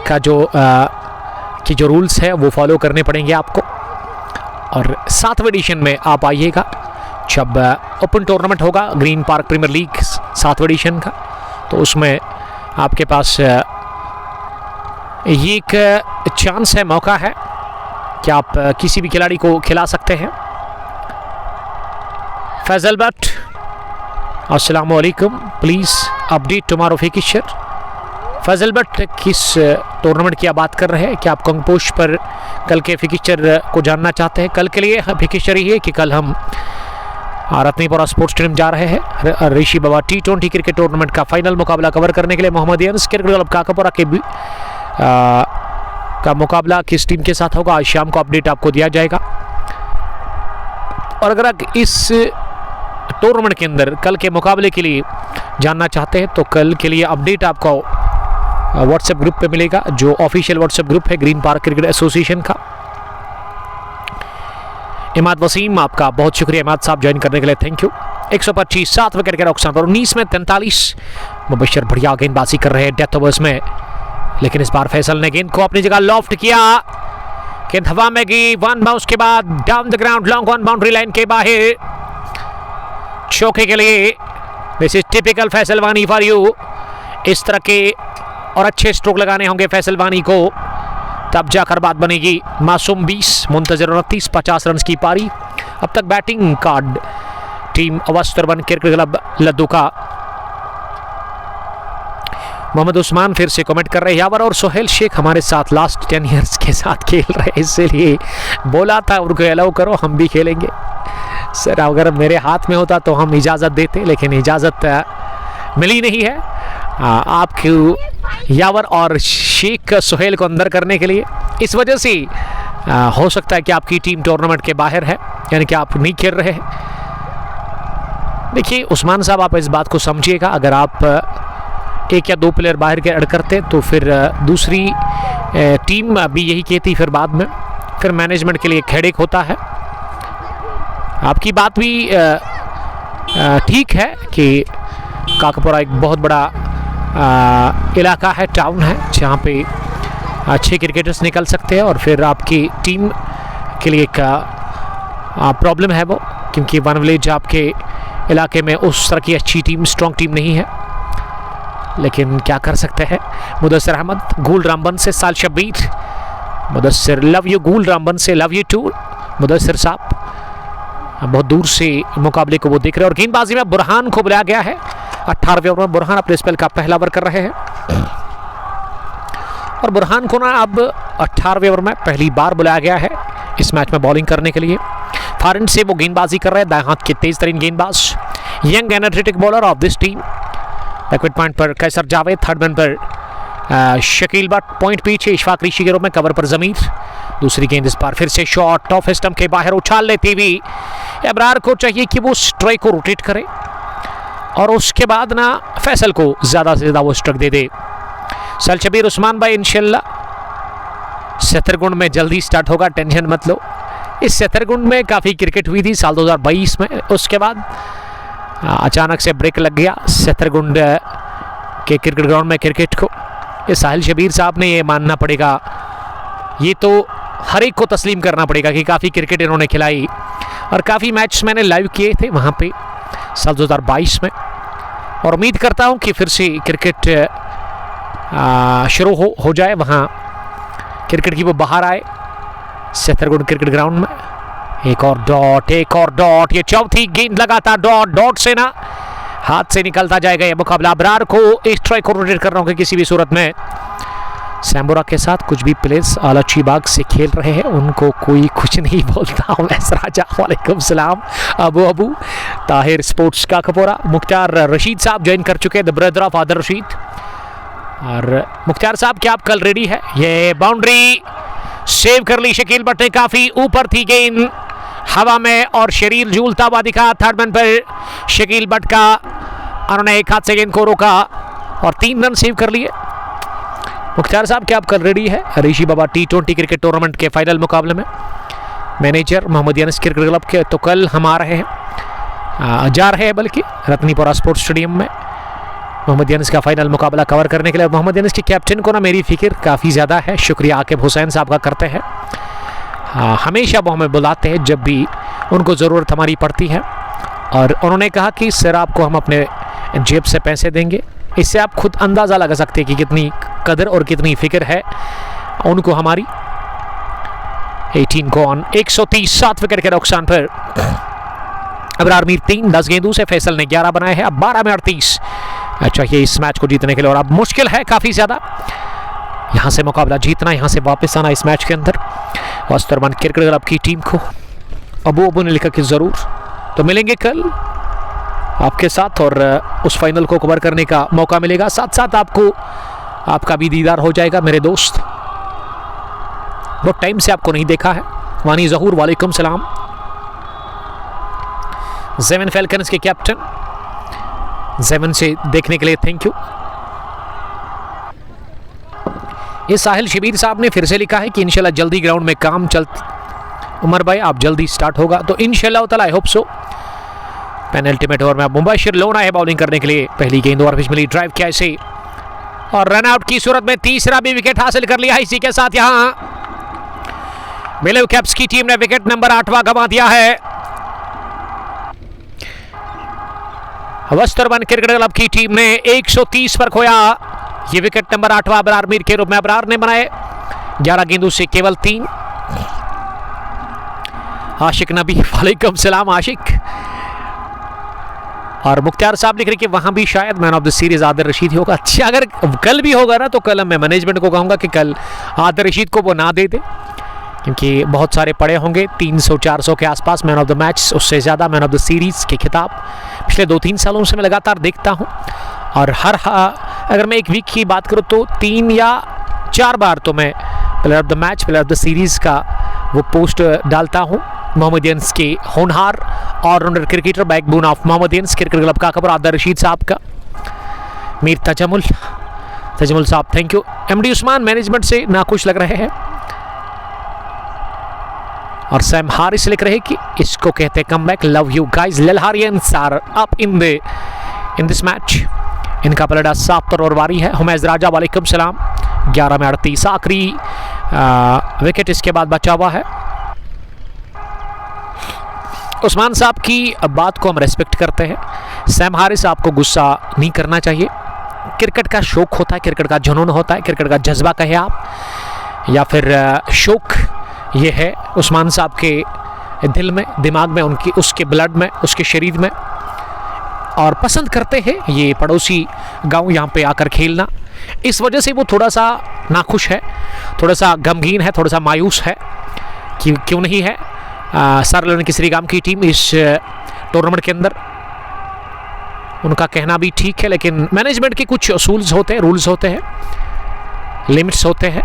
का जो रूल्स है वो फॉलो करने पड़ेंगे आपको। और 7वें एडिशन में आप आइएगा जब ओपन टूर्नामेंट होगा ग्रीन पार्क प्रीमियर लीग 7वें एडिशन का, तो उसमें आपके पास ये एक चांस है, मौका है कि आप किसी भी खिलाड़ी को खिला सकते हैं। फैजल भट्ट, अस्सलाम वालेकुम, please update tomorrow fixture. Faisal Bhat किस टूर्नामेंट की आप बात कर रहे हैं? क्या आप कंगपोश पर कल के फिक्चर को जानना चाहते हैं? कल के लिए फिक्चर ही है कि कल हम रत्नीपुरा स्पोर्ट्स स्टेडियम जा रहे हैं ऋषि बाबा T20 क्रिकेट टूर्नामेंट का फाइनल मुकाबला कवर करने के लिए। मोहम्मद अनस क्रिकेट क्लब काकापुरा के का मुकाबला किस टीम के साथ होगा आज शाम को अपडेट आपको दिया जाएगा। और अगर आप इस टूर्नामेंट के अंदर कल के मुकाबले के लिए जानना चाहते हैं तो कल के लिए अपडेट आपको व्हाट्सएप ग्रुप पे मिलेगा, जो ऑफिशियल व्हाट्सएप ग्रुप है ग्रीन पार्क क्रिकेट एसोसिएशन का। इमाद वसीम, आपका बहुत शुक्रिया इमाद साहब ज्वाइन करने के लिए, थैंक यू। 125 7 विकेट के नुकसान पर 19 में 43। मुबशर बढ़िया गेंदबाजी कर रहे हैं डेथ ओवर्स में, लेकिन इस बार फैसल ने गेंद को अपनी जगह लॉफ्ट किया। गेंद हवा में गई, वन बाउंस के बाद down the ground long on boundary line के बाहर चौके के लिए। दिस इज टिपिकल फैसल वानी फॉर यू। इस तरह के और अच्छे स्ट्रोक लगाने होंगे फैसल वानी को, तब जाकर बात बनेगी। मासूम 20, मुंतजर 29, 50 रन की पारी। अब तक बैटिंग कार्ड टीम अवस्थरबन क्रिकेट क्लब लद्दू का। मोहम्मद उस्मान फिर से कमेंट कर रहे हैं, यावर और सोहेल शेख हमारे साथ लास्ट 10 ईयर्स के साथ खेल रहे हैं, इसलिए बोला था उनको अलाउ करो, हम भी खेलेंगे। सर अगर मेरे हाथ में होता तो हम इजाज़त देते, लेकिन इजाज़त मिली नहीं है आपको यावर और शेख सोहेल को अंदर करने के लिए। इस वजह से हो सकता है कि आपकी टीम टूर्नामेंट के बाहर है, यानी कि आप नहीं खेल रहे हैं। देखिए उस्मान साहब, आप इस बात को समझिएगा, अगर आप 1 या 2 प्लेयर बाहर के ऐड करते तो फिर दूसरी टीम भी यही कहती, फिर बाद में फिर मैनेजमेंट के लिए एक हेडेक होता है। आपकी बात भी ठीक है कि काकापुरा एक बहुत बड़ा इलाका है, टाउन है, जहाँ पे अच्छे क्रिकेटर्स निकल सकते हैं, और फिर आपकी टीम के लिए एक प्रॉब्लम है वो, क्योंकि वन विलेज आपके इलाके में उस तरह की अच्छी टीम, स्ट्रॉन्ग टीम नहीं है, लेकिन क्या कर सकते हैं। मुदस्सिर अहमद गूल रामबन से साल शब्बीर, मुदस्सिर लव यू गूल रामबन से, लव यू टू मुदस्सिर साहब। बहुत दूर से मुकाबले को वो देख रहे हैं और गेंदबाजी में बुरहान को बुलाया गया है। 18वें ओवर में बुरहान अपने स्पेल का पहला ओवर कर रहे हैं और बुरहान को ना अब 18वें ओवर में पहली बार बुलाया गया है इस मैच में बॉलिंग करने के लिए। फॉरेन से वो गेंदबाजी कर रहे हैं, दाएं हाथ के तेज तरीन गेंदबाज, young energetic bowler of this team. Backward point पर कैसर जावेद, थर्ड मैन पर शकील बट, पॉइंट पीछे इशफाक ऋषि के रूप में, कवर पर जमीर। दूसरी गेंद इस बार फिर से शॉट ऑफ स्टंप के बाहर उछाल लेती हुई अबरार को चाहिए कि वो स्ट्राइक को रोटेट करे और उसके बाद ना फैसल को ज़्यादा से ज़्यादा वो स्ट्राइक दे दे। सल शबीर उस्मान भाई इंशाल्लाह सतरगुंड में जल्दी स्टार्ट होगा, टेंशन मत लो। इस सतरगुंड में काफ़ी क्रिकेट हुई थी साल 2022 में, उसके बाद अचानक से ब्रेक लग गया सतरगुंड के क्रिकेट ग्राउंड में क्रिकेट को। ये साहिल शबीर साहब ने ये मानना पड़ेगा, ये तो हर एक को तस्लीम करना पड़ेगा कि काफ़ी क्रिकेट इन्होंने खिलाई और काफ़ी मैच मैंने लाइव किए थे वहाँ पे साल 2022 में। और उम्मीद करता हूँ कि फिर से क्रिकेट शुरू हो जाए, वहाँ क्रिकेट की वो बाहर आए सतरगुंड क्रिकेट ग्राउंड में। एक और डॉट, एक और डॉट, ये चौथी गेंद लगातार डॉट, डॉट से ना हाथ से निकलता जाएगा ये मुकाबला। अबरार को एक स्ट्राइक को रोटेट कर रहा हूँ किसी भी सूरत में। सैम्बोरा के साथ कुछ भी प्लेयर्स आलची बाग से खेल रहे हैं, उनको कोई कुछ नहीं बोलता। उमैस राजा वालेकुम सलाम, अबू ताहिर स्पोर्ट्स का कपोरा, मुख्तार रशीद साहब ज्वाइन कर चुके हैं, द ब्रदर ऑफ आदर रशीद। और मुख्तार साहब क्या आप कल रेडी है? ये बाउंड्री सेव कर ली शकील बट ने, काफ़ी ऊपर थी गेंद हवा में और शरीर झूलता हुआ दिखा थर्ड मैन पर शकील बट का। उन्होंने एक हाथ से गेंद को रोका और 3 रन सेव कर लिए। मुख्तार साहब क्या आप कल रेडी है Rishi Baba T20 cricket tournament के फाइनल मुकाबले में? Manager Mohammad Yanis cricket club के तो कल हम आ रहे हैं, जा रहे हैं बल्कि रत्नीपुरा स्पोर्ट्स स्टेडियम में मोहम्मद यानिस का फाइनल मुकाबला कवर करने के लिए। मोहम्मद यानिस के कैप्टन को ना मेरी फिक्र काफ़ी ज़्यादा है, शुक्रिया आकिब हुसैन साहब का करते हैं। हमेशा वो हमें बुलाते हैं जब भी उनको ज़रूरत हमारी पड़ती है और उन्होंने कहा कि सर आपको हम अपने जेब से पैसे देंगे। इससे आप खुद अंदाज़ा लगा सकते हैं कि कितनी कदर और कितनी फिक्र है उनको हमारी। 18 को ऑन, 130 विकेट के नुकसान पर अबरार मीर 3, 10 गेंदों से फैसल ने 11 बनाए हैं। अब 12 में 38 चाहिए इस मैच को जीतने के लिए और अब मुश्किल है काफ़ी ज़्यादा यहाँ से मुकाबला जीतना, यहाँ से वापस आना इस मैच के अंदर। वस्तरबन क्रिकेट क्लब की टीम को अबू ने लिखा कि ज़रूर तो मिलेंगे कल आपके साथ और उस फाइनल को कवर करने का मौका मिलेगा, साथ साथ आपको आपका भी दीदार हो जाएगा मेरे दोस्त। बहुत टाइम से आपको नहीं देखा है। वानी जहूर वालेकुम सलाम। जेवन फैल्कन्स के कैप्टन जेवन से देखने के लिए थैंक यू। ये साहिल शबीर साहब ने फिर से लिखा है कि इंशाल्लाह जल्दी ग्राउंड में काम चल, उमर भाई आप जल्दी स्टार्ट होगा तो इंशाल्लाह ताला I hope so. Penultimate over में अब मुबाशिर लोन आए बॉलिंग करने के लिए। पहली गेंद ओवर पिच मिली, ड्राइव किया इसे और रन आउट की सूरत में तीसरा भी विकेट हासिल कर लिया। इसी के साथ यहां ब्लू कैप्स की टीम ने विकेट नंबर 8वां गंवा दिया है। वस्तरबन क्रिकेट क्लब की टीम ने 130 पर खोया ये विकेट नंबर 8वां अबरार मीर के रूप में अबरार ने बनाए। 11 गेंदों से केवल 3। आशिक नबी वालेकुम सलाम आशिक। और मुख्तार साहब लिख रहे कि वहां भी शायद मैन ऑफ द सीरीज आदिर रशीद होगा। अच्छा अगर कल भी होगा ना तो कल मैं मैनेजमेंट को कहूँगा कि कल आदिर रशीद को वो ना दे दे, क्योंकि बहुत सारे पड़े होंगे 300-400 के आसपास मैन ऑफ द मैच, उससे ज़्यादा मैन ऑफ द सीरीज़ के खिताब पिछले 2-3 सालों से मैं लगातार देखता हूँ। और अगर मैं एक वीक की बात करूँ तो 3 या 4 बार तो मैं player of the match, player of the series का वो पोस्ट डालता हूँ। मोहम्मदियंस के होनहार allrounder cricketer, backbone of Mohammadians cricket club का खबर आदिर रशीद साहब का। मीर तजमुल साहब thank you. MD Usman management से नाखुश लग रहे हैं और सैम हारिस लिख रहे कि इसको कहते comeback, love you guys, Lalharians are up in this match. इनका पलड़ा साफ पर और वारी है। हुमैज राजा वालेकुम सलाम। 11 में 38 आखिरी विकेट इसके बाद बचा हुआ है। उस्मान साहब की बात को हम रेस्पेक्ट करते हैं। सैम हारिस, आपको गुस्सा नहीं करना चाहिए। क्रिकेट का शौक होता है, क्रिकेट का जुनून होता है, क्रिकेट का जज्बा कहे आप, या फिर शौक ये है उस्मान साहब के दिल में, दिमाग में, उनकी उसके ब्लड में, उसके शरीर में, और पसंद करते हैं ये पड़ोसी गांव यहाँ पे आकर खेलना। इस वजह से वो थोड़ा सा नाखुश है, थोड़ा सा गमगीन है, थोड़ा सा मायूस है कि क्यों नहीं है सरलन की श्रीगाम की टीम इस टूर्नामेंट के अंदर। उनका कहना भी ठीक है, लेकिन मैनेजमेंट के कुछ असूल्स होते हैं, रूल्स होते हैं, लिमिट्स होते हैं।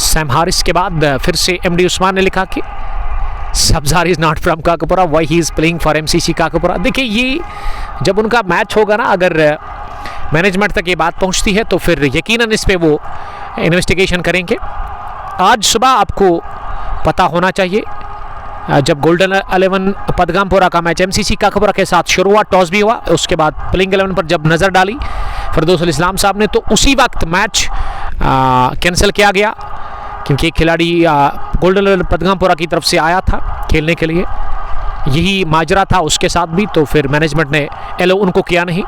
सैम हारिस के बाद फिर से एमडी उस्मान ने लिखा कि Sabzar is not from Kakopura, why he is playing for MCC Kakopura. देखिए, ये जब उनका मैच होगा ना, अगर मैनेजमेंट तक ये बात पहुंचती है तो फिर यकीनन इस पे वो इन्वेस्टिगेशन करेंगे। आज सुबह आपको पता होना चाहिए, जब गोल्डन 11 पदगामपुरा का मैच एमसीसी काकोपुरा के साथ शुरू हुआ, टॉस भी हुआ, उसके बाद प्लेइंग 11 पर जब नज़र डाली फिरदौस इस्लाम साहब ने, तो उसी वक्त मैच कैंसिल किया गया, क्योंकि एक खिलाड़ी गोल्डन 11 पदगामपुरा की तरफ से आया था खेलने के लिए। यही माजरा था उसके साथ भी, तो फिर मैनेजमेंट ने एलो उनको किया नहीं।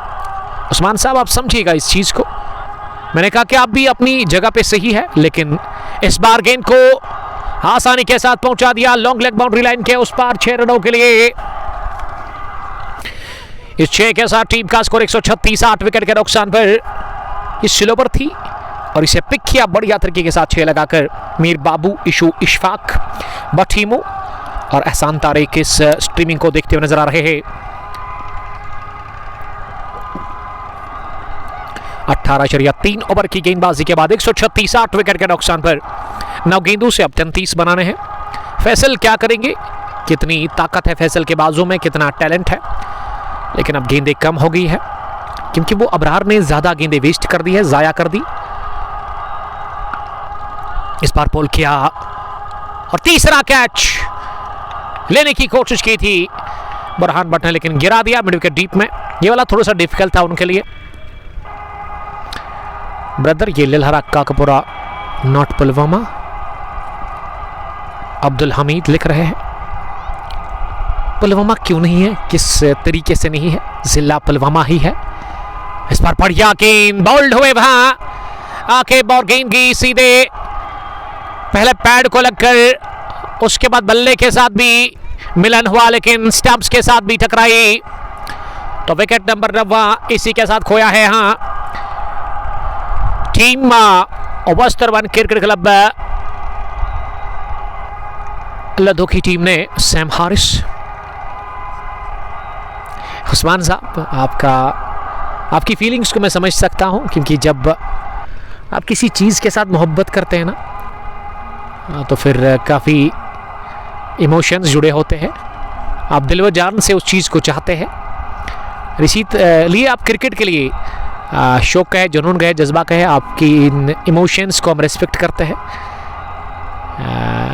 उस्मान साहब, आप समझिएगा इस चीज़ को। मैंने कहा कि आप भी अपनी जगह पे सही है, लेकिन इस बार गेंद को आसानी के साथ पहुंचा दिया लॉन्ग लेग बाउंड्री लाइन के उस पार 6 रनों के लिए। इस 6 के साथ टीम का स्कोर 136, 8 विकेट के नुकसान पर ये स्लो पर थी और इसे पिक किया बढ़िया तरीके के साथ 6 लगाकर मीर बाबू, इशू इशफाक, बटीमो और एहसान तारिक इस स्ट्रीमिंग को देखते हुए नजर आ रहे हैं। 18.3 ओवर की गेंदबाजी के बाद 136, 8 विकेट के नुकसान पर 9 गेंदों से अब 33 बनाने हैं। फैसल क्या करेंगे, कितनी ताकत है फैसल के बाजू में, कितना टैलेंट है, लेकिन अब गेंदें कम हो गई है क्योंकि वो अबरार ने ज्यादा गेंदें वेस्ट कर दी है, जाया कर दी। इस बार पोल किया और तीसरा कैच लेने की कोशिश की थी बुरहान भट्ट ने, लेकिन गिरा दिया मिड विकेट डीप में। ये वाला थोड़ा सा डिफिकल्ट था उनके लिए। ब्रदर, ये लिलहरा काकोपुरा नॉट पुलवामा, अब्दुल हमीद लिख रहे हैं। पुलवामा क्यों नहीं है, किस तरीके से नहीं है, जिला पुलवामा ही है। इस बार बढ़िया गेंद बाउल्ड हुए वहां आके बॉल गेंद की सीधे पहले पैड को लगकर उसके बाद बल्ले के साथ भी मिलन हुआ, लेकिन स्टंप्स के साथ भी टकराई, तो विकेट नंबर 9 इसी के साथ खोया है। हाँ, टीम वस्त्र वन क्रिकेट क्लब लद्दू की टीम ने सैम हारिस। उस्मान साहब, आपकी फीलिंग्स को मैं समझ सकता हूं, क्योंकि जब आप किसी चीज़ के साथ मोहब्बत करते हैं ना, तो फिर काफ़ी इमोशंस जुड़े होते हैं, आप दिल व जान से उस चीज़ को चाहते हैं। लिए आप क्रिकेट के लिए शौक का है, जुनून का है, जज्बा का है, आपकी इन इमोशंस को हम रेस्पेक्ट करते हैं।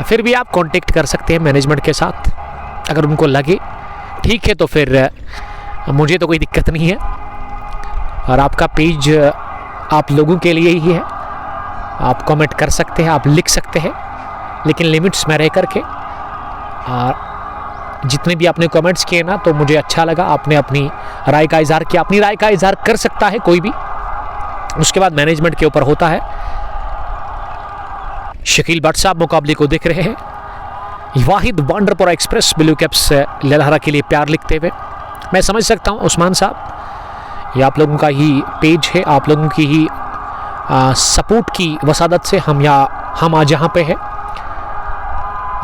फिर भी आप कांटेक्ट कर सकते हैं मैनेजमेंट के साथ, अगर उनको लगे ठीक है तो फिर मुझे तो कोई दिक्कत नहीं है। और आपका पेज आप लोगों के लिए ही है, आप कमेंट कर सकते हैं, आप लिख सकते हैं, लेकिन लिमिट्स में रह करके। और जितने भी आपने कमेंट्स किए ना, तो मुझे अच्छा लगा, आपने अपनी राय का इजहार किया। अपनी राय का इजहार कर सकता है कोई भी, उसके बाद मैनेजमेंट के ऊपर होता है। शकील भट्ट साहब मुकाबले को देख रहे हैं। वाहिद बांडरपुरा एक्सप्रेस ब्लू कैप्स ललहरा के लिए प्यार लिखते हुए। मैं समझ सकता हूं उस्मान साहब, ये आप लोगों का ही पेज है, आप लोगों की ही सपोर्ट की वसादत से हम आज यहाँ पे है।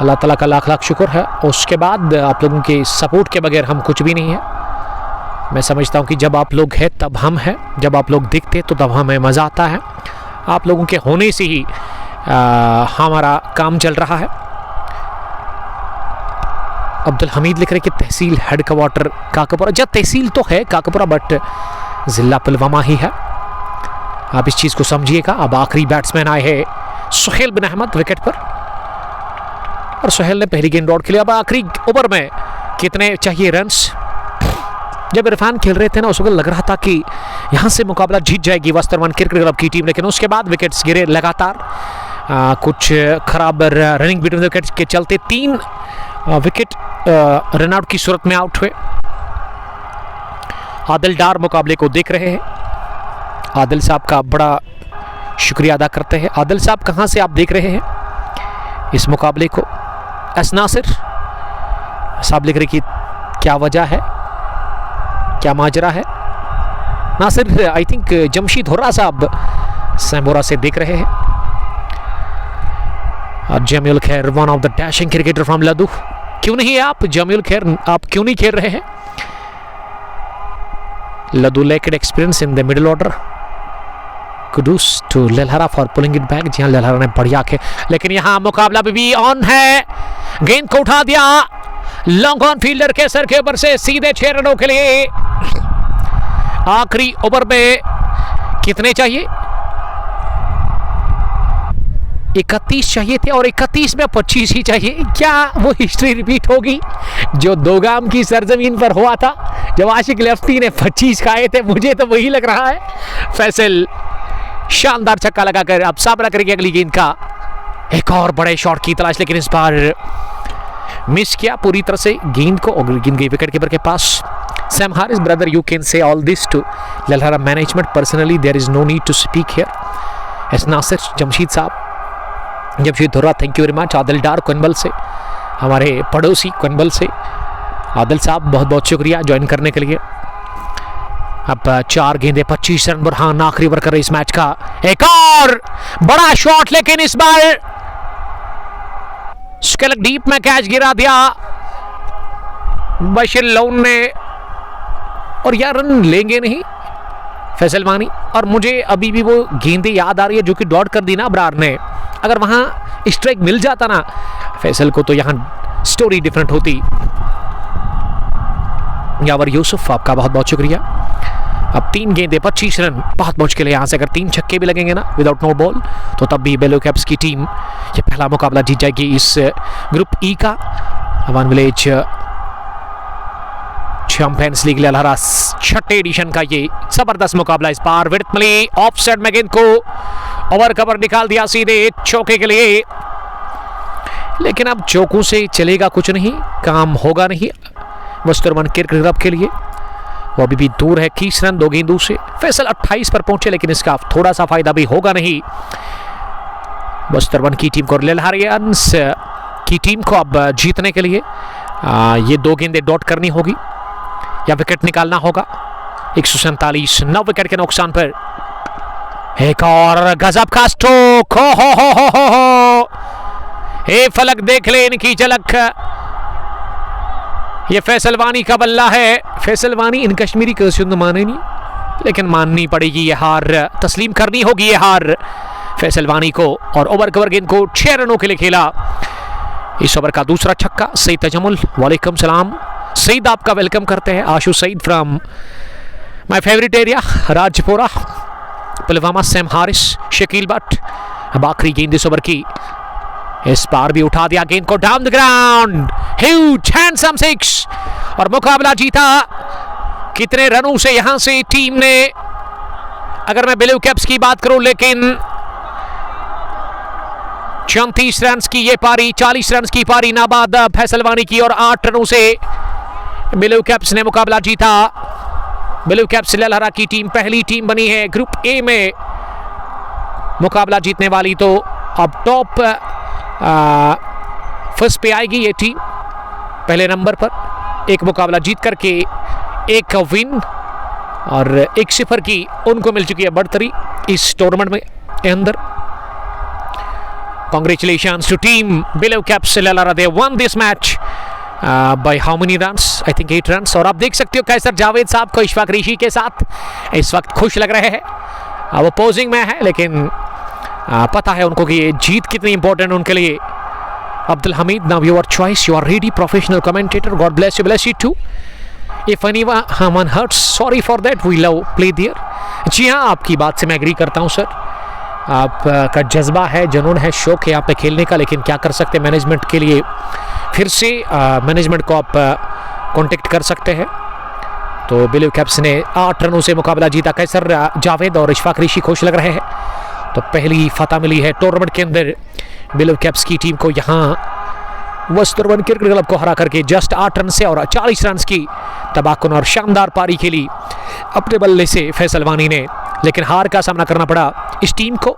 अल्लाह ताला का लाख लाख शुक्र है। उसके बाद आप लोगों के सपोर्ट के बगैर हम कुछ भी नहीं है। मैं समझता हूँ कि जब आप लोग हैं तब हम हैं, जब आप लोग दिखते तो तब हमें मज़ा आता है। आप लोगों के होने से ही हमारा काम चल रहा है। अब्दुल हमीद लिख रहे कि तहसील हेडक्वार्टर काकोपुरा, जब तहसील तो है काकोपुरा बट जिला पुलवामा ही है। आप इस चीज़ को समझिएगा। अब आखिरी बैट्समैन आए हैं सुहेल बिन अहमद विकेट पर, और सुहेल ने पहली गेंद आउट के लिए। अब आखिरी ओवर में कितने चाहिए रन्स। जब इरफान खेल रहे थे ना, उस वक्त लग रहा था कि यहाँ से मुकाबला जीत जाएगी वस्त्र वन क्रिकेट क्लब की टीम, लेकिन उसके बाद विकेट्स गिरे लगातार। कुछ खराब रनिंग बिटवीन द विकेट्स के चलते 3 विकेट रनआउट की सूरत में आउट हुए। आदिल डार मुकाबले को देख रहे हैं। आदिल साहब का बड़ा शुक्रिया अदा करते हैं। आदिल साहब कहाँ से आप देख रहे हैं इस मुकाबले को? एस नासिर साहब लिख रहे कि क्या वजह है, क्या माजरा है? नासिर आई थिंक जमशीद हुर्रा साहब सैम्बोरा से देख रहे हैं। Jameel Khair one of the dashing cricketer from Laddu. क्यों नहीं है आप जमील खैर, आप क्यों नहीं खेल रहे हैं? Laddu lacked experience in the middle order. Kudos to Lalhara for pulling it back. जी हाँ, ललहरा ने बढ़िया खेल, लेकिन यहाँ मुकाबला भी ऑन है। गेंद को उठा दिया लॉन्ग ऑन फील्डर के सर के ऊपर से सीधे 6 रनों के लिए। आखिरी ओवर में कितने चाहिए? 31 चाहिए थे और 31 में 25 ही चाहिए। क्या वो हिस्ट्री रिपीट होगी जो दोगाम की सरजमीन पर हुआ था जब आशिक लेफ्टी ने 25 खाए थे? मुझे तो वही लग रहा है। फैसल शानदार छक्का लगाकर अब सामना करेंगे अगली गेंद का। एक और बड़े शॉट की तलाश, लेकिन इस बार मिस किया पूरी तरह से गेंद को। गेंद गई विकेट कीपर के पास। Sam Haris brother, you can say all this to Lalhara management personally, there is no need to speak here. Yes Nasir, Jamsheed साहब, Jamsheed Hurra, thank you very much. Adil Dar Kanbal से, हमारे पड़ोसी कनबल से। आदिल साहब बहुत बहुत शुक्रिया ज्वाइन करने के लिए। अब 4 गेंदे 25 रन। बुरहान आखिरी ओवर कर रहे इस मैच का। एक और बड़ा शॉट, लेकिन इस बार स्केलक डीप में कैच गिरा दिया बशीर लोन ने, और यार रन लेंगे नहीं फैसल वानी। और मुझे अभी भी वो गेंदें याद आ रही है जो कि डॉट कर दी ना अबरार ने। अगर वहां स्ट्राइक मिल जाता ना फैसल को तो यहां स्टोरी डिफरेंट होती। यावर यूसुफ, आपका बहुत बहुत शुक्रिया। अब 3 गेंदे 25 रन बहुत मुश्किल है। यहाँ से अगर 3 छक्के भी लगेंगे ना विदाउट नो बॉल तो तब भी बेलो कैप्स की टीम ये पहला मुकाबला जीत जाएगी इस ग्रुप ई का। One village champions league Lalhara 6ठे एडिशन का ये जबरदस्त मुकाबला। इस बार विड्थ मिली, ऑफसाइड में गेंद को ओवर कवर निकाल दिया सीधे चौके के लिए। लेकिन अब चौकों से चलेगा कुछ नहीं, काम होगा नहीं मुस्तरमन क्रिकेट क्लब के लिए। वो अभी भी दूर है 21 रन 2 गेंदों से। फैसल 28 पर पहुंचे, लेकिन इसका थोड़ा सा फायदा भी होगा नहीं मुस्तरमन की टीम को। ललहरियंस की टीम को अब जीतने के लिए ये 2 गेंदें डॉट करनी होगी या विकेट निकालना होगा। 147 9 विकेट के नुकसान पर एक और गजब का स्ट्रोक। हो ए फलक देख ले इनकी झलक। ये फैसल वानी का बल्ला है। फैसल वानी इन कश्मीरी को माने नहीं, लेकिन माननी पड़ेगी ये हार, तस्लीम करनी होगी ये हार फैसल वानी को। और ओवर कवर गेंद को 6 रनों के लिए खेला। इस ओवर का दूसरा छक्का सईद तजमुल, वालेकुम सलाम सईद, आपका वेलकम करते हैं। Ashu Saeed from my favourite area Rajpura Pulwama. Sam Haris, Shakeel Bhat. अब आखिरी गेंद इस ओवर की, इस बार भी उठा दिया गेंद को down the ground. Huge handsome 6 और मुकाबला जीता। कितने रनों से यहां से टीम ने, अगर मैं ब्लू कैप्स की बात करूं, लेकिन 34 रन की ये पारी, 40 रन की पारी नाबाद फैसल वानी की, और 8 रनों से ब्लू कैप्स ने मुकाबला जीता। ब्लू कैप्स ललहरा की टीम पहली टीम बनी है ग्रुप ए में मुकाबला जीतने वाली। तो अब टॉप फर्स्ट पे आएगी ये टीम पहले नंबर पर, एक मुकाबला जीत करके 1 विन और 1-0 की उनको मिल चुकी है बढ़तरी इस टूर्नामेंट में के अंदर। Congratulations to team Below Caps Lelhara. They won this match by how many runs? I think 8 runs. और आप देख सकते हो कैसर जावेद साहब को इशफाक ऋषि के साथ इस वक्त खुश लग रहे हैं। वो पोजिंग में है, लेकिन पता है उनको कि ये जीत कितनी इंपॉर्टेंट उनके लिए। Abdul Hamid, now your choice. You are really professional commentator. God bless you too. If anyone hurts, sorry for that. We love play there. जी हाँ, आपकी बात से मैं एग्री करता हूँ सर। आपका जज्बा है, जुनून है, शौक है यहाँ पे खेलने का, लेकिन क्या कर सकते हैं, मैनेजमेंट के लिए फिर से मैनेजमेंट को आप कांटेक्ट कर सकते हैं। तो ब्लू कैप्स ने 8 रनों से मुकाबला जीता। कैसर जावेद और इशफाक ऋषि खुश लग रहे हैं। तो पहली फतह मिली है टूर्नामेंट के अंदर ब्लू कैप्स की टीम को। यहाँ वस्तुरवन क्रिकेट क्लब को हरा करके जस्ट 8 रन से और 40 रन की तबाहकुन और शानदार पारी खेली अपने बल्ले से फैसल वानी ने, लेकिन हार का सामना करना पड़ा इस टीम को।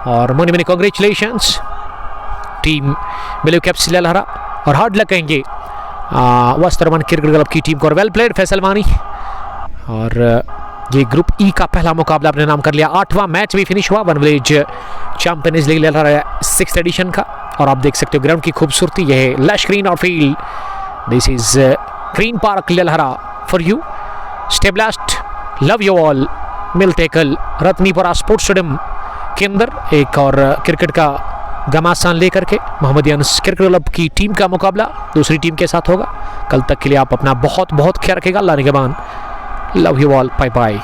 और many many congratulations team blue caps Lalhara, और हार्ड लक कहेंगे वस्तुरवन क्रिकेट क्लब की टीम को। और वेल प्लेड फैसल वानी। और ये ग्रुप ई का पहला मुकाबला अपने नाम कर लिया। 8वां मैच भी फिनिश हुआ one village champions league Lalhara 6th edition का। और आप देख सकते हो ग्राउंड की खूबसूरती, यह है लश ग्रीन और field. This is green park Lalhara for you. Stay blessed, love you all. मिलते कल रत्नीपुरा स्पोर्ट्स स्टेडियम के अंदर एक और क्रिकेट का घमासान लेकर के मोहम्मदियन क्रिकेट क्लब की टीम का मुकाबला दूसरी टीम के साथ होगा। कल तक के लिए आप अपना बहुत बहुत ख्याल रखिएगा। अल्लाह निगहबान। Love you all, bye bye.